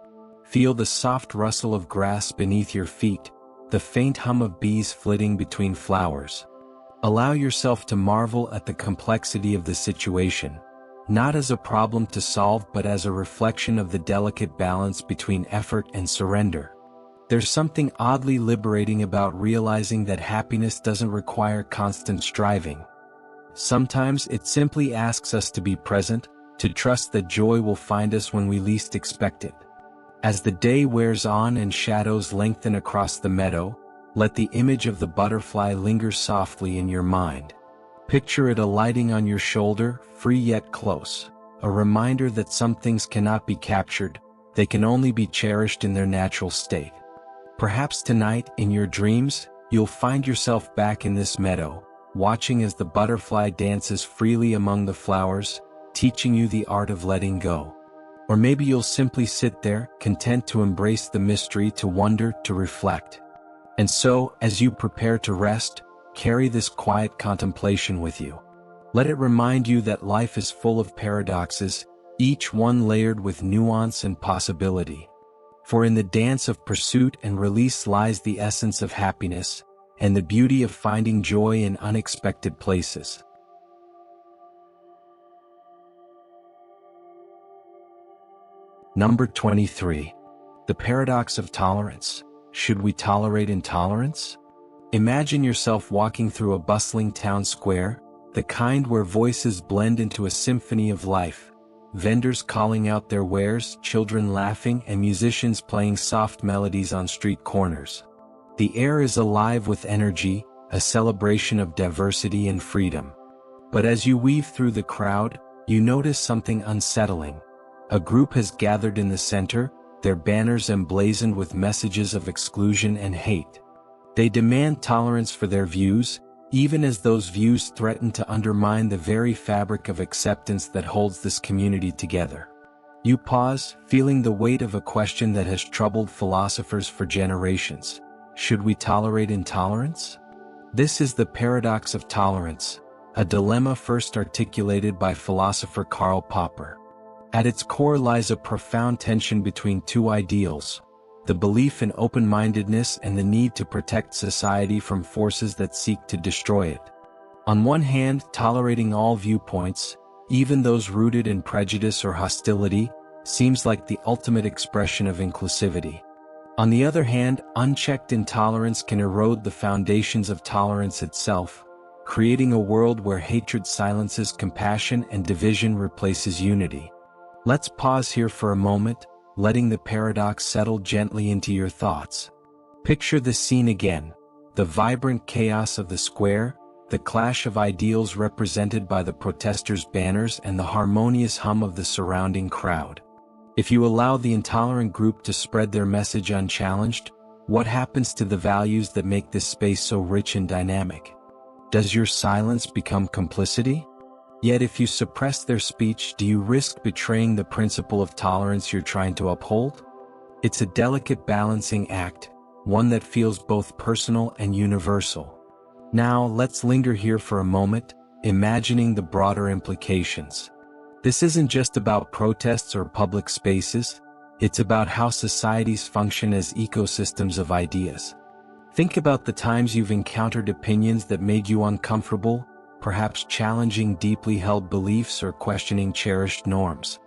Feel the soft rustle of grass beneath your feet, the faint hum of bees flitting between flowers. Allow yourself to marvel at the complexity of the situation, not as a problem to solve but as a reflection of the delicate balance between effort and surrender. There's something oddly liberating about realizing that happiness doesn't require constant striving. Sometimes it simply asks us to be present, to trust that joy will find us when we least expect it. As the day wears on and shadows lengthen across the meadow, let the image of the butterfly linger softly in your mind. Picture it alighting on your shoulder, free yet close, a reminder that some things cannot be captured, they can only be cherished in their natural state. Perhaps tonight, in your dreams, you'll find yourself back in this meadow, watching as the butterfly dances freely among the flowers, teaching you the art of letting go. Or maybe you'll simply sit there, content to embrace the mystery, to wonder, to reflect. And so, as you prepare to rest, carry this quiet contemplation with you. Let it remind you that life is full of paradoxes, each one layered with nuance and possibility. For in the dance of pursuit and release lies the essence of happiness, and the beauty of finding joy in unexpected places. Number 23. The paradox of tolerance. Should we tolerate intolerance? Imagine yourself walking through a bustling town square, the kind where voices blend into a symphony of life. Vendors calling out their wares, children laughing, and musicians playing soft melodies on street corners. The air is alive with energy, a celebration of diversity and freedom. But as you weave through the crowd, you notice something unsettling. A group has gathered in the center, their banners emblazoned with messages of exclusion and hate. They demand tolerance for their views, even as those views threaten to undermine the very fabric of acceptance that holds this community together. You pause, feeling the weight of a question that has troubled philosophers for generations. Should we tolerate intolerance? This is the paradox of tolerance, a dilemma first articulated by philosopher Karl Popper. At its core lies a profound tension between two ideals: the belief in open-mindedness and the need to protect society from forces that seek to destroy it. On one hand, tolerating all viewpoints, even those rooted in prejudice or hostility, seems like the ultimate expression of inclusivity. On the other hand, unchecked intolerance can erode the foundations of tolerance itself, creating a world where hatred silences compassion and division replaces unity. Let's pause here for a moment, letting the paradox settle gently into your thoughts. Picture the scene again: the vibrant chaos of the square, the clash of ideals represented by the protesters' banners, and the harmonious hum of the surrounding crowd. If you allow the intolerant group to spread their message unchallenged, what happens to the values that make this space so rich and dynamic? Does your silence become complicity? Yet if you suppress their speech, do you risk betraying the principle of tolerance you're trying to uphold? It's a delicate balancing act, one that feels both personal and universal. Now, let's linger here for a moment, imagining the broader implications. This isn't just about protests or public spaces, it's about how societies function as ecosystems of ideas. Think about the times you've encountered opinions that made you uncomfortable, perhaps challenging deeply held beliefs or questioning cherished norms.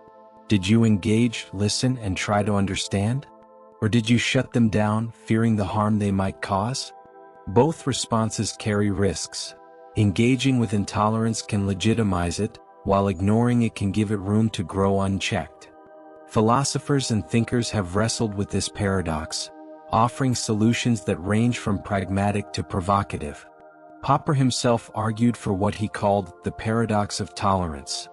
Did you engage, listen, and try to understand? Or did you shut them down, fearing the harm they might cause? Both responses carry risks. Engaging with intolerance can legitimize it, while ignoring it can give it room to grow unchecked. Philosophers and thinkers have wrestled with this paradox, offering solutions that range from pragmatic to provocative. Popper himself argued for what he called the paradox of tolerance,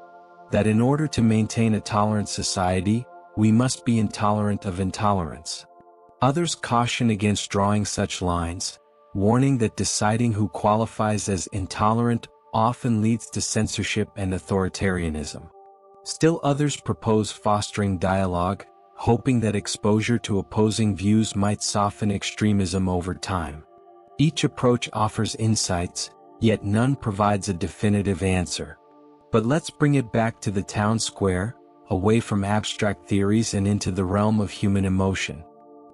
that in order to maintain a tolerant society, we must be intolerant of intolerance. Others caution against drawing such lines, warning that deciding who qualifies as intolerant often leads to censorship and authoritarianism. Still others propose fostering dialogue, hoping that exposure to opposing views might soften extremism over time. Each approach offers insights, yet none provides a definitive answer. But let's bring it back to the town square, away from abstract theories and into the realm of human emotion.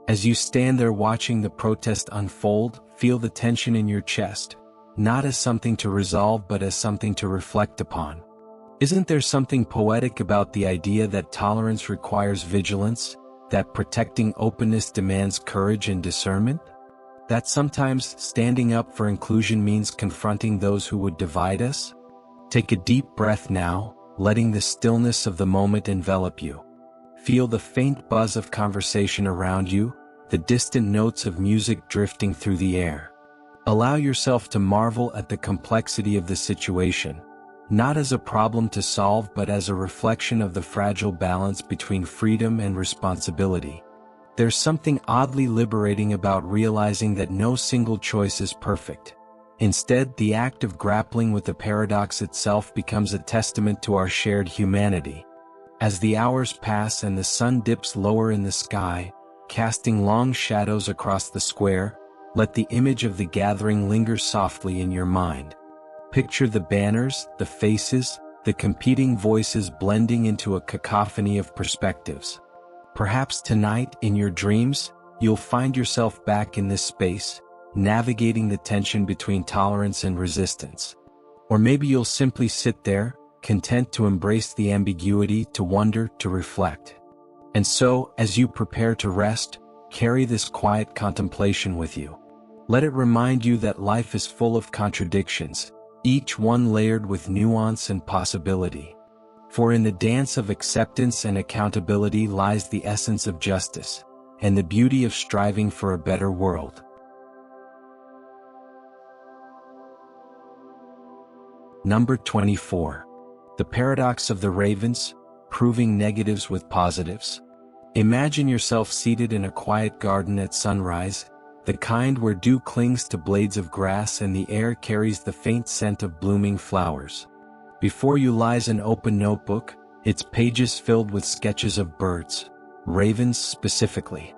As you stand there watching the protest unfold, feel the tension in your chest, not as something to resolve but as something to reflect upon. Isn't there something poetic about the idea that tolerance requires vigilance, that protecting openness demands courage and discernment? That sometimes standing up for inclusion means confronting those who would divide us? Take a deep breath now, letting the stillness of the moment envelop you. Feel the faint buzz of conversation around you, the distant notes of music drifting through the air. Allow yourself to marvel at the complexity of the situation, not as a problem to solve but as a reflection of the fragile balance between freedom and responsibility. There's something oddly liberating about realizing that no single choice is perfect. Instead, the act of grappling with the paradox itself becomes a testament to our shared humanity. As the hours pass and the sun dips lower in the sky, casting long shadows across the square, let the image of the gathering linger softly in your mind. Picture the banners, the faces, the competing voices blending into a cacophony of perspectives. Perhaps tonight, in your dreams, you'll find yourself back in this space, navigating the tension between tolerance and resistance. Or maybe you'll simply sit there, content to embrace the ambiguity, to wonder, to reflect. And so, as you prepare to rest, carry this quiet contemplation with you. Let it remind you that life is full of contradictions, each one layered with nuance and possibility. For in the dance of acceptance and accountability lies the essence of justice, and the beauty of striving for a better world. Number 24. The Paradox of the Ravens, Proving Negatives with Positives. Imagine yourself seated in a quiet garden at sunrise, the kind where dew clings to blades of grass and the air carries the faint scent of blooming flowers. Before you lies an open notebook, its pages filled with sketches of birds, ravens specifically.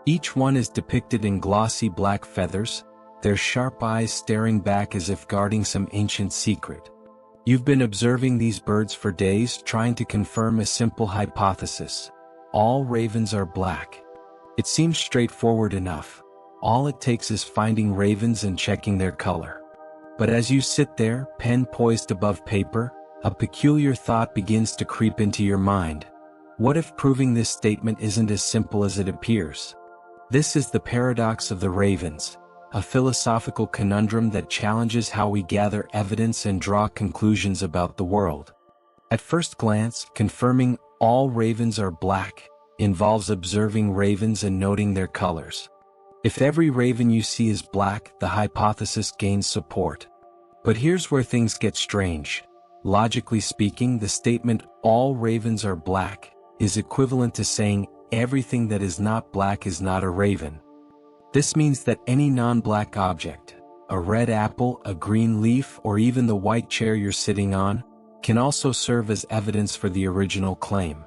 Each one is depicted in glossy black feathers, their sharp eyes staring back as if guarding some ancient secret. You've been observing these birds for days, trying to confirm a simple hypothesis. All ravens are black. It seems straightforward enough. All it takes is finding ravens and checking their color. But as you sit there, pen poised above paper, a peculiar thought begins to creep into your mind. What if proving this statement isn't as simple as it appears? This is the paradox of the ravens, a philosophical conundrum that challenges how we gather evidence and draw conclusions about the world. At first glance, confirming all ravens are black involves observing ravens and noting their colors. If every raven you see is black, the hypothesis gains support. But here's where things get strange. Logically speaking, the statement, all ravens are black, is equivalent to saying, everything that is not black is not a raven. This means that any non-black object, a red apple, a green leaf, or even the white chair you're sitting on, can also serve as evidence for the original claim.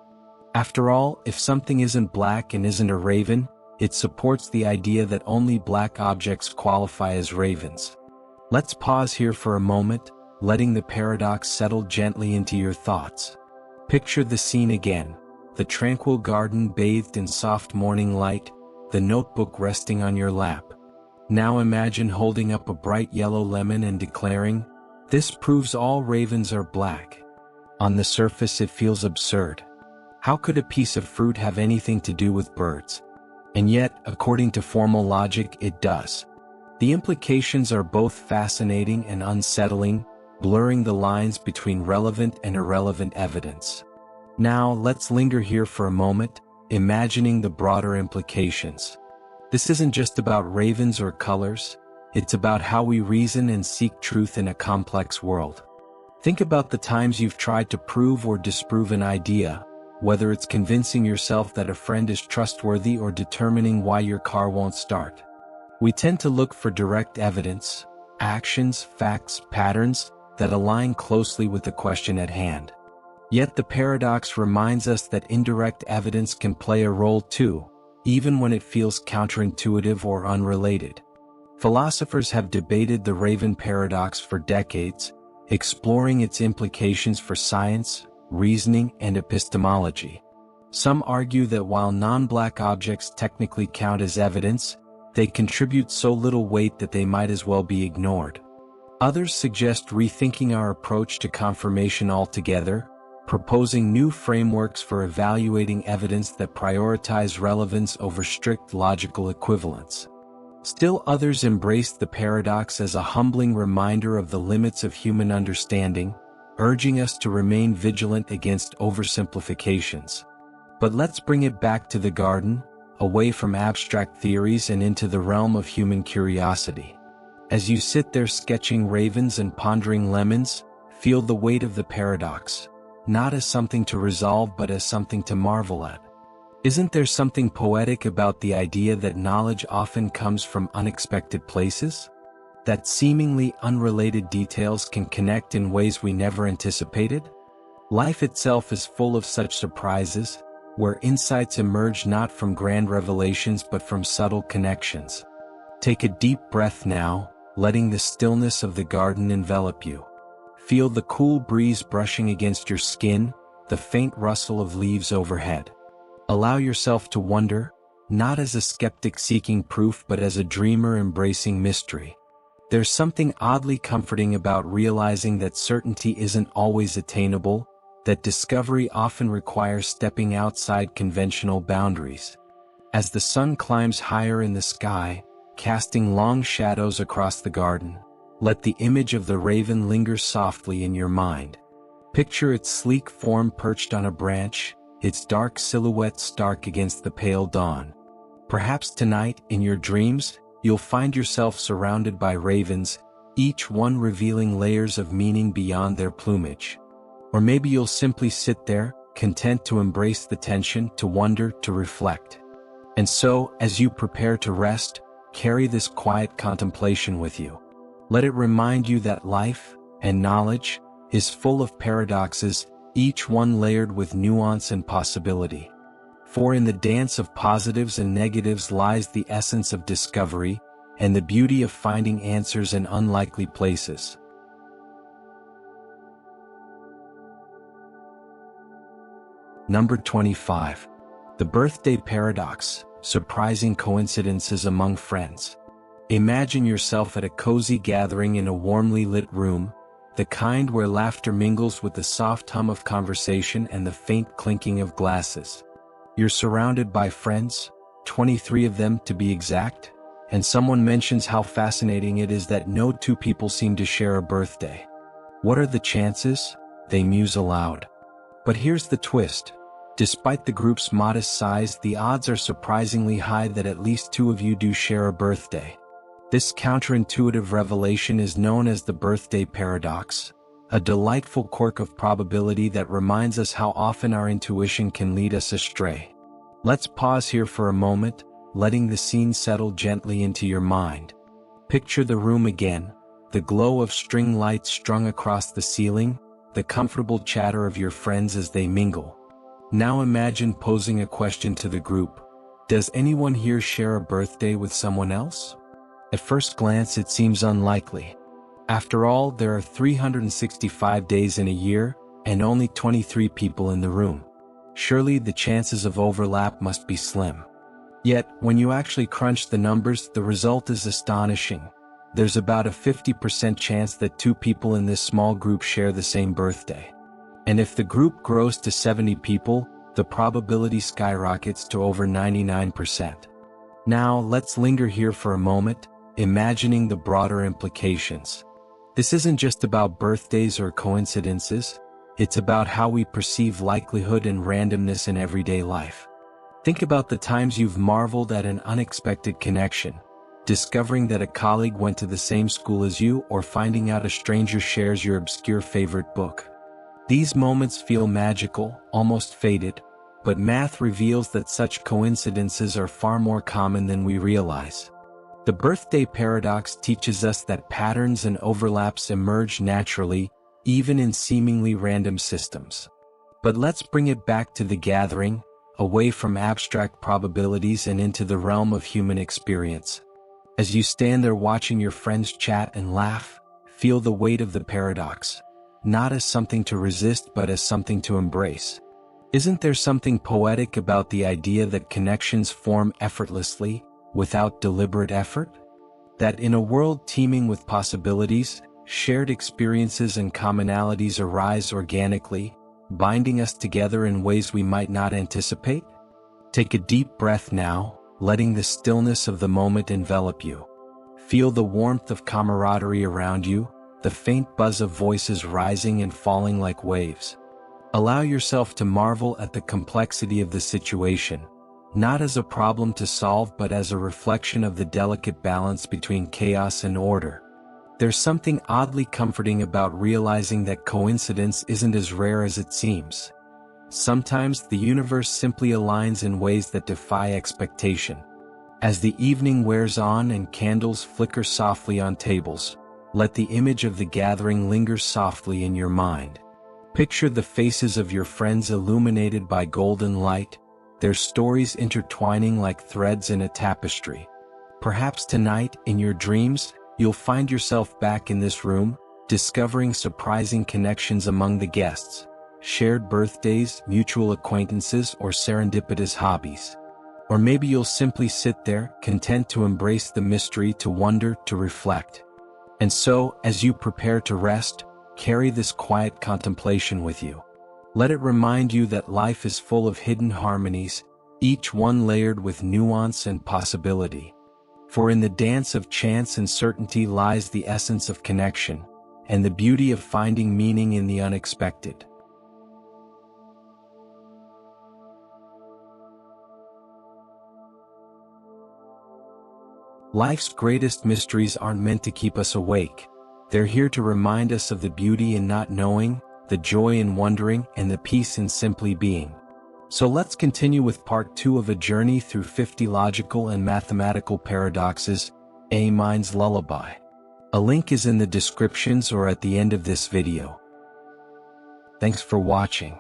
After all, if something isn't black and isn't a raven, it supports the idea that only black objects qualify as ravens. Let's pause here for a moment, letting the paradox settle gently into your thoughts. Picture the scene again, the tranquil garden bathed in soft morning light, the notebook resting on your lap. Now imagine holding up a bright yellow lemon and declaring, "This proves all ravens are black." On the surface it feels absurd. How could a piece of fruit have anything to do with birds? And yet, according to formal logic, it does. The implications are both fascinating and unsettling, blurring the lines between relevant and irrelevant evidence. Now, let's linger here for a moment, imagining the broader implications. This isn't just about ravens or colors, it's about how we reason and seek truth in a complex world. Think about the times you've tried to prove or disprove an idea, whether it's convincing yourself that a friend is trustworthy or determining why your car won't start. We tend to look for direct evidence, actions, facts, patterns that align closely with the question at hand. Yet the paradox reminds us that indirect evidence can play a role too, even when it feels counterintuitive or unrelated. Philosophers have debated the raven paradox for decades, exploring its implications for science, reasoning, and epistemology. Some argue that while non-black objects technically count as evidence, they contribute so little weight that they might as well be ignored. Others suggest rethinking our approach to confirmation altogether, proposing new frameworks for evaluating evidence that prioritize relevance over strict logical equivalence. Still others embrace the paradox as a humbling reminder of the limits of human understanding, urging us to remain vigilant against oversimplifications. But let's bring it back to the garden, away from abstract theories and into the realm of human curiosity. As you sit there sketching ravens and pondering lemons, feel the weight of the paradox, not as something to resolve but as something to marvel at. Isn't there something poetic about the idea that knowledge often comes from unexpected places? That seemingly unrelated details can connect in ways we never anticipated? Life itself is full of such surprises, where insights emerge not from grand revelations but from subtle connections. Take a deep breath now, letting the stillness of the garden envelop you. Feel the cool breeze brushing against your skin, the faint rustle of leaves overhead. Allow yourself to wonder, not as a skeptic seeking proof but as a dreamer embracing mystery. There's something oddly comforting about realizing that certainty isn't always attainable, that discovery often requires stepping outside conventional boundaries. As the sun climbs higher in the sky, casting long shadows across the garden, let the image of the raven linger softly in your mind. Picture its sleek form perched on a branch, its dark silhouette stark against the pale dawn. Perhaps tonight, in your dreams, you'll find yourself surrounded by ravens, each one revealing layers of meaning beyond their plumage. Or maybe you'll simply sit there, content to embrace the tension, to wonder, to reflect. And so, as you prepare to rest, carry this quiet contemplation with you. Let it remind you that life, and knowledge, is full of paradoxes, each one layered with nuance and possibility. For in the dance of positives and negatives lies the essence of discovery, and the beauty of finding answers in unlikely places. Number 25. The birthday paradox, surprising coincidences among friends. Imagine yourself at a cozy gathering in a warmly lit room, the kind where laughter mingles with the soft hum of conversation and the faint clinking of glasses. You're surrounded by friends, 23 of them to be exact, and someone mentions how fascinating it is that no two people seem to share a birthday. What are the chances? They muse aloud. But here's the twist. Despite the group's modest size, the odds are surprisingly high that at least two of you do share a birthday. This counterintuitive revelation is known as the birthday paradox, a delightful quirk of probability that reminds us how often our intuition can lead us astray. Let's pause here for a moment, letting the scene settle gently into your mind. Picture the room again, the glow of string lights strung across the ceiling, the comfortable chatter of your friends as they mingle. Now imagine posing a question to the group. Does anyone here share a birthday with someone else? At first glance it seems unlikely. After all, there are 365 days in a year, and only 23 people in the room. Surely the chances of overlap must be slim. Yet, when you actually crunch the numbers, the result is astonishing. There's about a 50% chance that two people in this small group share the same birthday. And if the group grows to 70 people, the probability skyrockets to over 99%. Now, let's linger here for a moment, imagining the broader implications. This isn't just about birthdays or coincidences, it's about how we perceive likelihood and randomness in everyday life. Think about the times you've marveled at an unexpected connection, discovering that a colleague went to the same school as you, or finding out a stranger shares your obscure favorite book. These moments feel magical, almost fated, but math reveals that such coincidences are far more common than we realize. The birthday paradox teaches us that patterns and overlaps emerge naturally, even in seemingly random systems. But let's bring it back to the gathering, away from abstract probabilities and into the realm of human experience. As you stand there watching your friends chat and laugh, feel the weight of the paradox, not as something to resist but as something to embrace. Isn't there something poetic about the idea that connections form effortlessly, without deliberate effort? That in a world teeming with possibilities, shared experiences and commonalities arise organically, binding us together in ways we might not anticipate? Take a deep breath now, letting the stillness of the moment envelop you. Feel the warmth of camaraderie around you, the faint buzz of voices rising and falling like waves. Allow yourself to marvel at the complexity of the situation, not as a problem to solve but as a reflection of the delicate balance between chaos and order. There's something oddly comforting about realizing that coincidence isn't as rare as it seems. Sometimes the universe simply aligns in ways that defy expectation. As the evening wears on and candles flicker softly on tables, let the image of the gathering linger softly in your mind. Picture the faces of your friends illuminated by golden light, their stories intertwining like threads in a tapestry. Perhaps tonight, in your dreams, you'll find yourself back in this room, discovering surprising connections among the guests, shared birthdays, mutual acquaintances, or serendipitous hobbies. Or maybe you'll simply sit there, content to embrace the mystery, to wonder, to reflect. And so, as you prepare to rest, carry this quiet contemplation with you. Let it remind you that life is full of hidden harmonies, each one layered with nuance and possibility. For in the dance of chance and certainty lies the essence of connection, and the beauty of finding meaning in the unexpected. Life's greatest mysteries aren't meant to keep us awake. They're here to remind us of the beauty in not knowing, the joy in wondering, and the peace in simply being. So let's continue with part 2 of a journey through 50 logical and mathematical paradoxes, A Mind's Lullaby. A link is in the descriptions or at the end of this video. Thanks for watching.